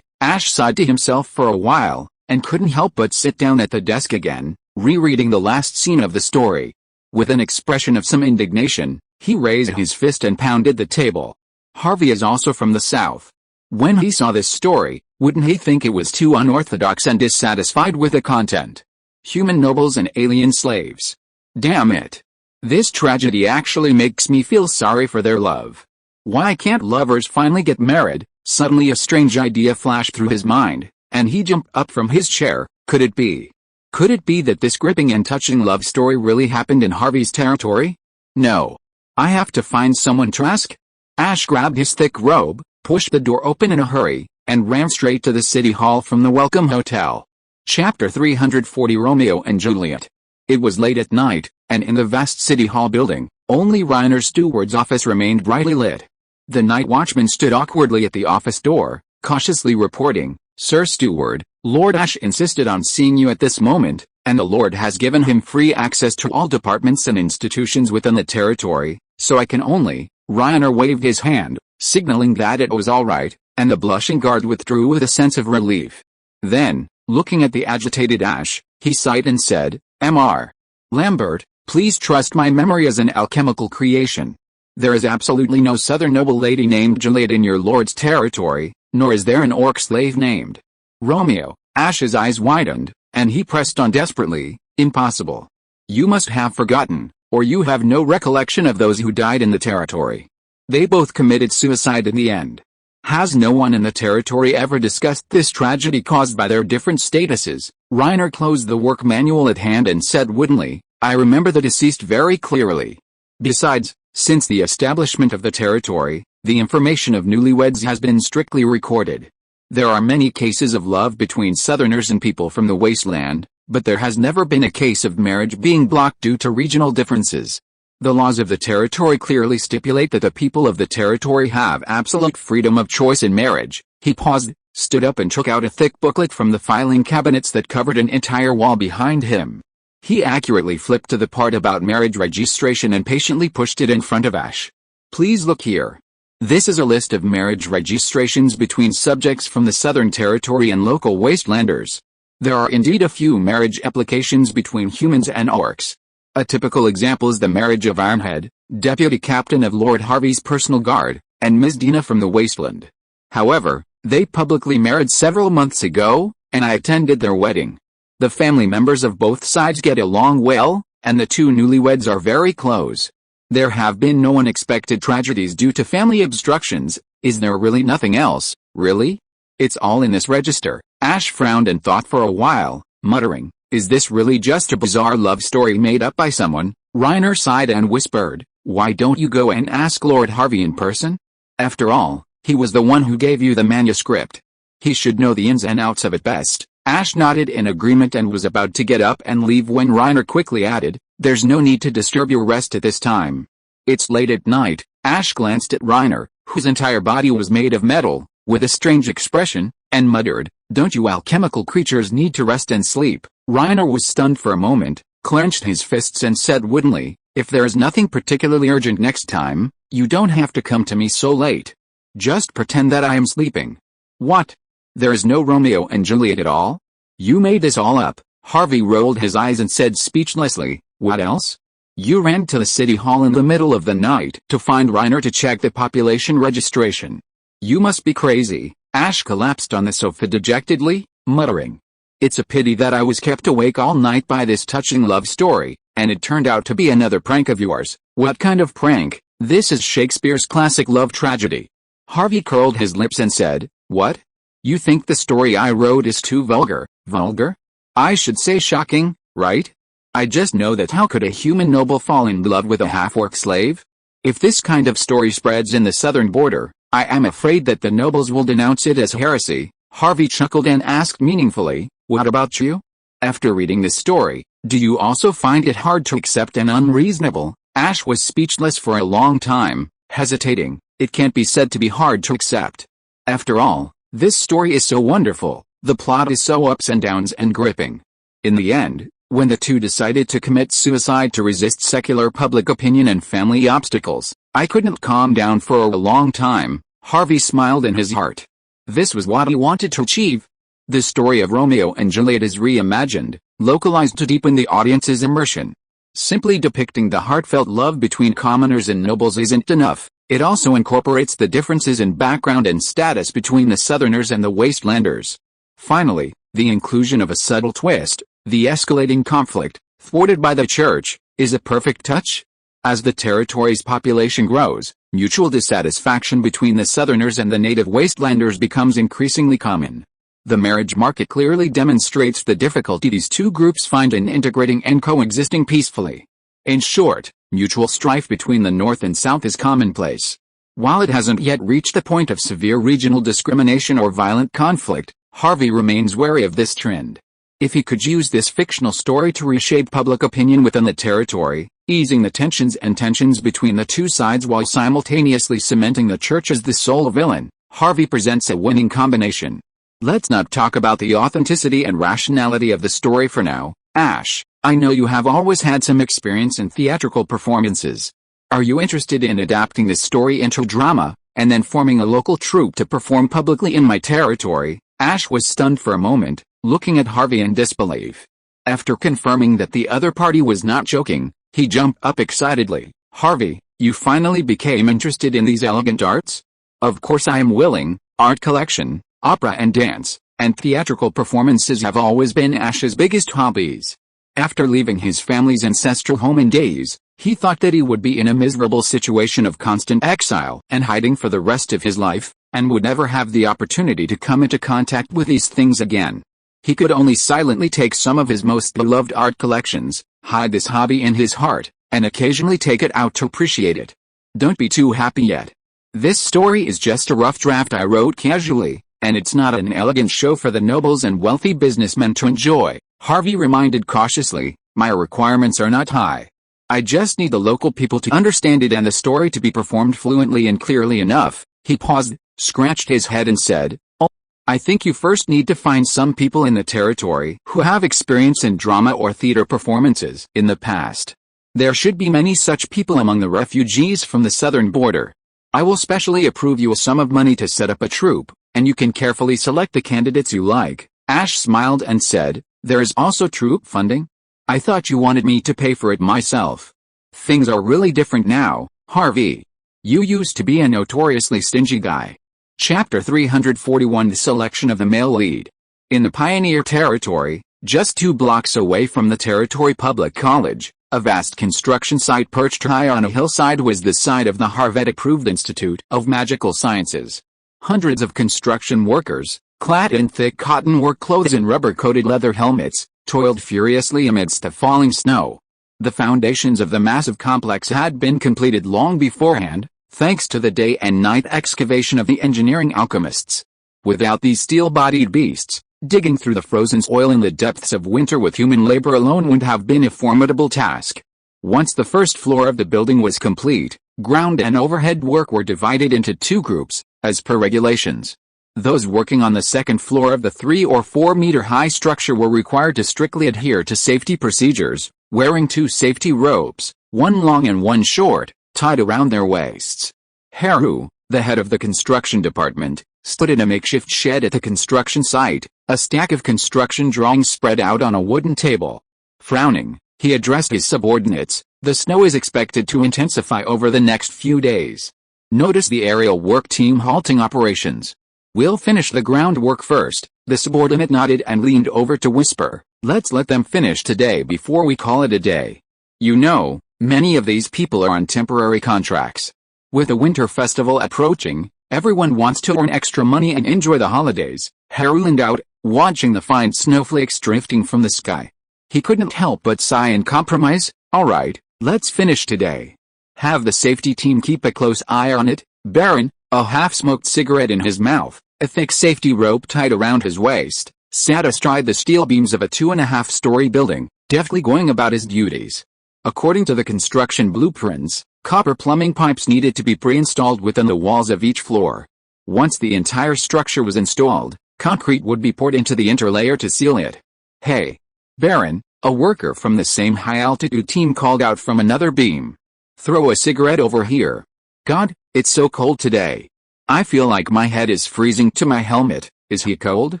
Ash sighed to himself for a while, and couldn't help but sit down at the desk again, rereading the last scene of the story. With an expression of some indignation, he raised his fist and pounded the table. Harvey is also from the south. When he saw this story, wouldn't he think it was too unorthodox and dissatisfied with the content? Human nobles and alien slaves. Damn it. This tragedy actually makes me feel sorry for their love. Why can't lovers finally get married? Suddenly a strange idea flashed through his mind, and he jumped up from his chair. Could it be that this gripping and touching love story really happened in Harvey's territory? No. I have to find someone to ask. Ash grabbed his thick robe, pushed the door open in a hurry, and ran straight to the city hall from the Welcome Hotel. Chapter 340 Romeo and Juliet. It was late at night, and in the vast city hall building, only Reiner's steward's office remained brightly lit. The night watchman stood awkwardly at the office door, cautiously reporting, "Sir Steward, Lord Ash insisted on seeing you at this moment, and the Lord has given him free access to all departments and institutions within the territory, so I can only..." Reiner waved his hand, signaling that it was all right, and the blushing guard withdrew with a sense of relief. Then, looking at the agitated Ash, he sighed and said, "Mr. Lambert, please trust my memory as an alchemical creation. There is absolutely no southern noble lady named Juliet in your lord's territory, nor is there an orc slave named Romeo." Ash's eyes widened, and he pressed on desperately, "Impossible. You must have forgotten, or you have no recollection of those who died in the territory. They both committed suicide in the end. Has no one in the territory ever discussed this tragedy caused by their different statuses?" Reiner closed the work manual at hand and said woodenly, "I remember the deceased very clearly. Besides, since the establishment of the territory, the information of newlyweds has been strictly recorded. There are many cases of love between southerners and people from the wasteland, but there has never been a case of marriage being blocked due to regional differences. The laws of the territory clearly stipulate that the people of the territory have absolute freedom of choice in marriage." He paused, stood up and took out a thick booklet from the filing cabinets that covered an entire wall behind him. He accurately flipped to the part about marriage registration and patiently pushed it in front of Ash. "Please look here. This is a list of marriage registrations between subjects from the Southern Territory and local wastelanders. There are indeed a few marriage applications between humans and orcs. A typical example is the marriage of Ironhead, deputy captain of Lord Harvey's personal guard, and Ms. Dina from the wasteland. However, they publicly married several months ago, and I attended their wedding. The family members of both sides get along well, and the two newlyweds are very close. There have been no unexpected tragedies due to family obstructions. Is there really nothing else, really? It's all in this register." Ash frowned and thought for a while, muttering, "Is this really just a bizarre love story made up by someone?" Reiner sighed and whispered, "Why don't you go and ask Lord Harvey in person? After all, he was the one who gave you the manuscript. He should know the ins and outs of it best." Ash nodded in agreement and was about to get up and leave when Reiner quickly added, "There's no need to disturb your rest at this time. It's late at night." Ash glanced at Reiner, whose entire body was made of metal, with a strange expression, and muttered, "Don't you alchemical creatures need to rest and sleep?" Reiner was stunned for a moment, clenched his fists and said woodenly, If there is nothing particularly urgent next time, you don't have to come to me so late. Just pretend that I am sleeping. What? There is no Romeo and Juliet at all? You made this all up. Harvey rolled his eyes and said speechlessly, what else? You ran to the city hall in the middle of the night to find Reiner to check the population registration. You must be crazy. Ash collapsed on the sofa dejectedly, muttering. It's a pity that I was kept awake all night by this touching love story, and it turned out to be another prank of yours. What kind of prank? This is Shakespeare's classic love tragedy. Harvey curled his lips and said, what? You think the story I wrote is too vulgar? Vulgar? I should say shocking, right? I just know that how could a human noble fall in love with a half-orc slave? If this kind of story spreads in the southern border, I am afraid that the nobles will denounce it as heresy. Harvey chuckled and asked meaningfully, what about you? After reading this story, do you also find it hard to accept and unreasonable? Ash was speechless for a long time, hesitating. It can't be said to be hard to accept. After all, this story is so wonderful, the plot is so ups and downs and gripping. In the end, when the two decided to commit suicide to resist secular public opinion and family obstacles, I couldn't calm down for a long time. Harvey smiled in his heart. This was what he wanted to achieve. The story of Romeo and Juliet is reimagined, localized to deepen the audience's immersion. Simply depicting the heartfelt love between commoners and nobles isn't enough. It also incorporates the differences in background and status between the Southerners and the Wastelanders. Finally, the inclusion of a subtle twist, the escalating conflict, thwarted by the church, is a perfect touch. As the territory's population grows, mutual dissatisfaction between the Southerners and the native Wastelanders becomes increasingly common. The marriage market clearly demonstrates the difficulty these two groups find in integrating and coexisting peacefully. In short, mutual strife between the North and South is commonplace. While it hasn't yet reached the point of severe regional discrimination or violent conflict, Harvey remains wary of this trend. If he could use this fictional story to reshape public opinion within the territory, easing the tensions between the two sides while simultaneously cementing the church as the sole villain, Harvey presents a winning combination. Let's not talk about the authenticity and rationality of the story for now. Ash, I know you have always had some experience in theatrical performances. Are you interested in adapting this story into drama, and then forming a local troupe to perform publicly in my territory? Ash was stunned for a moment, looking at Harvey in disbelief. After confirming that the other party was not joking, he jumped up excitedly. Harvey, you finally became interested in these elegant arts? Of course I am willing. Art collection, opera and dance, and theatrical performances have always been Ash's biggest hobbies. After leaving his family's ancestral home in days, he thought that he would be in a miserable situation of constant exile and hiding for the rest of his life, and would never have the opportunity to come into contact with these things again. He could only silently take some of his most beloved art collections, hide this hobby in his heart, and occasionally take it out to appreciate it. Don't be too happy yet. This story is just a rough draft I wrote casually, and it's not an elegant show for the nobles and wealthy businessmen to enjoy. Harvey reminded cautiously, my requirements are not high. I just need the local people to understand it and the story to be performed fluently and clearly enough. He paused, scratched his head and said, oh, I think you first need to find some people in the territory who have experience in drama or theater performances in the past. There should be many such people among the refugees from the southern border. I will specially approve you a sum of money to set up a troupe, and you can carefully select the candidates you like. Ash smiled and said, there is also troupe funding? I thought you wanted me to pay for it myself. Things are really different now, Harvey. You used to be a notoriously stingy guy. Chapter 341 The selection of the male lead. In the Pioneer Territory, just 2 blocks away from the Territory Public College, a vast construction site perched high on a hillside was the site of the Harvard-approved Institute of Magical Sciences. Hundreds of construction workers, clad in thick cotton work clothes and rubber-coated leather helmets, toiled furiously amidst the falling snow. The foundations of the massive complex had been completed long beforehand, thanks to the day and night excavation of the engineering alchemists. Without these steel-bodied beasts, digging through the frozen soil in the depths of winter with human labor alone would have been a formidable task. Once the first floor of the building was complete, ground and overhead work were divided into 2 groups, as per regulations. Those working on the second floor of the 3 or 4 meter high structure were required to strictly adhere to safety procedures, wearing 2 safety ropes, one long and one short, tied around their waists. Haru, the head of the construction department, stood in a makeshift shed at the construction site, a stack of construction drawings spread out on a wooden table. Frowning, he addressed his subordinates. The snow is expected to intensify over the next few days. Notice the aerial work team halting operations. We'll finish the groundwork first. The subordinate nodded and leaned over to whisper, let's let them finish today before we call it a day. You know, many of these people are on temporary contracts. With the winter festival approaching, everyone wants to earn extra money and enjoy the holidays. Haru leaned out, watching the fine snowflakes drifting from the sky. He couldn't help but sigh and compromise. All right, let's finish today. Have the safety team keep a close eye on it. Baron, a half-smoked cigarette in his mouth, a thick safety rope tied around his waist, sat astride the steel beams of a 2.5-story building, deftly going about his duties. According to the construction blueprints, copper plumbing pipes needed to be pre-installed within the walls of each floor. Once the entire structure was installed, concrete would be poured into the interlayer to seal it. Hey, Baron, a worker from the same high-altitude team called out from another beam. Throw a cigarette over here. God, it's so cold today. I feel like my head is freezing to my helmet. Is he cold?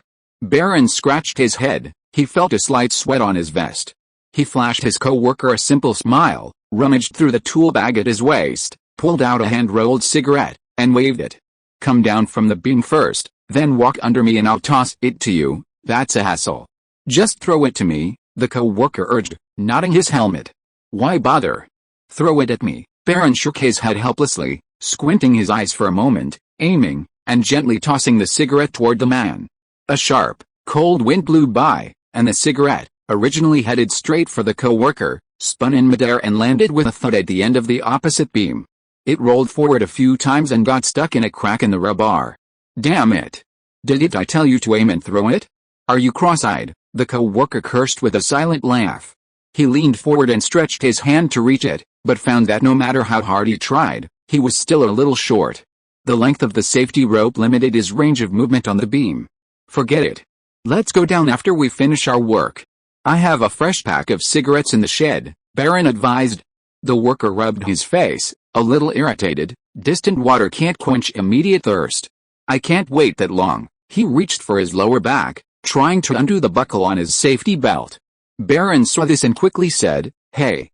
Baron scratched his head. He felt a slight sweat on his vest. He flashed his co-worker a simple smile, rummaged through the tool bag at his waist, pulled out a hand-rolled cigarette, and waved it. Come down from the beam first, then walk under me and I'll toss it to you. That's a hassle. Just throw it to me, the co-worker urged, nodding his helmet. Why bother? Throw it at me. Baron shook his head helplessly, squinting his eyes for a moment, aiming, and gently tossing the cigarette toward the man. A sharp, cold wind blew by, and the cigarette, originally headed straight for the co-worker, spun in midair and landed with a thud at the end of the opposite beam. It rolled forward a few times and got stuck in a crack in the rebar. Damn it! Didn't I tell you to aim and throw it? Are you cross-eyed? The co-worker cursed with a silent laugh. He leaned forward and stretched his hand to reach it, but found that no matter how hard he tried, he was still a little short. The length of the safety rope limited his range of movement on the beam. Forget it. Let's go down after we finish our work. I have a fresh pack of cigarettes in the shed, Baron advised. The worker rubbed his face, a little irritated. Distant water can't quench immediate thirst. I can't wait that long. He reached for his lower back, trying to undo the buckle on his safety belt. Baron saw this and quickly said, Hey,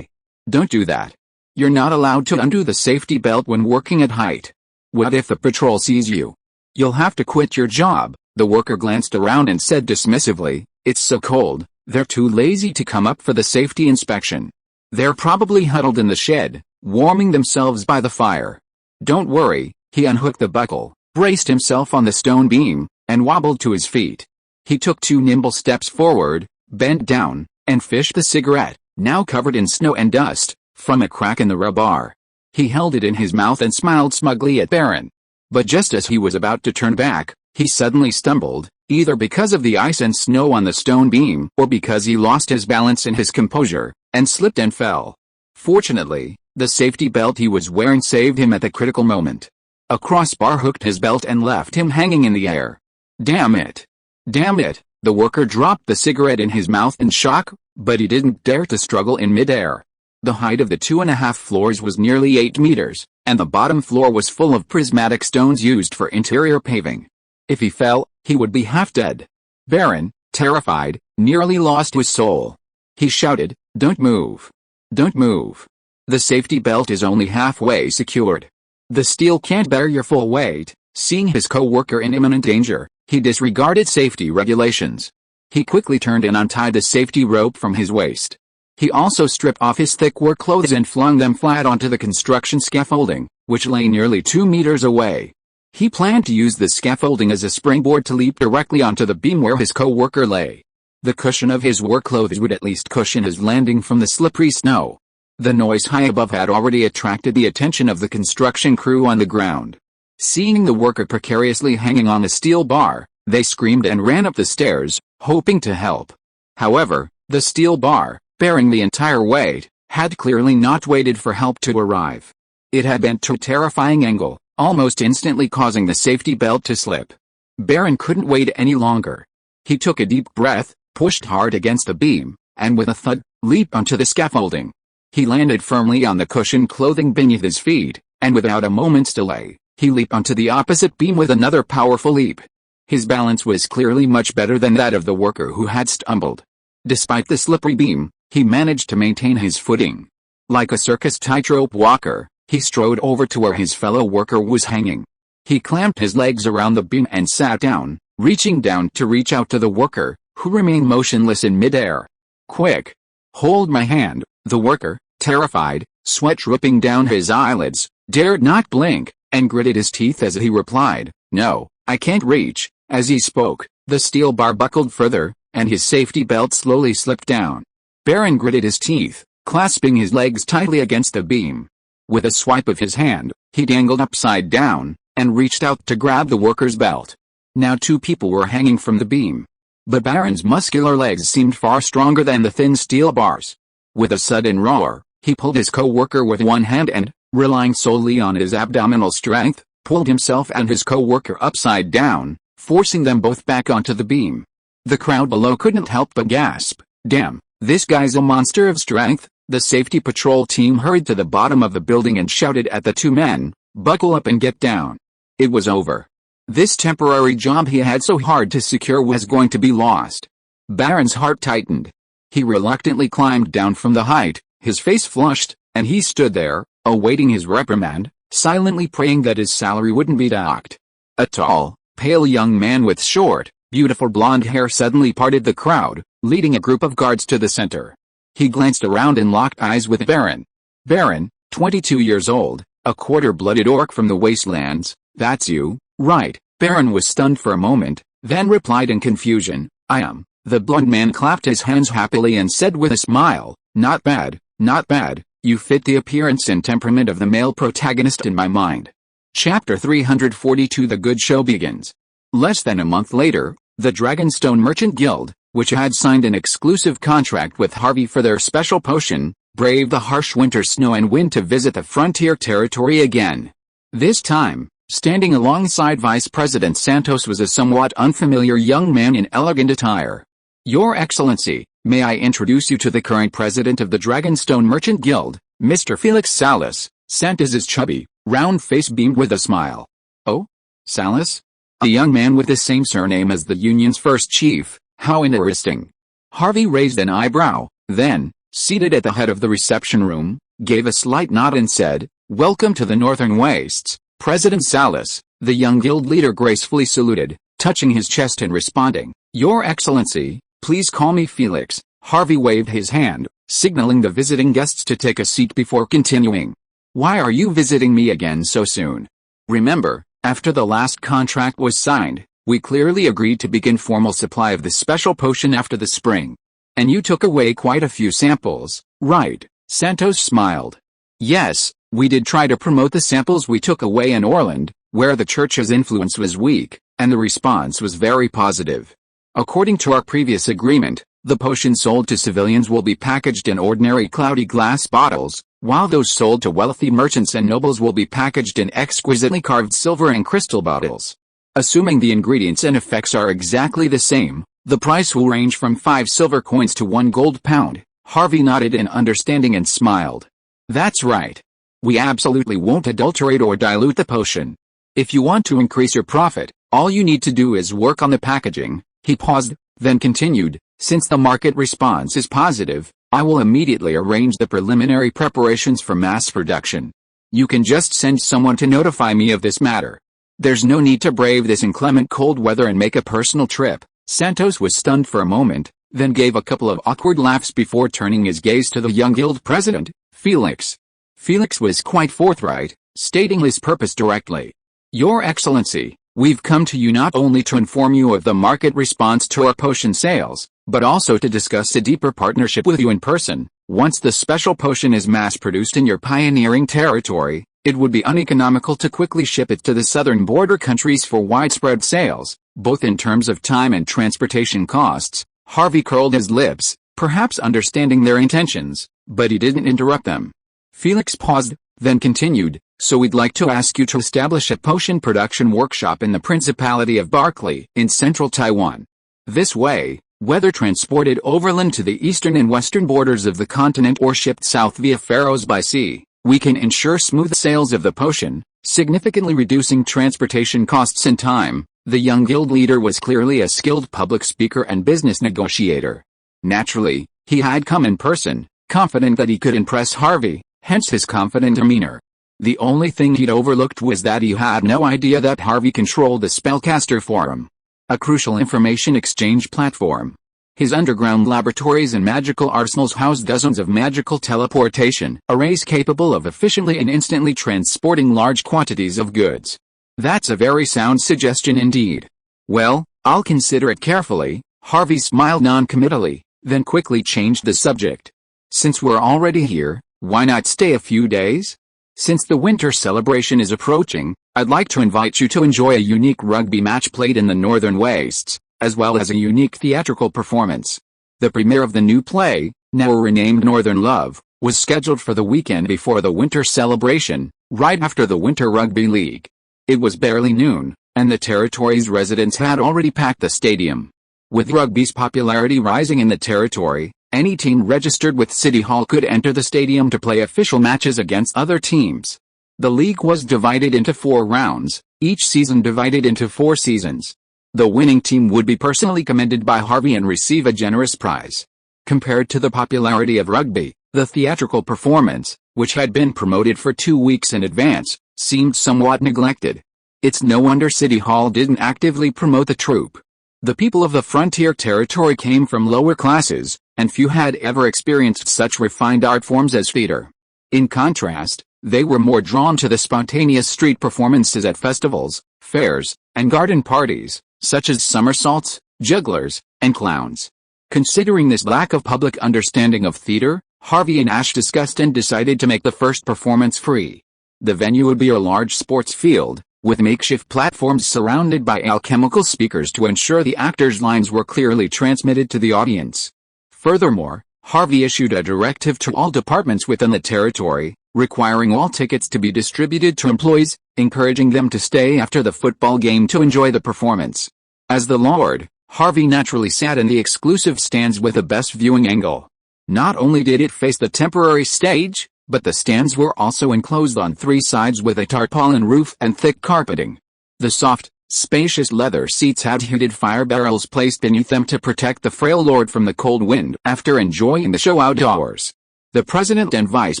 don't do that. You're not allowed to undo the safety belt when working at height. What if the patrol sees you? You'll have to quit your job. The worker glanced around and said dismissively, It's so cold, they're too lazy to come up for the safety inspection. They're probably huddled in the shed, warming themselves by the fire. Don't worry. He unhooked the buckle, braced himself on the stone beam, and wobbled to his feet. He took 2 nimble steps forward, bent down, and fished the cigarette, now covered in snow and dust, from a crack in the rebar. He held it in his mouth and smiled smugly at Baron. But just as he was about to turn back, he suddenly stumbled, either because of the ice and snow on the stone beam or because he lost his balance and his composure, and slipped and fell. Fortunately, the safety belt he was wearing saved him at the critical moment. A crossbar hooked his belt and left him hanging in the air. Damn it! Damn it! The worker dropped the cigarette in his mouth in shock, but he didn't dare to struggle in midair. The height of the 2.5 floors was nearly 8 meters, and the bottom floor was full of prismatic stones used for interior paving. If he fell, he would be half dead. Baron, terrified, nearly lost his soul. He shouted, Don't move! Don't move! The safety belt is only halfway secured. The steel can't bear your full weight. Seeing his co-worker in imminent danger, he disregarded safety regulations. He quickly turned and untied the safety rope from his waist. He also stripped off his thick work clothes and flung them flat onto the construction scaffolding, which lay nearly 2 meters away. He planned to use the scaffolding as a springboard to leap directly onto the beam where his co-worker lay. The cushion of his work clothes would at least cushion his landing from the slippery snow. The noise high above had already attracted the attention of the construction crew on the ground. Seeing the worker precariously hanging on a steel bar, they screamed and ran up the stairs, hoping to help. However, the steel bar, bearing the entire weight, had clearly not waited for help to arrive. It had bent to a terrifying angle, almost instantly causing the safety belt to slip. Baron couldn't wait any longer. He took a deep breath, pushed hard against the beam, and with a thud, leaped onto the scaffolding. He landed firmly on the cushioned clothing beneath his feet, and without a moment's delay, he leaped onto the opposite beam with another powerful leap. His balance was clearly much better than that of the worker who had stumbled. Despite the slippery beam, he managed to maintain his footing. Like a circus tightrope walker, he strode over to where his fellow worker was hanging. He clamped his legs around the beam and sat down, reaching down to reach out to the worker, who remained motionless in midair. "Quick! Hold my hand." The worker, terrified, sweat dripping down his eyelids, dared not blink, and gritted his teeth as he replied, "No, I can't reach." As he spoke, the steel bar buckled further, and his safety belt slowly slipped down. Baron gritted his teeth, clasping his legs tightly against the beam. With a swipe of his hand, he dangled upside down, and reached out to grab the worker's belt. Now 2 people were hanging from the beam. But Baron's muscular legs seemed far stronger than the thin steel bars. With a sudden roar, he pulled his co-worker with one hand and, relying solely on his abdominal strength, pulled himself and his co-worker upside down, forcing them both back onto the beam. The crowd below couldn't help but gasp. "Damn, this guy's a monster of strength." The safety patrol team hurried to the bottom of the building and shouted at the 2 men, "Buckle up and get down." It was over. This temporary job he had so hard to secure was going to be lost. Baron's heart tightened. He reluctantly climbed down from the height, his face flushed, and he stood there, awaiting his reprimand, silently praying that his salary wouldn't be docked. A tall, pale young man with short, beautiful blonde hair suddenly parted the crowd, leading a group of guards to the center. He glanced around and locked eyes with Baron. "Baron, 22 years old, a quarter-blooded orc from the wastelands, that's you, right?" Baron was stunned for a moment, then replied in confusion, "I am." The blonde man clapped his hands happily and said with a smile, "Not bad, not bad, you fit the appearance and temperament of the male protagonist in my mind." Chapter 342 The Good Show begins. Less than a month later, the Dragonstone Merchant Guild, which had signed an exclusive contract with Harvey for their special potion, braved the harsh winter snow and wind to visit the frontier territory again. This time, standing alongside Vice President Santos was a somewhat unfamiliar young man in elegant attire. "Your Excellency, may I introduce you to the current president of the Dragonstone Merchant Guild, Mr. Felix Salas." Santos's chubby, round face beamed with a smile. "Oh? Salas? A young man with the same surname as the union's first chief, how interesting." Harvey raised an eyebrow, then, seated at the head of the reception room, gave a slight nod and said, "Welcome to the Northern Wastes, President Salas." The young guild leader gracefully saluted, touching his chest and responding, "Your Excellency, please call me Felix." Harvey waved his hand, signaling the visiting guests to take a seat before continuing. "Why are you visiting me again so soon? Remember, after the last contract was signed, we clearly agreed to begin formal supply of the special potion after the spring. And you took away quite a few samples, right?" Santos smiled. "Yes, we did try to promote the samples we took away in Orland, where the church's influence was weak, and the response was very positive. According to our previous agreement, the potion sold to civilians will be packaged in ordinary cloudy glass bottles, while those sold to wealthy merchants and nobles will be packaged in exquisitely carved silver and crystal bottles. Assuming the ingredients and effects are exactly the same, the price will range from 5 silver coins to 1 gold pound." Harvey nodded in understanding and smiled. "That's right. We absolutely won't adulterate or dilute the potion. If you want to increase your profit, all you need to do is work on the packaging." He paused, then continued, "Since the market response is positive, I will immediately arrange the preliminary preparations for mass production. You can just send someone to notify me of this matter. There's no need to brave this inclement cold weather and make a personal trip." Santos was stunned for a moment, then gave a couple of awkward laughs before turning his gaze to the young guild president, Felix. Felix was quite forthright, stating his purpose directly. "Your Excellency, we've come to you not only to inform you of the market response to our potion sales, but also to discuss a deeper partnership with you in person. Once the special potion is mass-produced in your pioneering territory, it would be uneconomical to quickly ship it to the southern border countries for widespread sales, both in terms of time and transportation costs." Harvey curled his lips, perhaps understanding their intentions, but he didn't interrupt them. Felix paused, then continued, "So we'd like to ask you to establish a potion production workshop in the Principality of Barclay, in central Taiwan. This way, Whether transported overland to the eastern and western borders of the continent or shipped south via Faroes by sea, we can ensure smooth sales of the potion, significantly reducing transportation costs and time. The young guild leader was clearly a skilled public speaker and business negotiator. Naturally, he had come in person, confident that he could impress Harvey, hence his confident demeanor. The only thing he'd overlooked was that he had no idea that Harvey controlled the Spellcaster Forum, a crucial information exchange platform. His underground laboratories and magical arsenals house dozens of magical teleportation arrays capable of efficiently and instantly transporting large quantities of goods. That's a very sound suggestion indeed. Well, I'll consider it carefully. Harvey smiled non-committally, then quickly changed the subject. Since we're already here, why not stay a few days? Since the winter celebration is approaching, I'd like to invite you to enjoy a unique rugby match played in the Northern Wastes, as well as a unique theatrical performance. The premiere of the new play, now renamed Northern Love, was scheduled for the weekend before the winter celebration, right after the Winter Rugby League. It was barely noon, and the territory's residents had already packed the stadium. With rugby's popularity rising in the territory, any team registered with City Hall could enter the stadium to play official matches against other teams. The league was divided into 4 rounds, each season divided into 4 seasons. The winning team would be personally commended by Harvey and receive a generous prize. Compared to the popularity of rugby, the theatrical performance, which had been promoted for 2 weeks in advance, seemed somewhat neglected. It's no wonder City Hall didn't actively promote the troupe. The people of the frontier territory came from lower classes, and few had ever experienced such refined art forms as theater. In contrast, they were more drawn to the spontaneous street performances at festivals, fairs, and garden parties, such as somersaults, jugglers, and clowns. Considering this lack of public understanding of theater, Harvey and Ash discussed and decided to make the first performance free. The venue would be a large sports field, with makeshift platforms surrounded by alchemical speakers to ensure the actors' lines were clearly transmitted to the audience. Furthermore, Harvey issued a directive to all departments within the territory, requiring all tickets to be distributed to employees, encouraging them to stay after the football game to enjoy the performance. As the Lord, Harvey naturally sat in the exclusive stands with the best viewing angle. Not only did it face the temporary stage, but the stands were also enclosed on 3 sides with a tarpaulin roof and thick carpeting. The soft, spacious leather seats had heated fire barrels placed beneath them to protect the frail lord from the cold wind after enjoying the show outdoors. The president and vice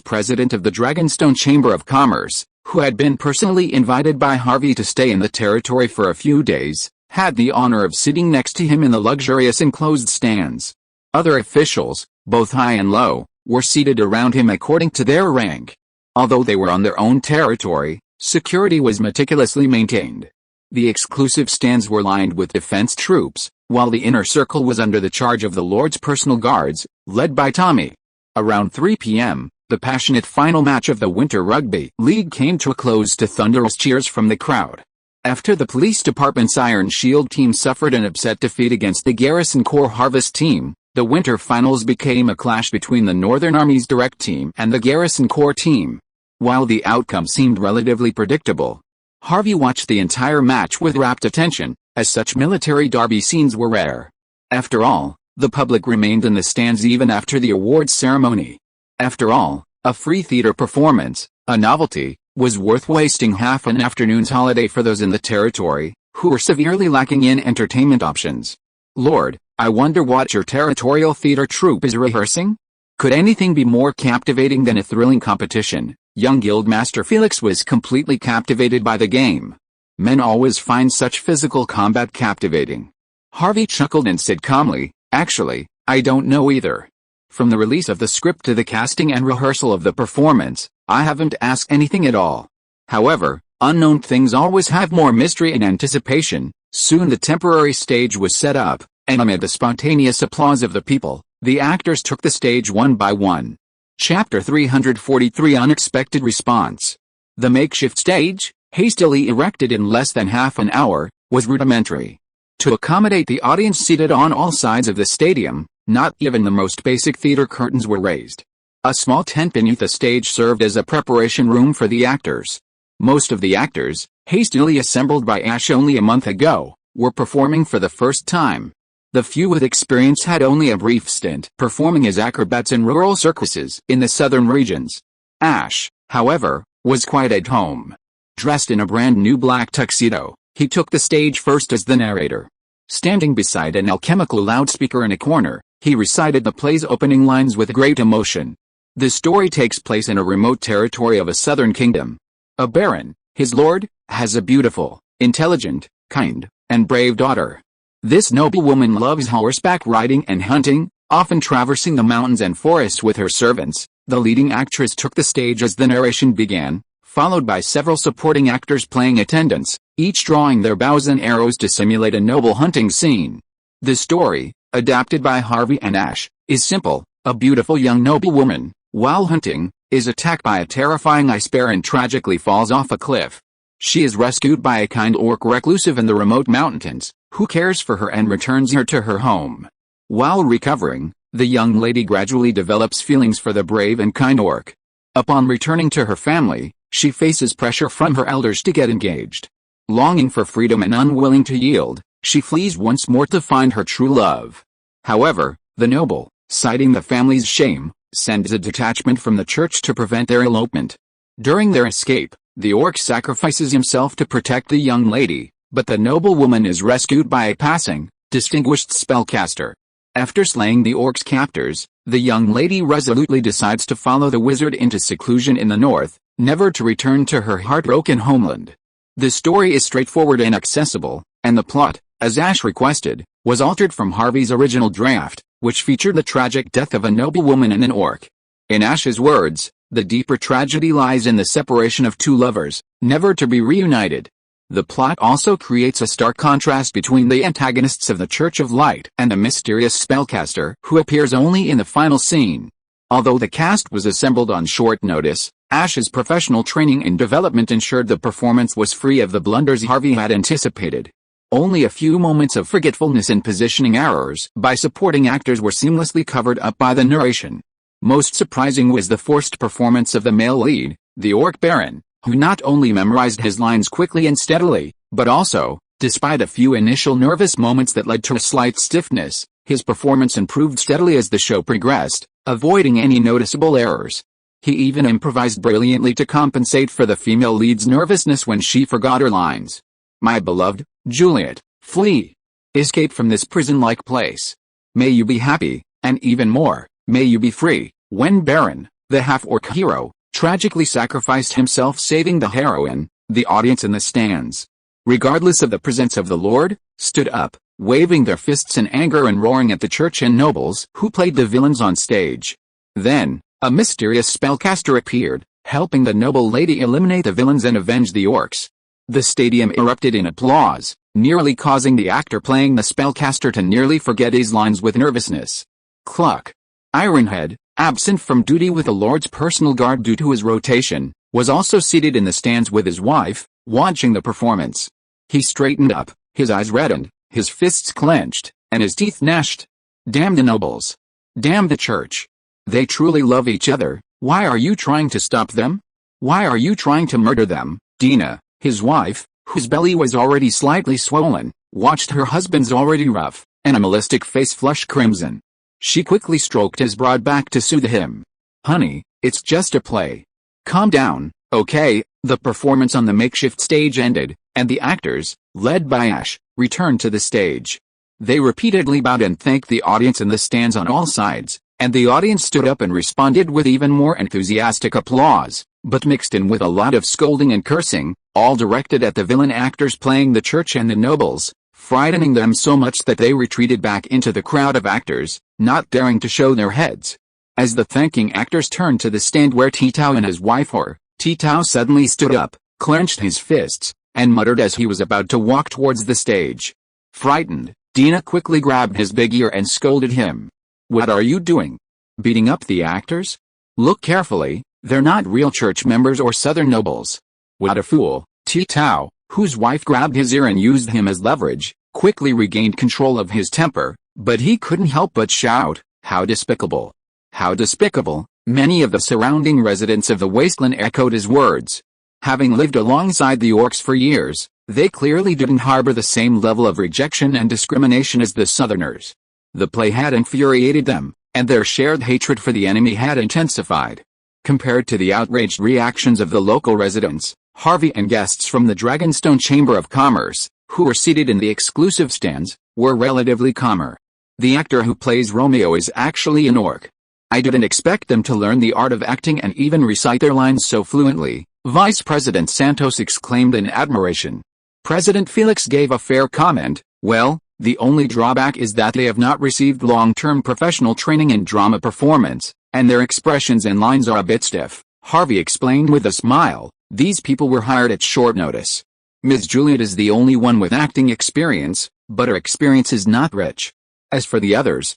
president of the Dragonstone Chamber of Commerce, who had been personally invited by Harvey to stay in the territory for a few days, had the honor of sitting next to him in the luxurious enclosed stands. Other officials, both high and low, were seated around him according to their rank. Although they were on their own territory, security was meticulously maintained. The exclusive stands were lined with defense troops, while the inner circle was under the charge of the Lord's personal guards, led by Tommy. Around 3 p.m., the passionate final match of the Winter Rugby League came to a close to thunderous cheers from the crowd. After the police department's Iron Shield team suffered an upset defeat against the Garrison Corps Harvest team, the winter finals became a clash between the Northern Army's direct team and the Garrison Corps team. While the outcome seemed relatively predictable, Harvey watched the entire match with rapt attention, as such military derby scenes were rare. After all, the public remained in the stands even after the awards ceremony. After all, a free theater performance, a novelty, was worth wasting half an afternoon's holiday for those in the territory, who were severely lacking in entertainment options. Lord, I wonder what your territorial theater troupe is rehearsing? Could anything be more captivating than a thrilling competition? Young Guildmaster Felix was completely captivated by the game. Men always find such physical combat captivating. Harvey chuckled and said calmly, actually, I don't know either. From the release of the script to the casting and rehearsal of the performance, I haven't asked anything at all. However, unknown things always have more mystery and anticipation. Soon the temporary stage was set up, and amid the spontaneous applause of the people, the actors took the stage one by one. Chapter 343 Unexpected Response. The makeshift stage, hastily erected in less than half an hour, was rudimentary. To accommodate the audience seated on all sides of the stadium, not even the most basic theater curtains were raised. A small tent beneath the stage served as a preparation room for the actors. Most of the actors, hastily assembled by Ash only a month ago, were performing for the first time. The few with experience had only a brief stint performing as acrobats in rural circuses in the southern regions. Ash, however, was quite at home. Dressed in a brand new black tuxedo, he took the stage first as the narrator. Standing beside an alchemical loudspeaker in a corner, he recited the play's opening lines with great emotion. The story takes place in a remote territory of a southern kingdom. A baron, his lord, has a beautiful, intelligent, kind, and brave daughter. This noblewoman loves horseback riding and hunting, often traversing the mountains and forests with her servants. The leading actress took the stage as the narration began, followed by several supporting actors playing attendance, each drawing their bows and arrows to simulate a noble hunting scene. The story, adapted by Harvey and Ash, is simple. A beautiful young noblewoman, while hunting, is attacked by a terrifying ice bear and tragically falls off a cliff. She is rescued by a kind orc reclusive in the remote mountains, who cares for her and returns her to her home. While recovering, the young lady gradually develops feelings for the brave and kind orc. Upon returning to her family, she faces pressure from her elders to get engaged. Longing for freedom and unwilling to yield, she flees once more to find her true love. However, the noble, citing the family's shame, sends a detachment from the church to prevent their elopement. During their escape, the orc sacrifices himself to protect the young lady, but the noblewoman is rescued by a passing, distinguished spellcaster. After slaying the orc's captors, the young lady resolutely decides to follow the wizard into seclusion in the north, never to return to her heartbroken homeland. The story is straightforward and accessible, and the plot, as Ash requested, was altered from Harvey's original draft, which featured the tragic death of a noblewoman and an orc. In Ash's words, the deeper tragedy lies in the separation of two lovers, never to be reunited. The plot also creates a stark contrast between the antagonists of the Church of Light and a mysterious spellcaster who appears only in the final scene. Although the cast was assembled on short notice, Ash's professional training and development ensured the performance was free of the blunders Harvey had anticipated. Only a few moments of forgetfulness and positioning errors by supporting actors were seamlessly covered up by the narration. Most surprising was the forced performance of the male lead, the orc baron, who not only memorized his lines quickly and steadily, but also, despite a few initial nervous moments that led to a slight stiffness, his performance improved steadily as the show progressed, avoiding any noticeable errors. He even improvised brilliantly to compensate for the female lead's nervousness when she forgot her lines. My beloved Juliet, flee. Escape from this prison-like place. May you be happy, and even more, may you be free. When Baron, the half-orc hero, tragically sacrificed himself saving the heroine, the audience in the stands, regardless of the presence of the Lord, stood up, waving their fists in anger and roaring at the church and nobles who played the villains on stage. Then, a mysterious spellcaster appeared, helping the noble lady eliminate the villains and avenge the orcs. The stadium erupted in applause, nearly causing the actor playing the spellcaster to nearly forget his lines with nervousness. Cluck. Ironhead, absent from duty with the Lord's personal guard due to his rotation, was also seated in the stands with his wife, watching the performance. He straightened up, his eyes reddened, his fists clenched, and his teeth gnashed. Damn the nobles. Damn the church. They truly love each other. Why are you trying to stop them? Why are you trying to murder them? Dina, his wife, whose belly was already slightly swollen, watched her husband's already rough, animalistic face flush crimson. She quickly stroked his broad back to soothe him. Honey, it's just a play. Calm down, okay? The performance on the makeshift stage ended, and the actors, led by Ash, returned to the stage. They repeatedly bowed and thanked the audience in the stands on all sides, and the audience stood up and responded with even more enthusiastic applause, but mixed in with a lot of scolding and cursing, all directed at the villain actors playing the church and the nobles, frightening them so much that they retreated back into the crowd of actors, not daring to show their heads. As the thanking actors turned to the stand where Titao and his wife were, Titao suddenly stood up, clenched his fists, and muttered as he was about to walk towards the stage. Frightened, Dina quickly grabbed his big ear and scolded him. What are you doing? Beating up the actors? Look carefully, they're not real church members or southern nobles. What a fool. Titao, whose wife grabbed his ear and used him as leverage, quickly regained control of his temper, but he couldn't help but shout, how despicable. How despicable. Many of the surrounding residents of the wasteland echoed his words. Having lived alongside the orcs for years, they clearly didn't harbor the same level of rejection and discrimination as the Southerners. The play had infuriated them, and their shared hatred for the enemy had intensified. Compared to the outraged reactions of the local residents, Harvey and guests from the Dragonstone Chamber of Commerce, who were seated in the exclusive stands, were relatively calmer. The actor who plays Romeo is actually an orc. I didn't expect them to learn the art of acting and even recite their lines so fluently, Vice President Santos exclaimed in admiration. President Felix gave a fair comment, well, the only drawback is that they have not received long-term professional training in drama performance, and their expressions and lines are a bit stiff. Harvey explained with a smile, these people were hired at short notice. Ms. Juliet is the only one with acting experience, but her experience is not rich. As for the others,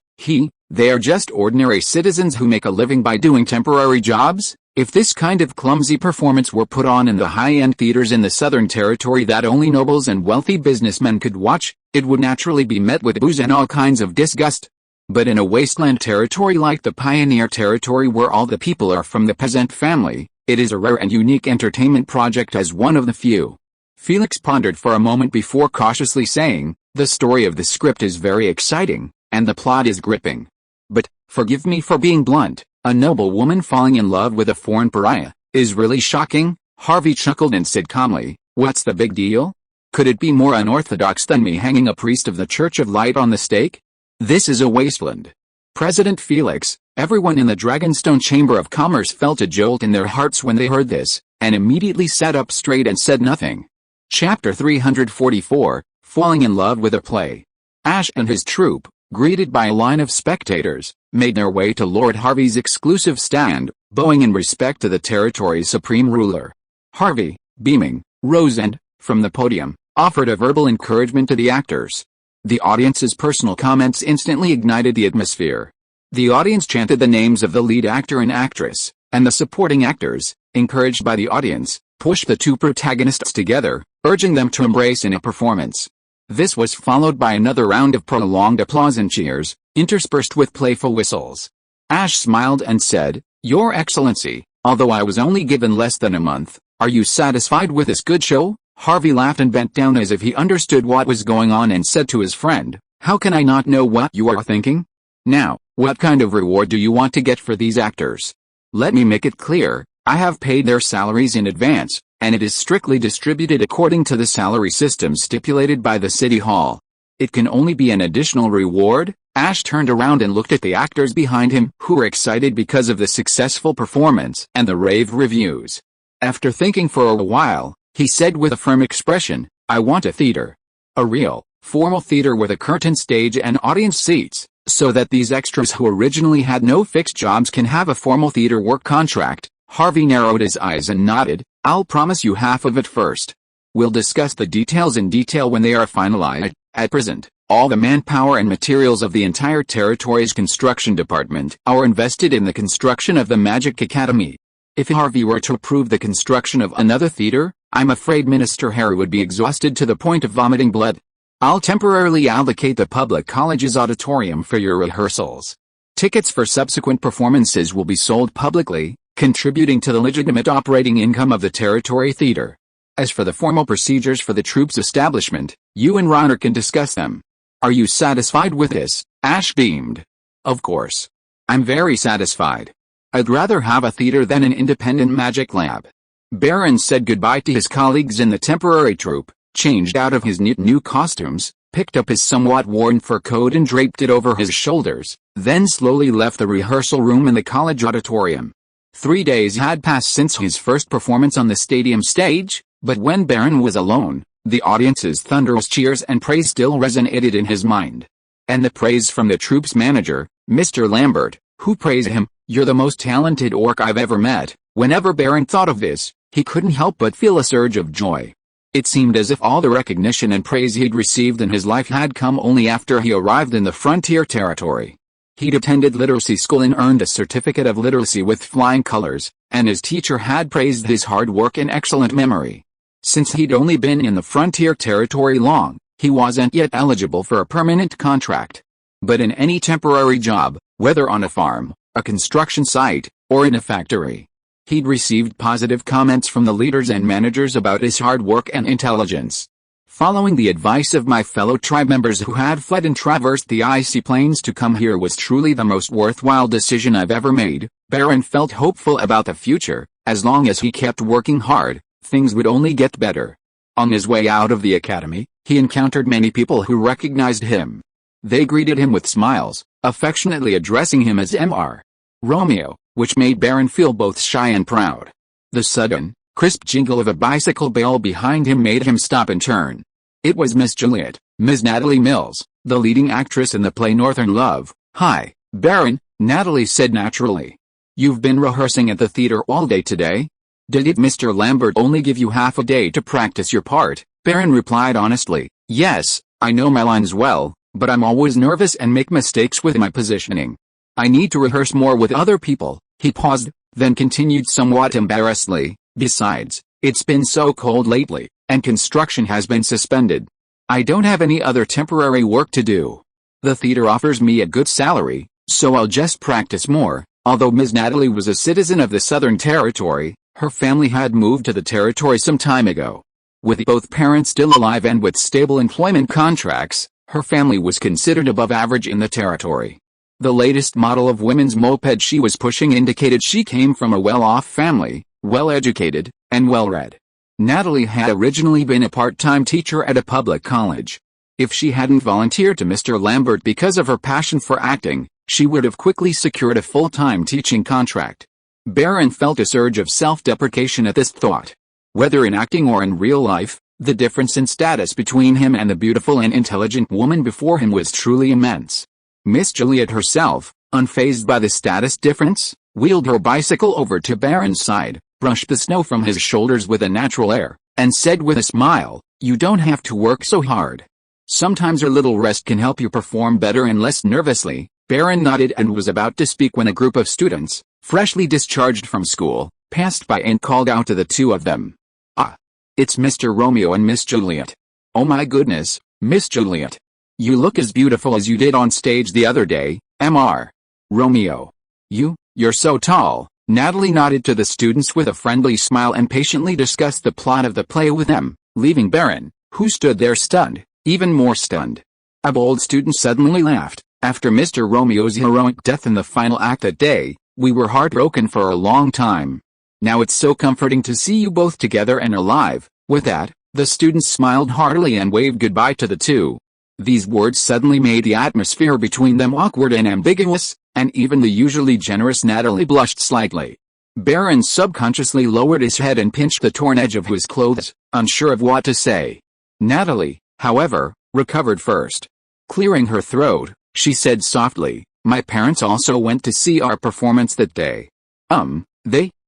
they are just ordinary citizens who make a living by doing temporary jobs. If this kind of clumsy performance were put on in the high-end theaters in the Southern Territory that only nobles and wealthy businessmen could watch, it would naturally be met with boos and all kinds of disgust. But in a wasteland territory like the Pioneer Territory where all the people are from the peasant family, it is a rare and unique entertainment project as one of the few. Felix pondered for a moment before cautiously saying, the story of the script is very exciting, and the plot is gripping. But, forgive me for being blunt, a noble woman falling in love with a foreign pariah is really shocking. Harvey chuckled and said calmly, what's the big deal? Could it be more unorthodox than me hanging a priest of the Church of Light on the stake? This is a wasteland. President Felix, everyone in the Dragonstone Chamber of Commerce felt a jolt in their hearts when they heard this, and immediately sat up straight and said nothing. Chapter 344, Falling in Love with a Play. Ash and his troop, greeted by a line of spectators, made their way to Lord Harvey's exclusive stand, bowing in respect to the territory's supreme ruler. Harvey, beaming, rose and, from the podium, offered a verbal encouragement to the actors. The audience's personal comments instantly ignited the atmosphere. The audience chanted the names of the lead actor and actress, and the supporting actors, encouraged by the audience, pushed the two protagonists together, urging them to embrace in a performance. This was followed by another round of prolonged applause and cheers, interspersed with playful whistles. Ash smiled and said, Your Excellency, although I was only given less than a month, are you satisfied with this good show? Harvey laughed and bent down as if he understood what was going on and said to his friend, How can I not know what you are thinking? Now, what kind of reward do you want to get for these actors? Let me make it clear, I have paid their salaries in advance, and it is strictly distributed according to the salary system stipulated by the City Hall. It can only be an additional reward. Ash turned around and looked at the actors behind him who were excited because of the successful performance and the rave reviews. After thinking for a while, he said with a firm expression, I want a theater. A real, formal theater with a curtain stage and audience seats, so that these extras who originally had no fixed jobs can have a formal theater work contract. Harvey narrowed his eyes and nodded, I'll promise you half of it first. We'll discuss the details in detail when they are finalized. At present, all the manpower and materials of the entire territory's construction department are invested in the construction of the Magic Academy. If Harvey were to approve the construction of another theater, I'm afraid Minister Harry would be exhausted to the point of vomiting blood. I'll temporarily allocate the public college's auditorium for your rehearsals. Tickets for subsequent performances will be sold publicly, contributing to the legitimate operating income of the Territory Theater. As for the formal procedures for the troop's establishment, you and Ronner can discuss them. Are you satisfied with this? Ash beamed. Of course. I'm very satisfied. I'd rather have a theater than an independent magic lab. Baron said goodbye to his colleagues in the temporary troop, changed out of his neat new costumes, picked up his somewhat worn fur coat and draped it over his shoulders, then slowly left the rehearsal room in the college auditorium. 3 days had passed since his first performance on the stadium stage, but when Baron was alone, the audience's thunderous cheers and praise still resonated in his mind. And the praise from the troop's manager, Mr. Lambert, who praised him, You're the most talented orc I've ever met. Whenever Baron thought of this, he couldn't help but feel a surge of joy. It seemed as if all the recognition and praise he'd received in his life had come only after he arrived in the frontier territory. He'd attended literacy school and earned a certificate of literacy with flying colors, and his teacher had praised his hard work and excellent memory. Since he'd only been in the frontier territory long, he wasn't yet eligible for a permanent contract. But in any temporary job, whether on a farm, a construction site, or in a factory, He'd received positive comments from the leaders and managers about his hard work and intelligence. Following the advice of my fellow tribe members who had fled and traversed the icy plains to come here was truly the most worthwhile decision I've ever made. Baron felt hopeful about the future. As long as he kept working hard, things would only get better. On his way out of the academy, he encountered many people who recognized him. They greeted him with smiles, affectionately addressing him as Mr. Romeo, which made Baron feel both shy and proud. The sudden, crisp jingle of a bicycle bell behind him made him stop and turn. It was Miss Juliet, Miss Natalie Mills, the leading actress in the play Northern Love. "Hi, Baron," Natalie said naturally. "You've been rehearsing at the theater all day today? Did Mr. Lambert only give you half a day to practice your part?" Baron replied honestly. "Yes, I know my lines well, but I'm always nervous and make mistakes with my positioning. I need to rehearse more with other people." He paused, then continued somewhat embarrassedly, "Besides, it's been so cold lately, and construction has been suspended. I don't have any other temporary work to do. The theater offers me a good salary, so I'll just practice more." Although Ms. Natalie was a citizen of the Southern Territory, her family had moved to the territory some time ago. With both parents still alive and with stable employment contracts, her family was considered above average in the territory. The latest model of women's moped she was pushing indicated she came from a well-off family, well-educated, and well-read. Natalie had originally been a part-time teacher at a public college. If she hadn't volunteered to Mr. Lambert because of her passion for acting, she would have quickly secured a full-time teaching contract. Baron felt a surge of self-deprecation at this thought. Whether in acting or in real life, the difference in status between him and the beautiful and intelligent woman before him was truly immense. Miss Juliet herself, unfazed by the status difference, wheeled her bicycle over to Baron's side, brushed the snow from his shoulders with a natural air, and said with a smile, "You don't have to work so hard. Sometimes a little rest can help you perform better and less nervously." Baron nodded and was about to speak when a group of students, freshly discharged from school, passed by and called out to the two of them. "Ah, it's Mr. Romeo and Miss Juliet. Oh my goodness, Miss Juliet. You look as beautiful as you did on stage the other day, Mr. Romeo. You're so tall." Natalie nodded to the students with a friendly smile and patiently discussed the plot of the play with them, leaving Baron, who stood there stunned, even more stunned. A bold student suddenly laughed. "After Mr. Romeo's heroic death in the final act that day, we were heartbroken for a long time. Now it's so comforting to see you both together and alive." With that, the students smiled heartily and waved goodbye to the two. These words suddenly made the atmosphere between them awkward and ambiguous, and even the usually generous Natalie blushed slightly. Baron subconsciously lowered his head and pinched the torn edge of his clothes, unsure of what to say. Natalie, however, recovered first. Clearing her throat, she said softly, "My parents also went to see our performance that day.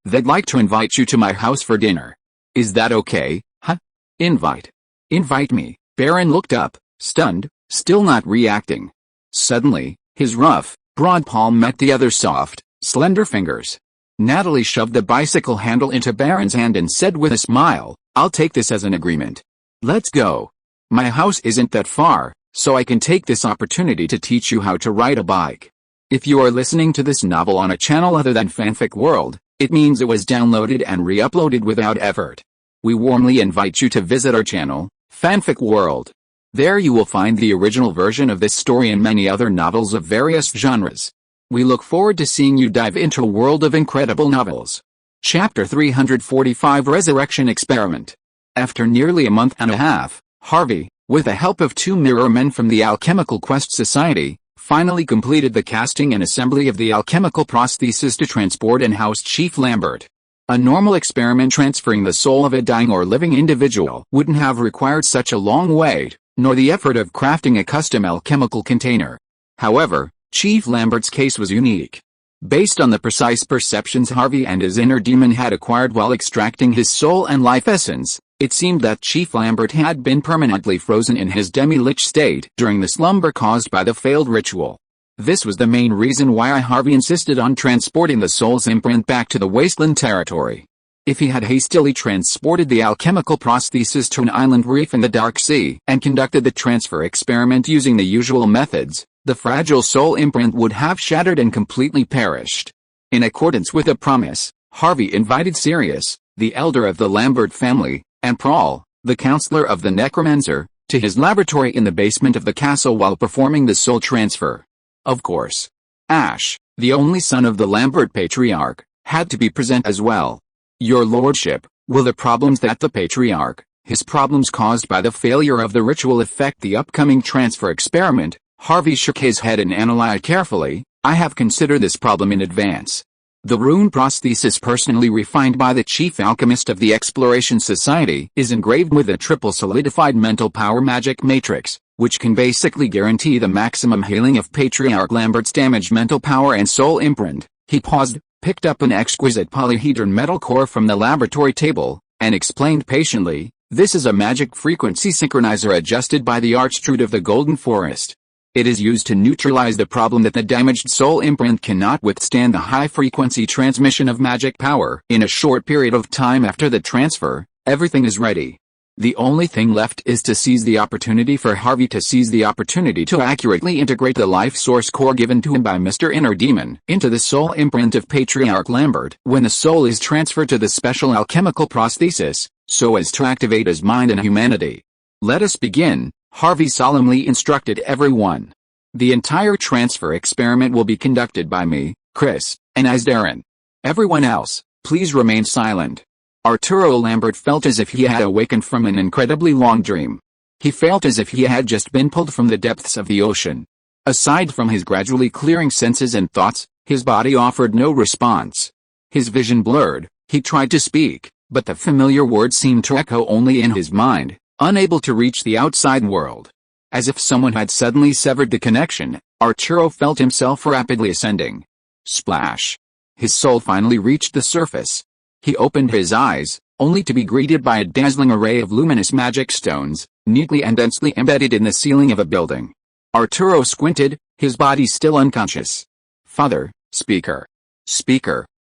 They'd like to invite you to my house for dinner. Is that okay, huh?" Invite me." Baron looked up, stunned, still not reacting. Suddenly, his rough, broad palm met the other soft, slender fingers. Natalie shoved the bicycle handle into Baron's hand and said with a smile, "I'll take this as an agreement. Let's go. My house isn't that far, so I can take this opportunity to teach you how to ride a bike." If you are listening to this novel on a channel other than Fanfic World, it means it was downloaded and re-uploaded without effort. We warmly invite you to visit our channel, Fanfic World. There you will find the original version of this story and many other novels of various genres. We look forward to seeing you dive into a world of incredible novels. Chapter 345 Resurrection Experiment. After nearly a month and a half, Harvey, with the help of two mirror men from the Alchemical Quest Society, finally completed the casting and assembly of the alchemical prosthesis to transport and house Chief Lambert. A normal experiment transferring the soul of a dying or living individual wouldn't have required such a long wait, nor the effort of crafting a custom alchemical container. However, Chief Lambert's case was unique. Based on the precise perceptions Harvey and his inner demon had acquired while extracting his soul and life essence, it seemed that Chief Lambert had been permanently frozen in his demi-lich state during the slumber caused by the failed ritual. This was the main reason why Harvey insisted on transporting the soul's imprint back to the wasteland territory. If he had hastily transported the alchemical prosthesis to an island reef in the Dark Sea and conducted the transfer experiment using the usual methods, the fragile soul imprint would have shattered and completely perished. In accordance with a promise, Harvey invited Sirius, the elder of the Lambert family, and Prawl, the counselor of the necromancer, to his laboratory in the basement of the castle while performing the soul transfer. Of course, Ash, the only son of the Lambert patriarch, had to be present as well. Your lordship, will the problems that the patriarch, his problems caused by the failure of the ritual, affect the upcoming transfer experiment? Harvey shook his head and analyzed carefully. I have considered this problem in advance. The rune prosthesis, personally refined by the chief alchemist of the Exploration Society, is engraved with a triple solidified mental power magic matrix, which can basically guarantee the maximum healing of Patriarch Lambert's damaged mental power and soul imprint. He paused, picked up an exquisite polyhedron metal core from the laboratory table, and explained patiently, this is a magic frequency synchronizer adjusted by the archdruid of the Golden Forest. It is used to neutralize the problem that the damaged soul imprint cannot withstand the high-frequency transmission of magic power. In a short period of time after the transfer, everything is ready. The only thing left is to seize the opportunity for Harvey to seize the opportunity to accurately integrate the life source core given to him by Mr. Inner Demon into the soul imprint of Patriarch Lambert when the soul is transferred to the special alchemical prosthesis, so as to activate his mind and humanity. Let us begin, Harvey solemnly instructed everyone. The entire transfer experiment will be conducted by me, Chris, and as Darren. Everyone else, please remain silent. Arturo Lambert felt as if he had awakened from an incredibly long dream. He felt as if he had just been pulled from the depths of the ocean. Aside from his gradually clearing senses and thoughts, his body offered no response. His vision blurred. He tried to speak, but the familiar words seemed to echo only in his mind, unable to reach the outside world. As if someone had suddenly severed the connection, Arturo felt himself rapidly ascending. Splash! His soul finally reached the surface. He opened his eyes, only to be greeted by a dazzling array of luminous magic stones, neatly and densely embedded in the ceiling of a building. Arturo squinted, his body still unconscious. Father, speaker,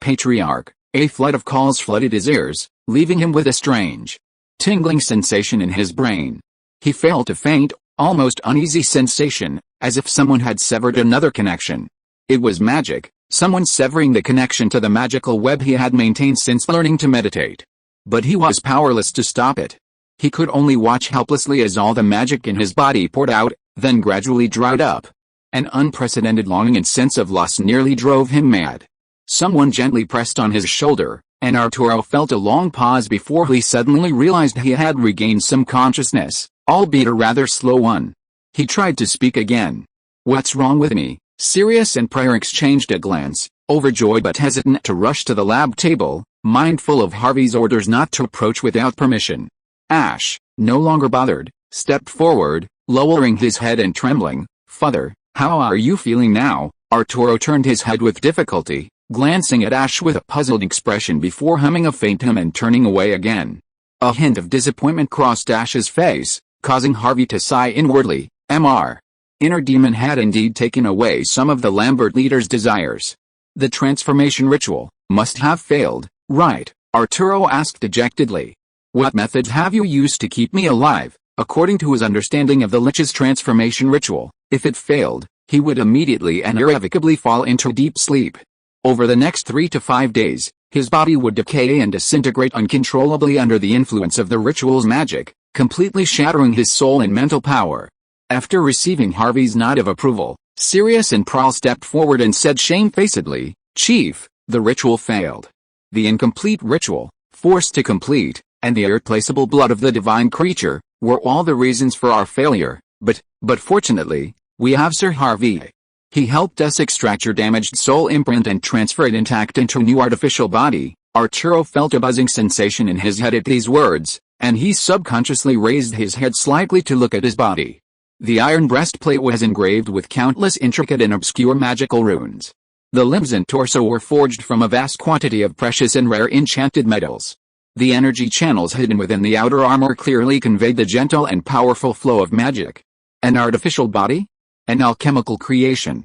patriarch. A flood of calls flooded his ears, leaving him with a strange, tingling sensation in his brain. He felt a faint, almost uneasy sensation, as if someone had severed another connection. It was magic, someone severing the connection to the magical web he had maintained since learning to meditate. But he was powerless to stop it. He could only watch helplessly as all the magic in his body poured out, then gradually dried up. An unprecedented longing and sense of loss nearly drove him mad. Someone gently pressed on his shoulder, and Arturo felt a long pause before he suddenly realized he had regained some consciousness, albeit a rather slow one. He tried to speak again. What's wrong with me? Sirius and Pryor exchanged a glance, overjoyed but hesitant to rush to the lab table, mindful of Harvey's orders not to approach without permission. Ash, no longer bothered, stepped forward, lowering his head and trembling. Father, how are you feeling now? Arturo turned his head with difficulty, glancing at Ash with a puzzled expression before humming a faint hum and turning away again. A hint of disappointment crossed Ash's face, causing Harvey to sigh inwardly. Mr. Inner Demon had indeed taken away some of the Lambert leader's desires. The transformation ritual must have failed, right? Arturo asked dejectedly. What methods have you used to keep me alive? According to his understanding of the Lich's transformation ritual, if it failed, he would immediately and irrevocably fall into deep sleep. Over the next 3 to 5 days, his body would decay and disintegrate uncontrollably under the influence of the ritual's magic, completely shattering his soul and mental power. After receiving Harvey's nod of approval, Sirius and Prawl stepped forward and said shamefacedly, Chief, the ritual failed. The incomplete ritual, forced to complete, and the irreplaceable blood of the divine creature, were all the reasons for our failure, but fortunately, we have Sir Harvey. He helped us extract your damaged soul imprint and transfer it intact into a new artificial body. Arturo felt a buzzing sensation in his head at these words, and he subconsciously raised his head slightly to look at his body. The iron breastplate was engraved with countless intricate and obscure magical runes. The limbs and torso were forged from a vast quantity of precious and rare enchanted metals. The energy channels hidden within the outer armor clearly conveyed the gentle and powerful flow of magic. An artificial body? An alchemical creation.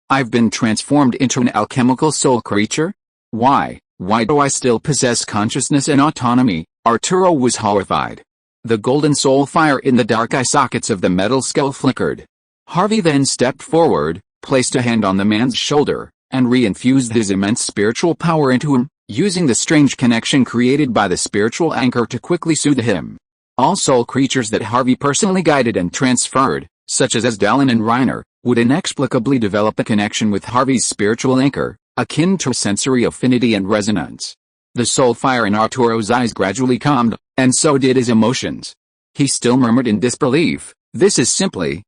I've been transformed into an alchemical soul creature? Why do I still possess consciousness and autonomy? Arturo was horrified. The golden soul fire in the dark eye sockets of the metal skull flickered. Harvey then stepped forward, placed a hand on the man's shoulder, and reinfused his immense spiritual power into him. using the strange connection created by the spiritual anchor to quickly soothe him. All soul creatures that Harvey personally guided and transferred, such as Dallin and Reiner, would inexplicably develop a connection with Harvey's spiritual anchor, akin to sensory affinity and resonance. The soul fire in Arturo's eyes gradually calmed, and so did his emotions. He still murmured in disbelief, "This is simply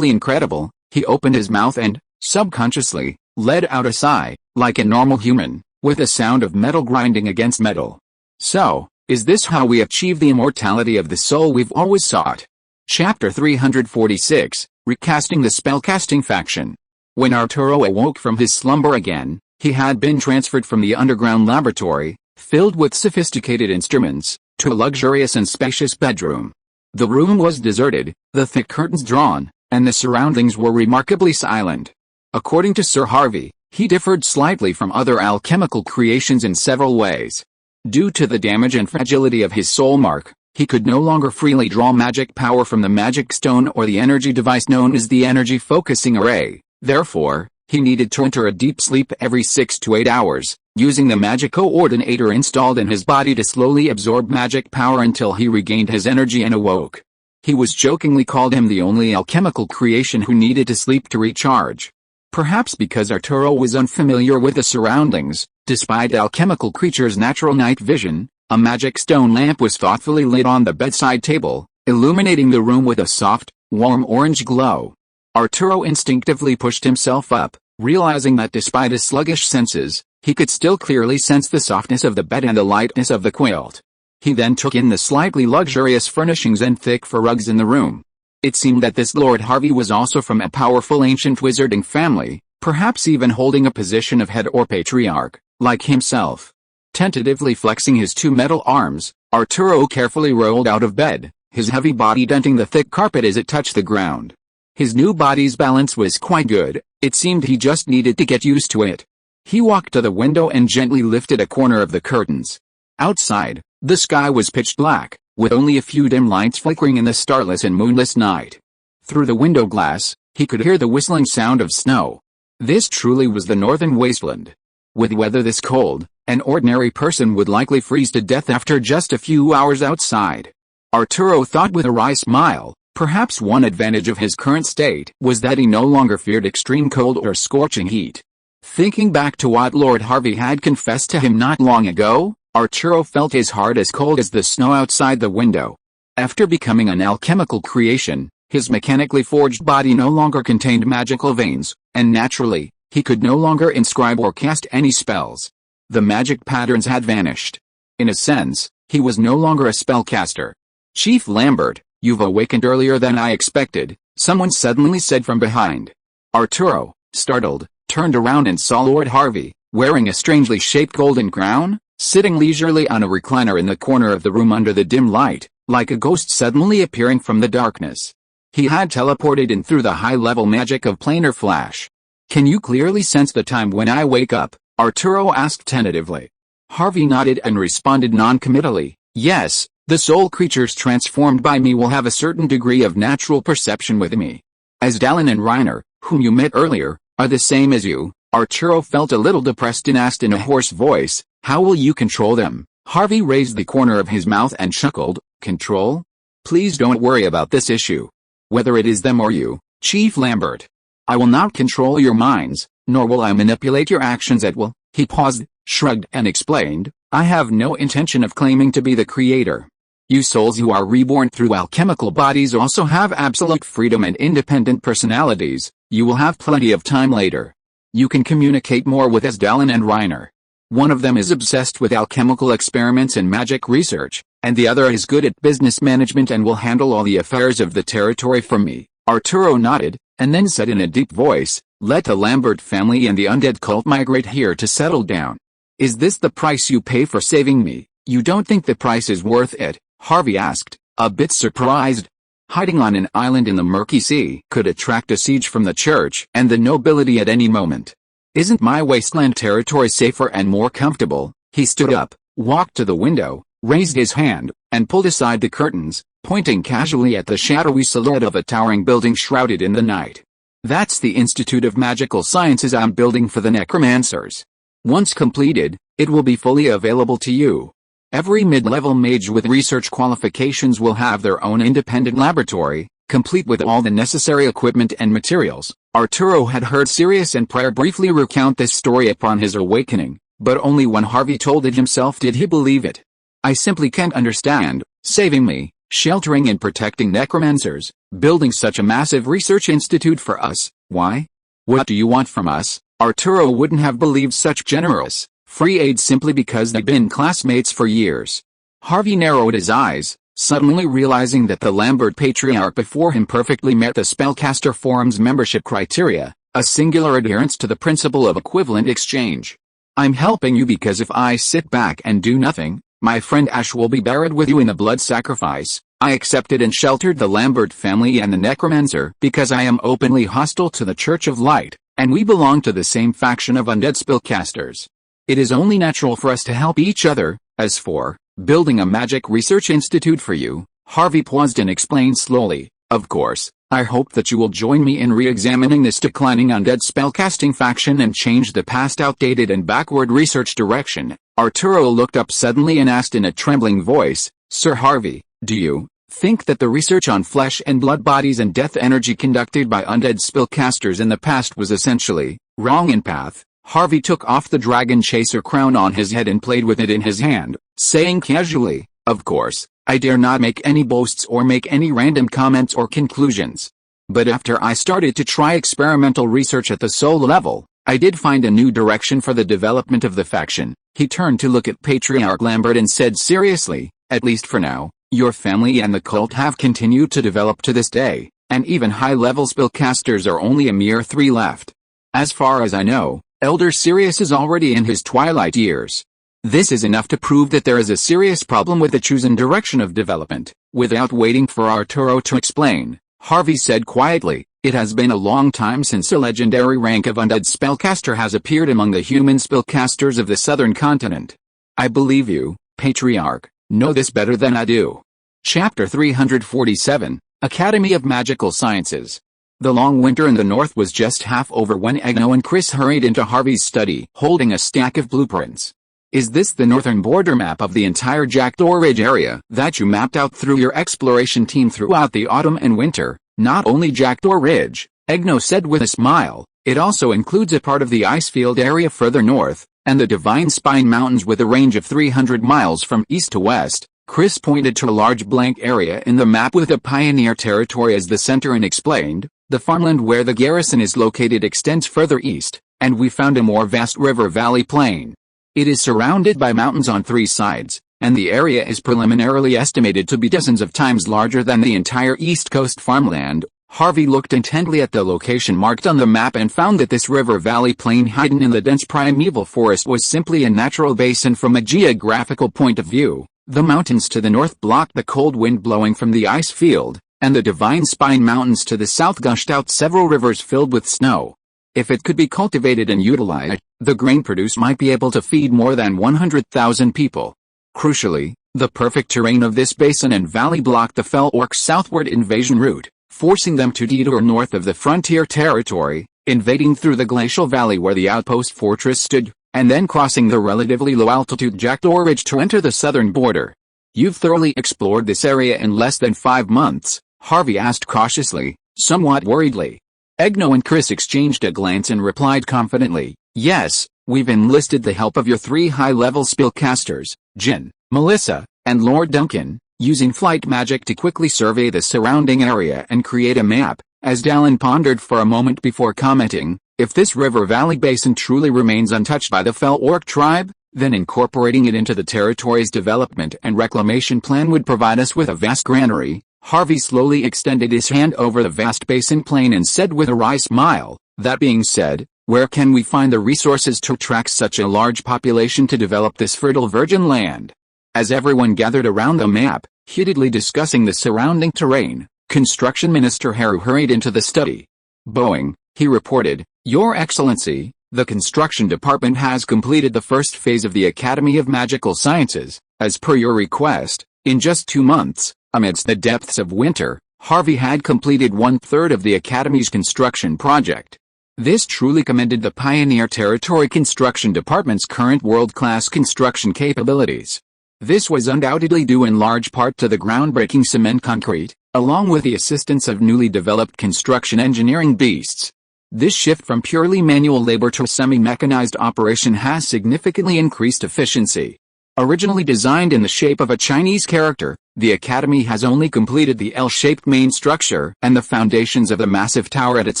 incredible." He opened his mouth and, subconsciously, let out a sigh, like a normal human, with a sound of metal grinding against metal. So, is this how we achieve the immortality of the soul we've always sought? Chapter 346, Recasting the Spellcasting Faction. When Arturo awoke from his slumber again, he had been transferred from the underground laboratory, filled with sophisticated instruments, to a luxurious and spacious bedroom. The room was deserted, the thick curtains drawn, and the surroundings were remarkably silent. According to Sir Harvey, he differed slightly from other alchemical creations in several ways. Due to the damage and fragility of his soul mark, he could no longer freely draw magic power from the magic stone or the energy device known as the energy focusing array. Therefore, he needed to enter a deep sleep every 6 to 8 hours, using the magic coordinator installed in his body to slowly absorb magic power until he regained his energy and awoke. He was jokingly called him the only alchemical creation who needed to sleep to recharge. Perhaps because Arturo was unfamiliar with the surroundings, despite alchemical creatures' natural night vision, a magic stone lamp was thoughtfully lit on the bedside table, illuminating the room with a soft, warm orange glow. Arturo instinctively pushed himself up, realizing that despite his sluggish senses, he could still clearly sense the softness of the bed and the lightness of the quilt. He then took in the slightly luxurious furnishings and thick fur rugs in the room. It seemed that this Lord Harvey was also from a powerful ancient wizarding family, perhaps even holding a position of head or patriarch, like himself. Tentatively flexing his two metal arms, Arturo carefully rolled out of bed, his heavy body denting the thick carpet as it touched the ground. His new body's balance was quite good, it seemed he just needed to get used to it. He walked to the window and gently lifted a corner of the curtains. Outside, the sky was pitch black, with only a few dim lights flickering in the starless and moonless night. Through the window glass, he could hear the whistling sound of snow. This truly was the northern wasteland. With weather this cold, an ordinary person would likely freeze to death after just a few hours outside. Arturo thought with a wry smile, perhaps one advantage of his current state was that he no longer feared extreme cold or scorching heat. Thinking back to what Lord Harvey had confessed to him not long ago, Arturo felt his heart as cold as the snow outside the window. After becoming an alchemical creation, his mechanically forged body no longer contained magical veins, and naturally, he could no longer inscribe or cast any spells. The magic patterns had vanished. In a sense, he was no longer a spellcaster. "Chief Lambert, you've awakened earlier than I expected," someone suddenly said from behind. Arturo, startled, turned around and saw Lord Harvey, wearing a strangely shaped golden crown, sitting leisurely on a recliner in the corner of the room under the dim light, like a ghost suddenly appearing from the darkness. He had teleported in through the high-level magic of planar flash. "Can you clearly sense the time when I wake up?" Arturo asked tentatively. Harvey nodded and responded non-committally, "Yes, the soul creatures transformed by me will have a certain degree of natural perception with me. As Dallin and Reiner, whom you met earlier, are the same as you." Arturo felt a little depressed and asked in a hoarse voice, "How will you control them?" Harvey raised the corner of his mouth and chuckled, "Control? Please don't worry about this issue. Whether it is them or you, Chief Lambert. I will not control your minds, nor will I manipulate your actions at will." He paused, shrugged and explained, "I have no intention of claiming to be the creator. You souls who are reborn through alchemical bodies also have absolute freedom and independent personalities. You will have plenty of time later. You can communicate more with Dallin and Reiner. One of them is obsessed with alchemical experiments and magic research, and the other is good at business management and will handle all the affairs of the territory for me." Arturo nodded, and then said in a deep voice, "Let the Lambert family and the undead cult migrate here to settle down. Is this the price you pay for saving me?" "You don't think the price is worth it?" Harvey asked, a bit surprised. Hiding on an island in the murky sea could attract a siege from the church and the nobility at any moment. "Isn't my wasteland territory safer and more comfortable?" He stood up, walked to the window, raised his hand, and pulled aside the curtains, pointing casually at the shadowy silhouette of a towering building shrouded in the night. "That's the Institute of Magical Sciences I'm building for the necromancers. Once completed, It will be fully available to you. Every mid-level mage with research qualifications will have their own independent laboratory, complete with all the necessary equipment and materials. Arturo had heard Sirius and Prayer briefly recount this story upon his awakening, but only when Harvey told it himself did he believe it. I simply can't understand, saving me, sheltering and protecting necromancers, building such a massive research institute for us, why? What do you want from us? Arturo wouldn't have believed such generous, free aid simply because they'd been classmates for years. Harvey narrowed his eyes, suddenly realizing that the Lambert patriarch before him perfectly met the Spellcaster Forum's membership criteria, a singular adherence to the principle of equivalent exchange. I'm helping you because if I sit back and do nothing, my friend Ash will be buried with you in the blood sacrifice. I accepted and sheltered the Lambert family and the necromancer because I am openly hostile to the Church of Light, and we belong to the same faction of undead spellcasters. It is only natural for us to help each other. As for building a magic research institute for you, Harvey paused and explained slowly, of course, I hope that you will join me in re-examining this declining undead spellcasting faction and change the past outdated and backward research direction. Arturo looked up suddenly and asked in a trembling voice, Sir Harvey, do you think that the research on flesh and blood bodies and death energy conducted by undead spellcasters in the past was essentially wrong in path? Harvey took off the dragon chaser crown on his head and played with it in his hand, saying casually, of course, I dare not make any boasts or make any random comments or conclusions. But after I started to try experimental research at the soul level, I did find a new direction for the development of the faction. He turned to look at Patriarch Lambert and said seriously, at least for now, your family and the cult have continued to develop to this day, and even high-level spellcasters are only a mere 3 left. As far as I know, Elder Sirius is already in his twilight years. This is enough to prove that there is a serious problem with the chosen direction of development. Without waiting for Arturo to explain, Harvey said quietly, it has been a long time since a legendary rank of undead spellcaster has appeared among the human spellcasters of the southern continent. I believe you, Patriarch, know this better than I do. Chapter 347, Academy of Magical Sciences. The long winter in the north was just half over when Egno and Chris hurried into Harvey's study holding a stack of blueprints. Is this the northern border map of the entire Jackdaw Ridge area that you mapped out through your exploration team throughout the autumn and winter? Not only Jackdaw Ridge, Egno said with a smile, it also includes a part of the Icefield area further north, and the Divine Spine Mountains with a range of 300 miles from east to west. Chris pointed to a large blank area in the map with a pioneer territory as the center and explained, the farmland where the garrison is located extends further east, and we found a more vast river valley plain. It is surrounded by mountains on 3 sides, and the area is preliminarily estimated to be dozens of times larger than the entire East Coast farmland. Harvey looked intently at the location marked on the map and found that this river valley plain hidden in the dense primeval forest was simply a natural basin from a geographical point of view. The mountains to the north blocked the cold wind blowing from the ice field, and the Divine Spine Mountains to the south gushed out several rivers filled with snow. If it could be cultivated and utilized, the grain produce might be able to feed more than 100,000 people. Crucially, the perfect terrain of this basin and valley blocked the fell orcs' southward invasion route, forcing them to detour north of the frontier territory, invading through the glacial valley where the outpost fortress stood, and then crossing the relatively low-altitude Jackdaw Ridge to enter the southern border. You've thoroughly explored this area in less than 5 months, Harvey asked cautiously, somewhat worriedly. Egno and Chris exchanged a glance and replied confidently, yes, we've enlisted the help of your 3 high-level spellcasters, Jin, Melissa, and Lord Duncan, using flight magic to quickly survey the surrounding area and create a map. As Dallin pondered for a moment before commenting, if this river valley basin truly remains untouched by the fell orc tribe, then incorporating it into the territory's development and reclamation plan would provide us with a vast granary. Harvey slowly extended his hand over the vast basin plain and said with a wry smile, that being said, where can we find the resources to attract such a large population to develop this fertile virgin land? As everyone gathered around the map, heatedly discussing the surrounding terrain, Construction Minister Haru hurried into the study. Bowing, he reported, Your Excellency, the construction department has completed the first phase of the Academy of Magical Sciences, as per your request, in just 2 months. Amidst the depths of winter, Harvey had completed 1/3 of the Academy's construction project. This truly commended the Pioneer Territory Construction Department's current world-class construction capabilities. This was undoubtedly due in large part to the groundbreaking cement concrete, along with the assistance of newly developed construction engineering beasts. This shift from purely manual labor to semi-mechanized operation has significantly increased efficiency. Originally designed in the shape of a Chinese character, the Academy has only completed the L-shaped main structure and the foundations of the massive tower at its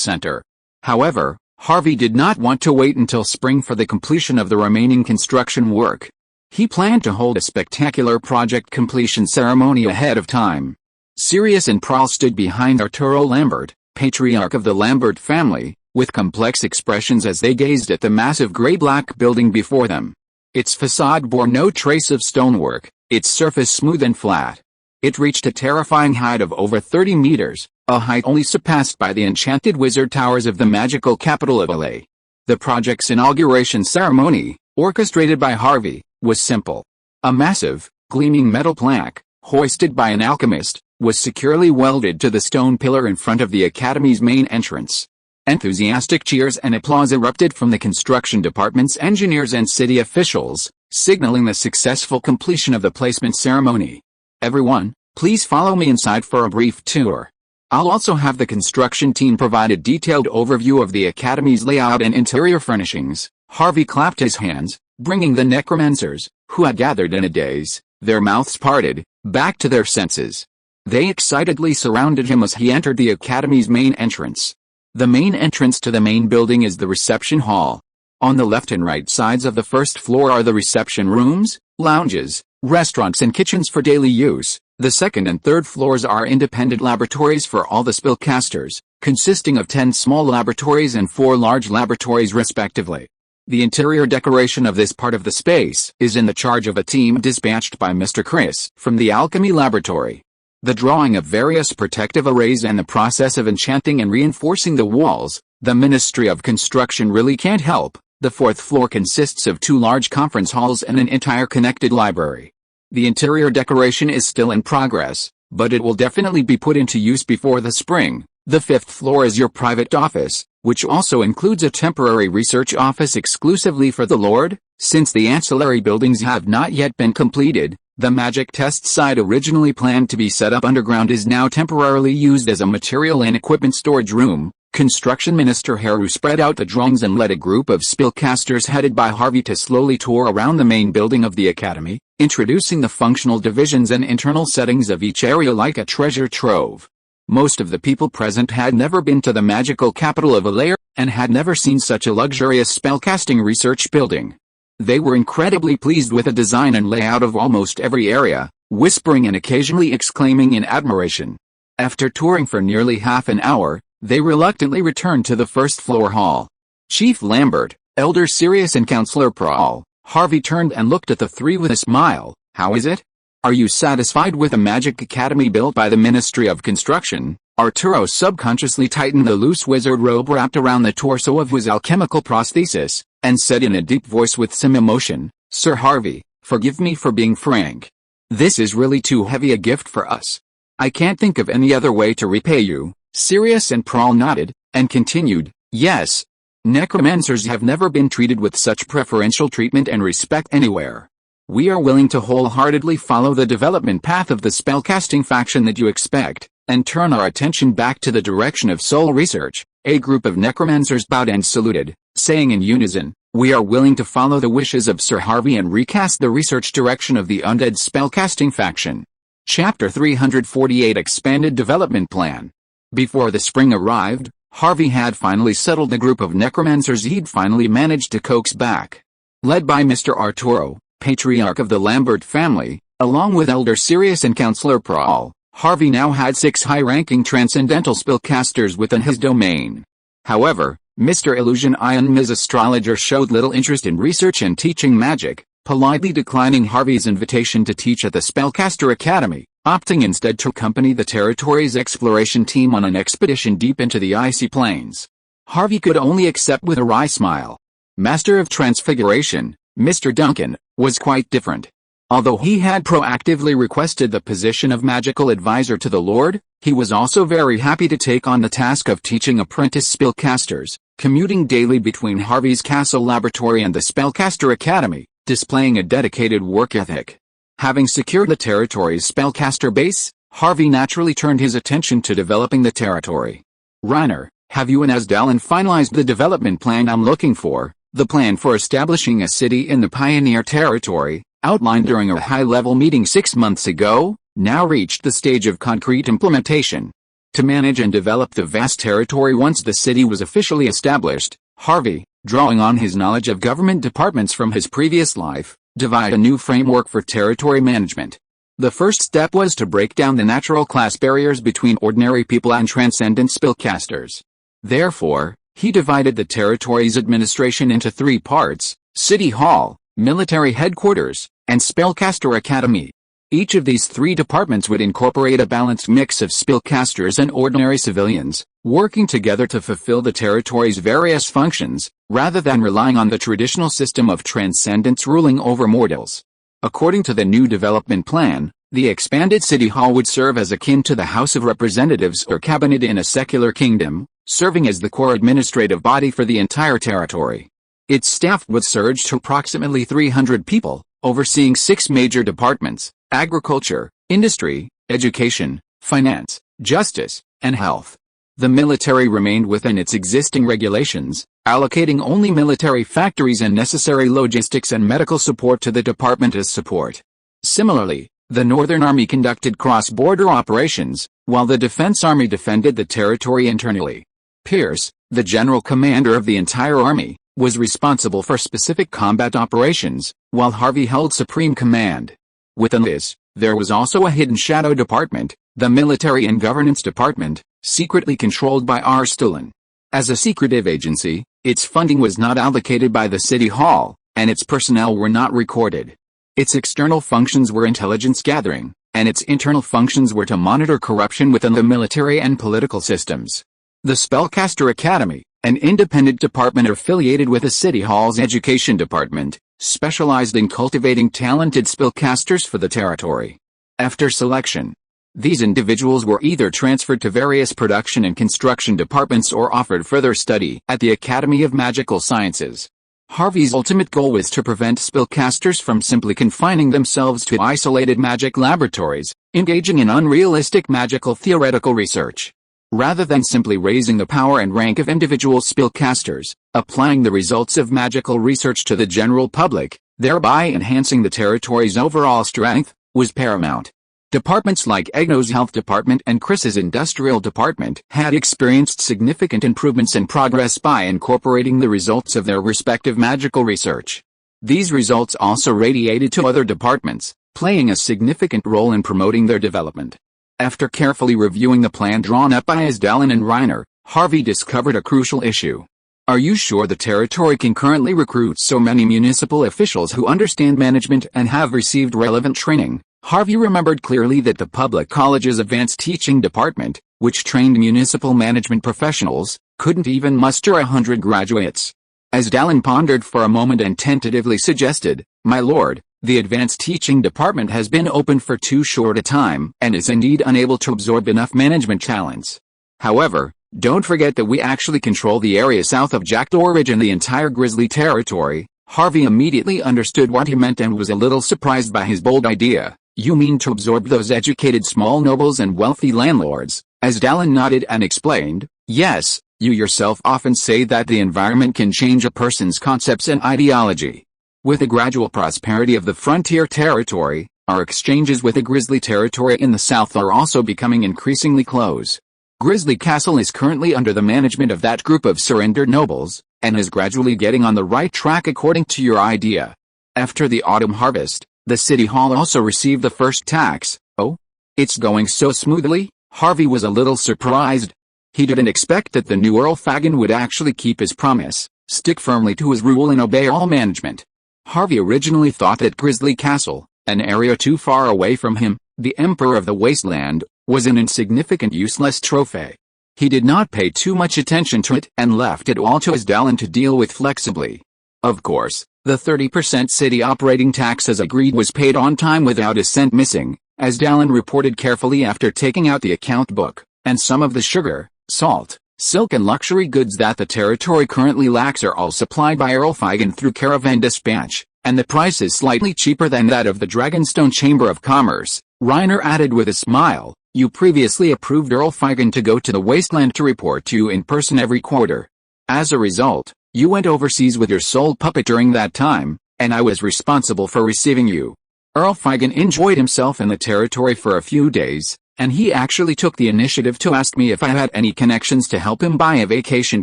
center. However, Harvey did not want to wait until spring for the completion of the remaining construction work. He planned to hold a spectacular project completion ceremony ahead of time. Sirius and Prahl stood behind Arturo Lambert, patriarch of the Lambert family, with complex expressions as they gazed at the massive gray-black building before them. Its facade bore no trace of stonework, its surface smooth and flat. It reached a terrifying height of over 30 meters, a height only surpassed by the enchanted wizard towers of the magical capital of LA. The project's inauguration ceremony, orchestrated by Harvey, was simple. A massive, gleaming metal plaque, hoisted by an alchemist, was securely welded to the stone pillar in front of the Academy's main entrance. Enthusiastic cheers and applause erupted from the construction department's engineers and city officials, signaling the successful completion of the placement ceremony. Everyone, please follow me inside for a brief tour. I'll also have the construction team provide a detailed overview of the Academy's layout and interior furnishings. Harvey clapped his hands, bringing the necromancers, who had gathered in a daze, their mouths parted, back to their senses. They excitedly surrounded him as he entered the Academy's main entrance. The main entrance to the main building is the reception hall. On the left and right sides of the first floor are the reception rooms, lounges, restaurants and kitchens for daily use. The second and third floors are independent laboratories for all the spellcasters, consisting of 10 small laboratories and 4 large laboratories respectively. The interior decoration of this part of the space is in the charge of a team dispatched by Mr. Chris from the alchemy laboratory. The drawing of various protective arrays and the process of enchanting and reinforcing the walls, the Ministry of Construction really can't help. The fourth floor consists of 2 large conference halls and an entire connected library. The interior decoration is still in progress, but it will definitely be put into use before the spring. The 5th floor is your private office, which also includes a temporary research office exclusively for the Lord. Since the ancillary buildings have not yet been completed, the magic test site originally planned to be set up underground is now temporarily used as a material and equipment storage room. Construction Minister Harvey spread out the drawings and led a group of spellcasters headed by Harvey to slowly tour around the main building of the Academy, introducing the functional divisions and internal settings of each area like a treasure trove. Most of the people present had never been to the magical capital of LA and had never seen such a luxurious spellcasting research building. They were incredibly pleased with the design and layout of almost every area, whispering and occasionally exclaiming in admiration. After touring for nearly half an hour, they reluctantly returned to the first floor hall. Chief Lambert, Elder Sirius and Counselor Prahl. Harvey turned and looked at the three with a smile. How is it? Are you satisfied with the magic academy built by the Ministry of Construction? Arturo subconsciously tightened the loose wizard robe wrapped around the torso of his alchemical prosthesis, and said in a deep voice with some emotion, Sir Harvey, forgive me for being frank. This is really too heavy a gift for us. I can't think of any other way to repay you. Sirius and Prahl nodded, and continued, yes. Necromancers have never been treated with such preferential treatment and respect anywhere. We are willing to wholeheartedly follow the development path of the spellcasting faction that you expect, and turn our attention back to the direction of soul research. A group of necromancers bowed and saluted, saying in unison, we are willing to follow the wishes of Sir Harvey and recast the research direction of the undead spellcasting faction. Chapter 348 Expanded Development Plan. Before the spring arrived, Harvey had finally settled the group of necromancers he'd finally managed to coax back. Led by Mr. Arturo, patriarch of the Lambert family, along with Elder Sirius and Counselor Prahl, Harvey now had 6 high-ranking transcendental spellcasters within his domain. However, Mr. Illusion Eye and Ms. Astrologer showed little interest in research and teaching magic, politely declining Harvey's invitation to teach at the Spellcaster Academy, opting instead to accompany the territory's exploration team on an expedition deep into the icy plains. Harvey could only accept with a wry smile. Master of Transfiguration, Mr. Duncan, was quite different. Although he had proactively requested the position of magical advisor to the Lord, he was also very happy to take on the task of teaching apprentice spellcasters, commuting daily between Harvey's castle laboratory and the Spellcaster Academy, displaying a dedicated work ethic. Having secured the territory's spellcaster base, Harvey naturally turned his attention to developing the territory. Reiner, have you and Asdalen finalized the development plan I'm looking for? The plan for establishing a city in the Pioneer territory, outlined during a high-level meeting 6 months ago, now reached the stage of concrete implementation. To manage and develop the vast territory once the city was officially established, Harvey, drawing on his knowledge of government departments from his previous life, devised a new framework for territory management. The first step was to break down the natural class barriers between ordinary people and transcendent spellcasters. Therefore, he divided the territory's administration into 3 parts: City Hall, Military Headquarters, and Spellcaster Academy. Each of these 3 departments would incorporate a balanced mix of spellcasters and ordinary civilians, working together to fulfill the territory's various functions, rather than relying on the traditional system of transcendence ruling over mortals. According to the new development plan, the expanded City Hall would serve as akin to the House of Representatives or cabinet in a secular kingdom, serving as the core administrative body for the entire territory. Its staff would surge to approximately 300 people, overseeing 6 major departments: agriculture, industry, education, finance, justice, and health. The military remained within its existing regulations, allocating only military factories and necessary logistics and medical support to the department as support. Similarly, the Northern Army conducted cross-border operations, while the Defense Army defended the territory internally. Pierce, the general commander of the entire army, was responsible for specific combat operations, while Harvey held supreme command. Within this, there was also a hidden shadow department, the Military and Governance Department, secretly controlled by Arstolan. As a secretive agency, its funding was not allocated by the City Hall, and its personnel were not recorded. Its external functions were intelligence gathering, and its internal functions were to monitor corruption within the military and political systems. The Spellcaster Academy, an independent department affiliated with the City Hall's Education Department, specialized in cultivating talented spellcasters for the territory. After selection, these individuals were either transferred to various production and construction departments or offered further study at the Academy of Magical Sciences. Harvey's ultimate goal was to prevent spellcasters from simply confining themselves to isolated magic laboratories, engaging in unrealistic magical theoretical research. Rather than simply raising the power and rank of individual spellcasters, applying the results of magical research to the general public, thereby enhancing the territory's overall strength, was paramount. Departments like Egno's Health Department and Chris's Industrial Department had experienced significant improvements and progress by incorporating the results of their respective magical research. These results also radiated to other departments, playing a significant role in promoting their development. After carefully reviewing the plan drawn up by Asdalen and Reiner, Harvey discovered a crucial issue. Are you sure the territory can currently recruit so many municipal officials who understand management and have received relevant training? Harvey remembered clearly that the public college's advanced teaching department, which trained municipal management professionals, couldn't even muster 100 graduates. Asdalen pondered for a moment and tentatively suggested, "My lord, the advanced teaching department has been open for too short a time and is indeed unable to absorb enough management talents. However, don't forget that we actually control the area south of Jackdaw Ridge and the entire Grizzly territory." Harvey immediately understood what he meant and was a little surprised by his bold idea. "You mean to absorb those educated small nobles and wealthy landlords?" Asdalen nodded and explained, "Yes, you yourself often say that the environment can change a person's concepts and ideology. With the gradual prosperity of the frontier territory, our exchanges with the Grizzly territory in the south are also becoming increasingly close. Grizzly Castle is currently under the management of that group of surrendered nobles, and is gradually getting on the right track according to your idea. After the autumn harvest, the City Hall also received the first tax." "Oh? It's going so smoothly?" Harvey was a little surprised. He didn't expect that the new Earl Fagin would actually keep his promise, stick firmly to his rule and obey all management. Harvey originally thought that Grizzly Castle, an area too far away from him, the Emperor of the Wasteland, was an insignificant useless trophy. He did not pay too much attention to it and left it all to Asdalen to deal with flexibly. Of course, the 30% city operating tax as agreed was paid on time without a cent missing, as Dallin reported carefully after taking out the account book, and some of the sugar, salt, silk and luxury goods that the territory currently lacks are all supplied by Erlfeigen through caravan dispatch, and the price is slightly cheaper than that of the Dragonstone Chamber of Commerce. Reiner added with a smile, "You previously approved Erlfeigen to go to the wasteland to report to you in person every quarter. As a result, you went overseas with your soul puppet during that time, and I was responsible for receiving you." Erlfeigen enjoyed himself in the territory for a few days, and he actually took the initiative to ask me if I had any connections to help him buy a vacation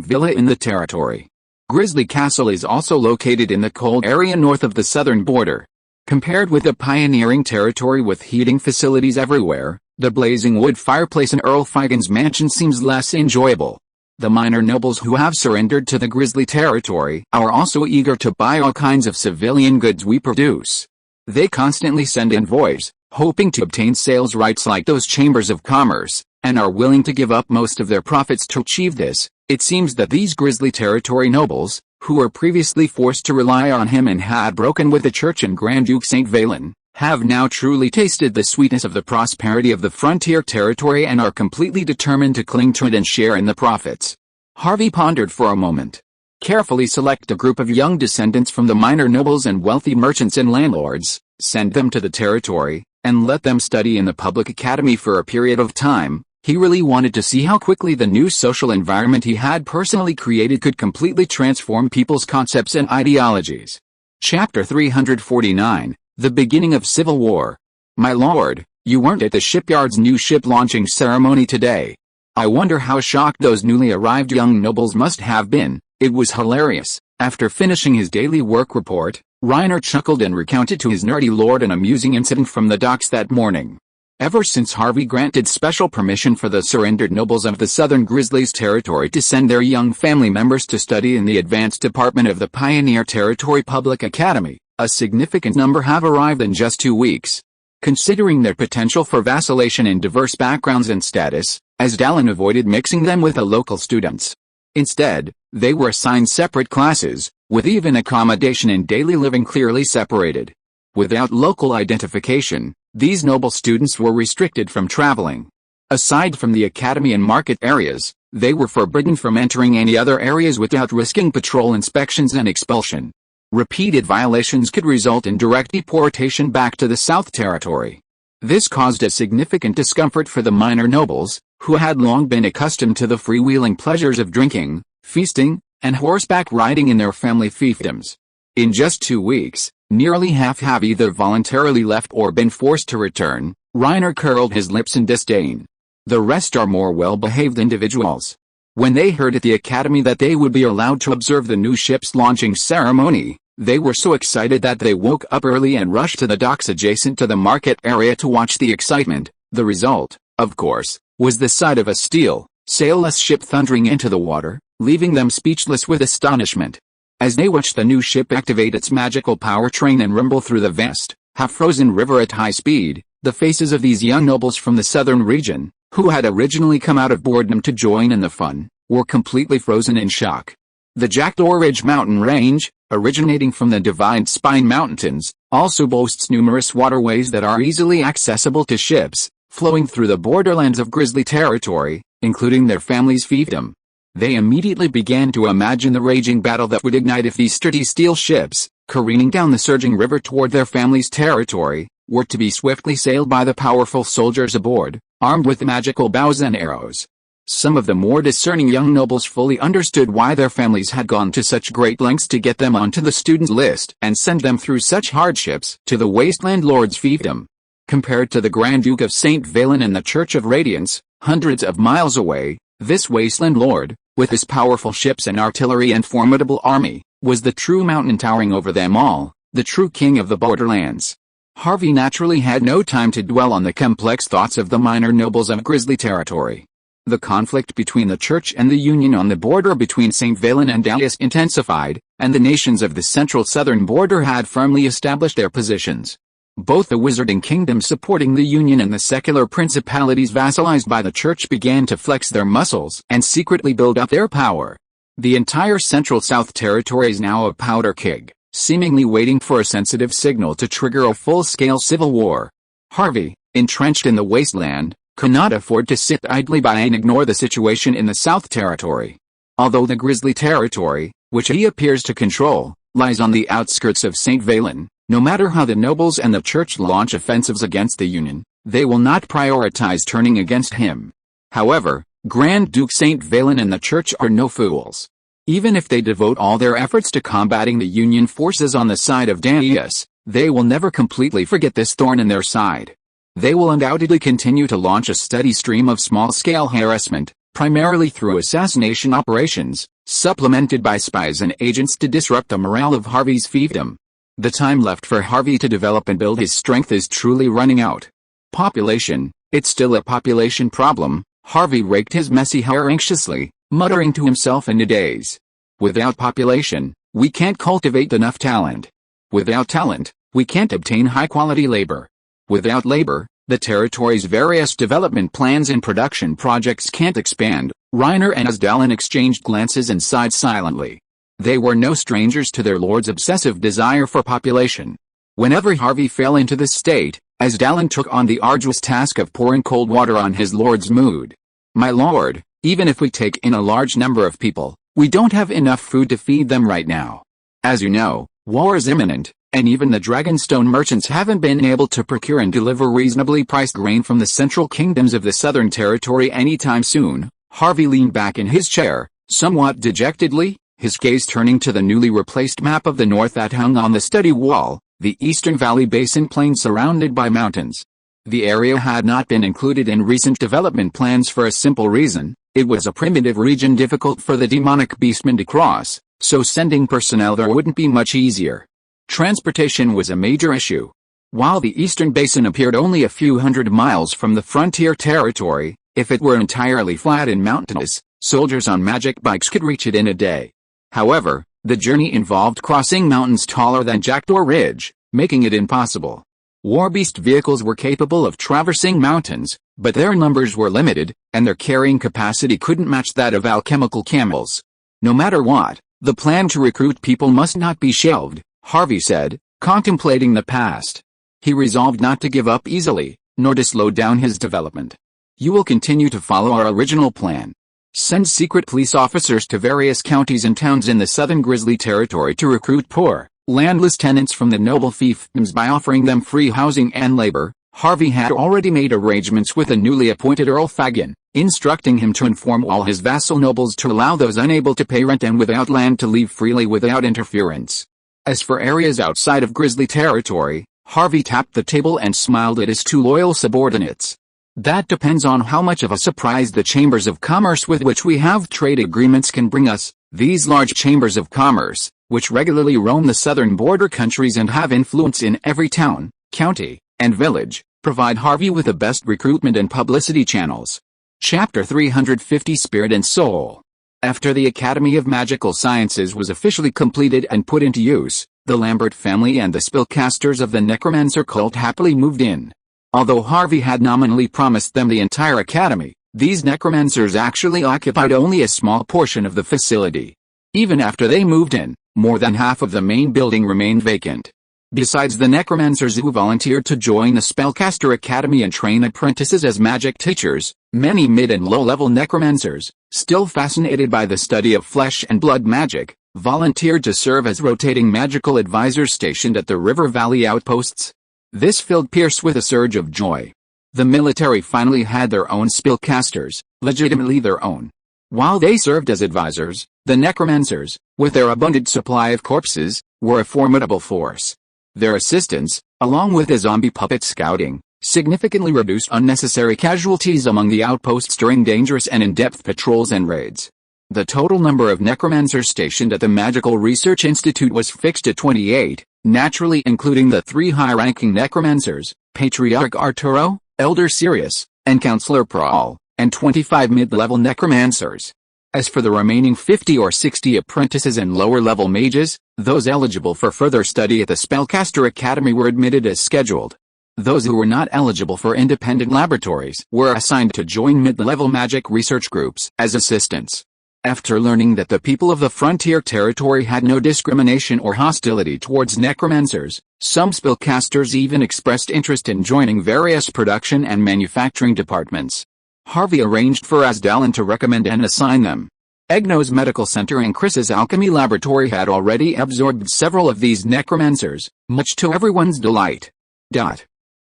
villa in the territory. Grizzly Castle is also located in the cold area north of the southern border. Compared with the pioneering territory with heating facilities everywhere, the blazing wood fireplace in Erlfeigen's mansion seems less enjoyable. The minor nobles who have surrendered to the Grizzly territory are also eager to buy all kinds of civilian goods we produce. They constantly send envoys, hoping to obtain sales rights like those chambers of commerce, and are willing to give up most of their profits to achieve this. It seems that these Grizzly territory nobles, who were previously forced to rely on him and had broken with the church and Grand Duke St. Valen, have now truly tasted the sweetness of the prosperity of the frontier territory and are completely determined to cling to it and share in the profits. Harvey pondered for a moment. Carefully select a group of young descendants from the minor nobles and wealthy merchants and landlords, send them to the territory, and let them study in the public academy for a period of time. He really wanted to see how quickly the new social environment he had personally created could completely transform people's concepts and ideologies. Chapter 349, The Beginning of Civil War. My lord, you weren't at the shipyard's new ship launching ceremony today. I wonder how shocked those newly arrived young nobles must have been. It was hilarious. After finishing his daily work report, Reiner chuckled and recounted to his nerdy lord an amusing incident from the docks that morning. Ever since Harvey granted special permission for the surrendered nobles of the Southern Grizzlies territory to send their young family members to study in the advanced department of the Pioneer Territory Public Academy, a significant number have arrived in just 2 weeks. Considering their potential for vacillation in diverse backgrounds and status, as Dallin avoided mixing them with the local students. Instead, they were assigned separate classes, with even accommodation and daily living clearly separated. Without local identification, these noble students were restricted from traveling. Aside from the academy and market areas, they were forbidden from entering any other areas without risking patrol inspections and expulsion. Repeated violations could result in direct deportation back to the South Territory. This caused a significant discomfort for the minor nobles, who had long been accustomed to the freewheeling pleasures of drinking, feasting, and horseback riding in their family fiefdoms. In just 2 weeks, nearly half have either voluntarily left or been forced to return. Reiner curled his lips in disdain. The rest are more well-behaved individuals. When they heard at the academy that they would be allowed to observe the new ship's launching ceremony, they were so excited that they woke up early and rushed to the docks adjacent to the market area to watch the excitement. The result, of course, was the sight of a steel, sailless ship thundering into the water, leaving them speechless with astonishment. As they watched the new ship activate its magical powertrain and rumble through the vast, half-frozen river at high speed, the faces of these young nobles from the southern region, who had originally come out of boredom to join in the fun, were completely frozen in shock. The Jackdaw Ridge mountain range, originating from the Divine Spine Mountains, also boasts numerous waterways that are easily accessible to ships, flowing through the borderlands of Grizzly territory, including their family's fiefdom. They immediately began to imagine the raging battle that would ignite if these sturdy steel ships, careening down the surging river toward their family's territory, were to be swiftly sailed by the powerful soldiers aboard, armed with magical bows and arrows. Some of the more discerning young nobles fully understood why their families had gone to such great lengths to get them onto the student list and send them through such hardships to the wasteland lord's fiefdom. Compared to the Grand Duke of St. Valen and the Church of Radiance, hundreds of miles away, this wasteland lord, with his powerful ships and artillery and formidable army, was the true mountain towering over them all, the true king of the borderlands. Harvey naturally had no time to dwell on the complex thoughts of the minor nobles of Grizzly territory. The conflict between the Church and the Union on the border between St. Valen and Dalius intensified, and the nations of the central southern border had firmly established their positions. Both the wizarding kingdoms supporting the Union and the secular principalities vassalized by the Church began to flex their muscles and secretly build up their power. The entire Central South Territory is now a powder keg, seemingly waiting for a sensitive signal to trigger a full-scale civil war. Harvey, entrenched in the wasteland, could not afford to sit idly by and ignore the situation in the South Territory. Although the Grizzly Territory, which he appears to control, lies on the outskirts of St. Valen, no matter how the nobles and the church launch offensives against the Union, they will not prioritize turning against him. However, Grand Duke St. Valen and the church are no fools. Even if they devote all their efforts to combating the Union forces on the side of Danius, they will never completely forget this thorn in their side. They will undoubtedly continue to launch a steady stream of small-scale harassment, primarily through assassination operations, supplemented by spies and agents to disrupt the morale of Harvey's fiefdom. The time left for Harvey to develop and build his strength is truly running out. Population, it's still a population problem. Harvey raked his messy hair anxiously, muttering to himself in a daze. Without population, we can't cultivate enough talent. Without talent, we can't obtain high-quality labor. Without labor, the territory's various development plans and production projects can't expand. Reiner and Asdalen exchanged glances and sighed silently. They were no strangers to their lord's obsessive desire for population. Whenever Harvey fell into this state, Asdalen took on the arduous task of pouring cold water on his lord's mood. My lord, even if we take in a large number of people, we don't have enough food to feed them right now. As you know, war is imminent, and even the Dragonstone merchants haven't been able to procure and deliver reasonably priced grain from the central kingdoms of the Southern Territory anytime soon. Harvey leaned back in his chair, somewhat dejectedly, his gaze turning to the newly replaced map of the North that hung on the study wall, the Eastern Valley Basin plain surrounded by mountains. The area had not been included in recent development plans for a simple reason: it was a primitive region difficult for the demonic beastmen to cross, so sending personnel there wouldn't be much easier. Transportation was a major issue. While the Eastern Basin appeared only a few hundred miles from the frontier territory, if it were entirely flat and mountainous, soldiers on magic bikes could reach it in a day. However, the journey involved crossing mountains taller than Jackdaw Ridge, making it impossible. Warbeast vehicles were capable of traversing mountains, but their numbers were limited, and their carrying capacity couldn't match that of alchemical camels. No matter what, the plan to recruit people must not be shelved, Harvey said, contemplating the past. He resolved not to give up easily, nor to slow down his development. You will continue to follow our original plan. Send secret police officers to various counties and towns in the Southern Grizzly Territory to recruit poor, landless tenants from the noble fiefdoms by offering them free housing and labor. Harvey had already made arrangements with the newly appointed Earl Fagin, instructing him to inform all his vassal nobles to allow those unable to pay rent and without land to leave freely without interference. As for areas outside of Grizzly Territory, Harvey tapped the table and smiled at his two loyal subordinates. That depends on how much of a surprise the chambers of commerce with which we have trade agreements can bring us. These large chambers of commerce, which regularly roam the southern border countries and have influence in every town, county, and village, provide Harvey with the best recruitment and publicity channels. Chapter 350 Spirit and Soul. After the Academy of Magical Sciences was officially completed and put into use, the Lambert family and the spellcasters of the necromancer cult happily moved in. Although Harvey had nominally promised them the entire academy, these necromancers actually occupied only a small portion of the facility. Even after they moved in, more than half of the main building remained vacant. Besides the necromancers who volunteered to join the Spellcaster Academy and train apprentices as magic teachers, many mid- and low-level necromancers, still fascinated by the study of flesh and blood magic, volunteered to serve as rotating magical advisors stationed at the River Valley outposts. This filled Pierce with a surge of joy. The military finally had their own spellcasters, legitimately their own. While they served as advisors, the necromancers, with their abundant supply of corpses, were a formidable force. Their assistance, along with the zombie puppet scouting, significantly reduced unnecessary casualties among the outposts during dangerous and in-depth patrols and raids. The total number of necromancers stationed at the Magical Research Institute was fixed at 28, naturally including the 3 high-ranking necromancers, Patriarch Arturo, Elder Sirius, and Counselor Praal, and 25 mid-level necromancers. As for the remaining 50 or 60 apprentices and lower-level mages, those eligible for further study at the Spellcaster Academy were admitted as scheduled. Those who were not eligible for independent laboratories were assigned to join mid-level magic research groups as assistants. After learning that the people of the frontier territory had no discrimination or hostility towards necromancers, some spellcasters even expressed interest in joining various production and manufacturing departments. Harvey arranged for Asdalon to recommend and assign them. Egno's medical center and Chris's alchemy laboratory had already absorbed several of these necromancers, much to everyone's delight.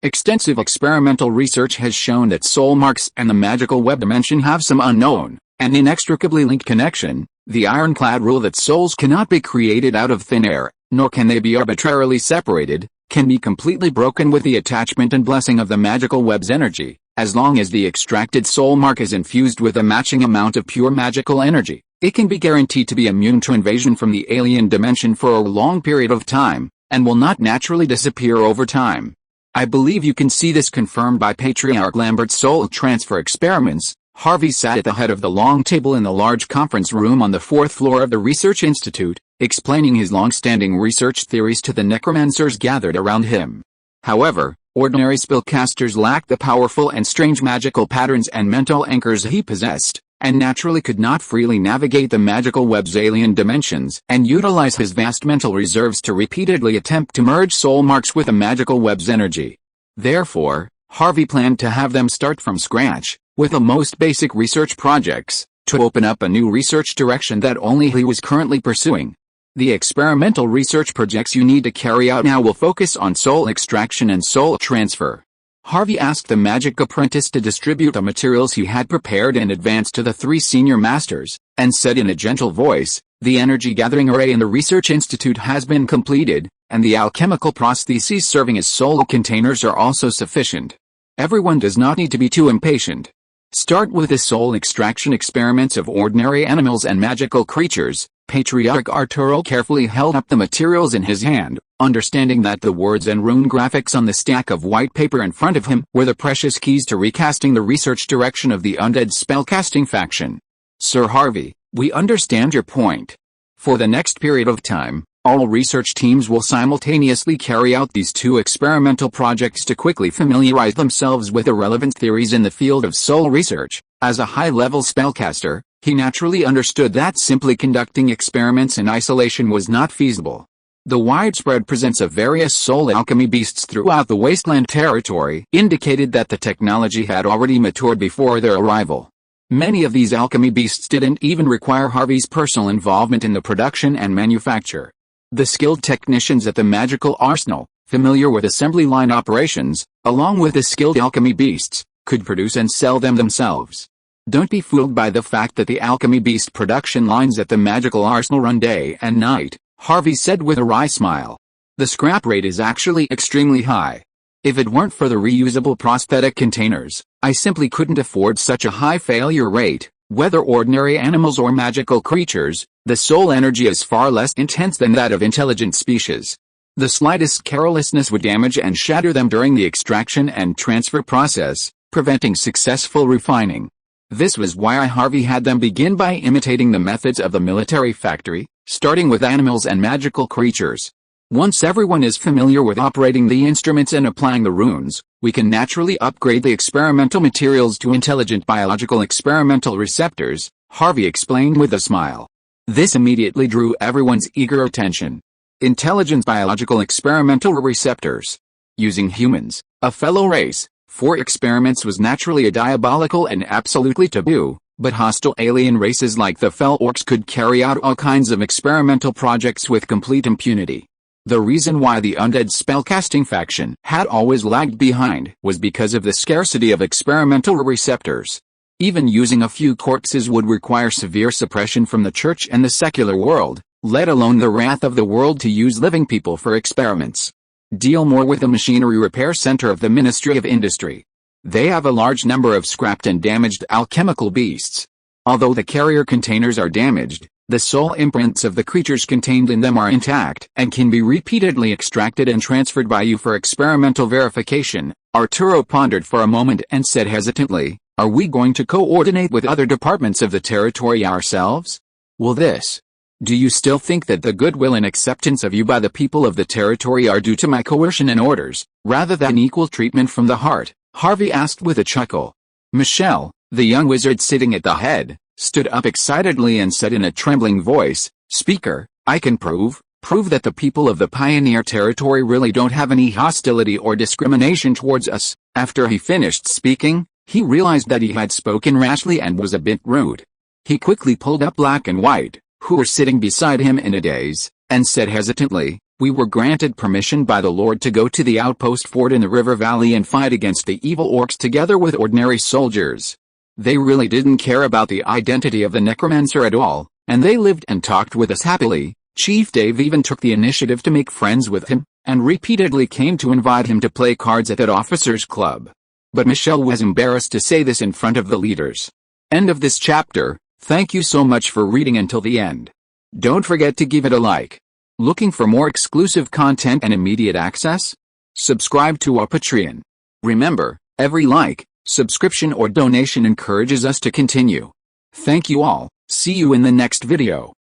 Extensive experimental research has shown that soul marks and the magical web dimension have some unknown and inextricably linked connection, the ironclad rule that souls cannot be created out of thin air, nor can they be arbitrarily separated, can be completely broken with the attachment and blessing of the magical web's energy, as long as the extracted soul mark is infused with a matching amount of pure magical energy. It can be guaranteed to be immune to invasion from the alien dimension for a long period of time, and will not naturally disappear over time. I believe you can see this confirmed by Patriarch Lambert's soul transfer experiments. Harvey sat at the head of the long table in the large conference room on the 4th floor of the Research Institute, explaining his long-standing research theories to the necromancers gathered around him. However, ordinary spellcasters lacked the powerful and strange magical patterns and mental anchors he possessed, and naturally could not freely navigate the magical web's alien dimensions and utilize his vast mental reserves to repeatedly attempt to merge soul marks with the magical web's energy. Therefore, Harvey planned to have them start from scratch, with the most basic research projects, to open up a new research direction that only he was currently pursuing. The experimental research projects you need to carry out now will focus on soul extraction and soul transfer. Harvey asked the magic apprentice to distribute the materials he had prepared in advance to the 3 senior masters, and said in a gentle voice, "The energy gathering array in the Research Institute has been completed, and the alchemical prostheses serving as soul containers are also sufficient. Everyone does not need to be too impatient. Start with the soul extraction experiments of ordinary animals and magical creatures." Patriarch Arturo carefully held up the materials in his hand, understanding that the words and rune graphics on the stack of white paper in front of him were the precious keys to recasting the research direction of the undead spellcasting faction. "Sir Harvey, we understand your point. For the next period of time, all research teams will simultaneously carry out these 2 experimental projects to quickly familiarize themselves with the relevant theories in the field of soul research." As a high-level spellcaster, he naturally understood that simply conducting experiments in isolation was not feasible. The widespread presence of various soul alchemy beasts throughout the wasteland territory indicated that the technology had already matured before their arrival. Many of these alchemy beasts didn't even require Harvey's personal involvement in the production and manufacture. The skilled technicians at the magical arsenal, familiar with assembly line operations, along with the skilled alchemy beasts, could produce and sell them themselves. Don't be fooled by the fact that the alchemy beast production lines at the magical arsenal run day and night, Harvey said with a wry smile. The scrap rate is actually extremely high. If it weren't for the reusable prosthetic containers, I simply couldn't afford such a high failure rate. Whether ordinary animals or magical creatures, the soul energy is far less intense than that of intelligent species. The slightest carelessness would damage and shatter them during the extraction and transfer process, preventing successful refining. This was why Harvey had them begin by imitating the methods of the military factory, starting with animals and magical creatures. Once everyone is familiar with operating the instruments and applying the runes, we can naturally upgrade the experimental materials to intelligent biological experimental receptors, Harvey explained with a smile. This immediately drew everyone's eager attention. Intelligent biological experimental receptors. Using humans, a fellow race, for experiments was naturally a diabolical and absolutely taboo, but hostile alien races like the fell orcs could carry out all kinds of experimental projects with complete impunity. The reason why the undead spellcasting faction had always lagged behind was because of the scarcity of experimental receptors. Even using a few corpses would require severe suppression from the church and the secular world, let alone the wrath of the world to use living people for experiments. Deal more with the machinery repair center of the Ministry of Industry. They have a large number of scrapped and damaged alchemical beasts. Although the carrier containers are damaged, the soul imprints of the creatures contained in them are intact and can be repeatedly extracted and transferred by you for experimental verification. Arturo pondered for a moment and said hesitantly, "Are we going to coordinate with other departments of the territory ourselves? Will this? Do you still think that the goodwill and acceptance of you by the people of the territory are due to my coercion and orders, rather than equal treatment from the heart?" Harvey asked with a chuckle. Michelle, the young wizard sitting at the head, stood up excitedly and said in a trembling voice, "Speaker, I can prove that the people of the Pioneer Territory really don't have any hostility or discrimination towards us." After he finished speaking, he realized that he had spoken rashly and was a bit rude. He quickly pulled up Black and White, who were sitting beside him in a daze, and said hesitantly, "We were granted permission by the Lord to go to the outpost fort in the river valley and fight against the evil orcs together with ordinary soldiers. They really didn't care about the identity of the necromancer at all, and they lived and talked with us happily." Chief Dave even took the initiative to make friends with him, and repeatedly came to invite him to play cards at that officers' club. But Michelle was embarrassed to say this in front of the leaders. End of this chapter. Thank you so much for reading until the end. Don't forget to give it a like. Looking for more exclusive content and immediate access? Subscribe to our Patreon. Remember, every like, subscription or donation encourages us to continue. Thank you all. See you in the next video.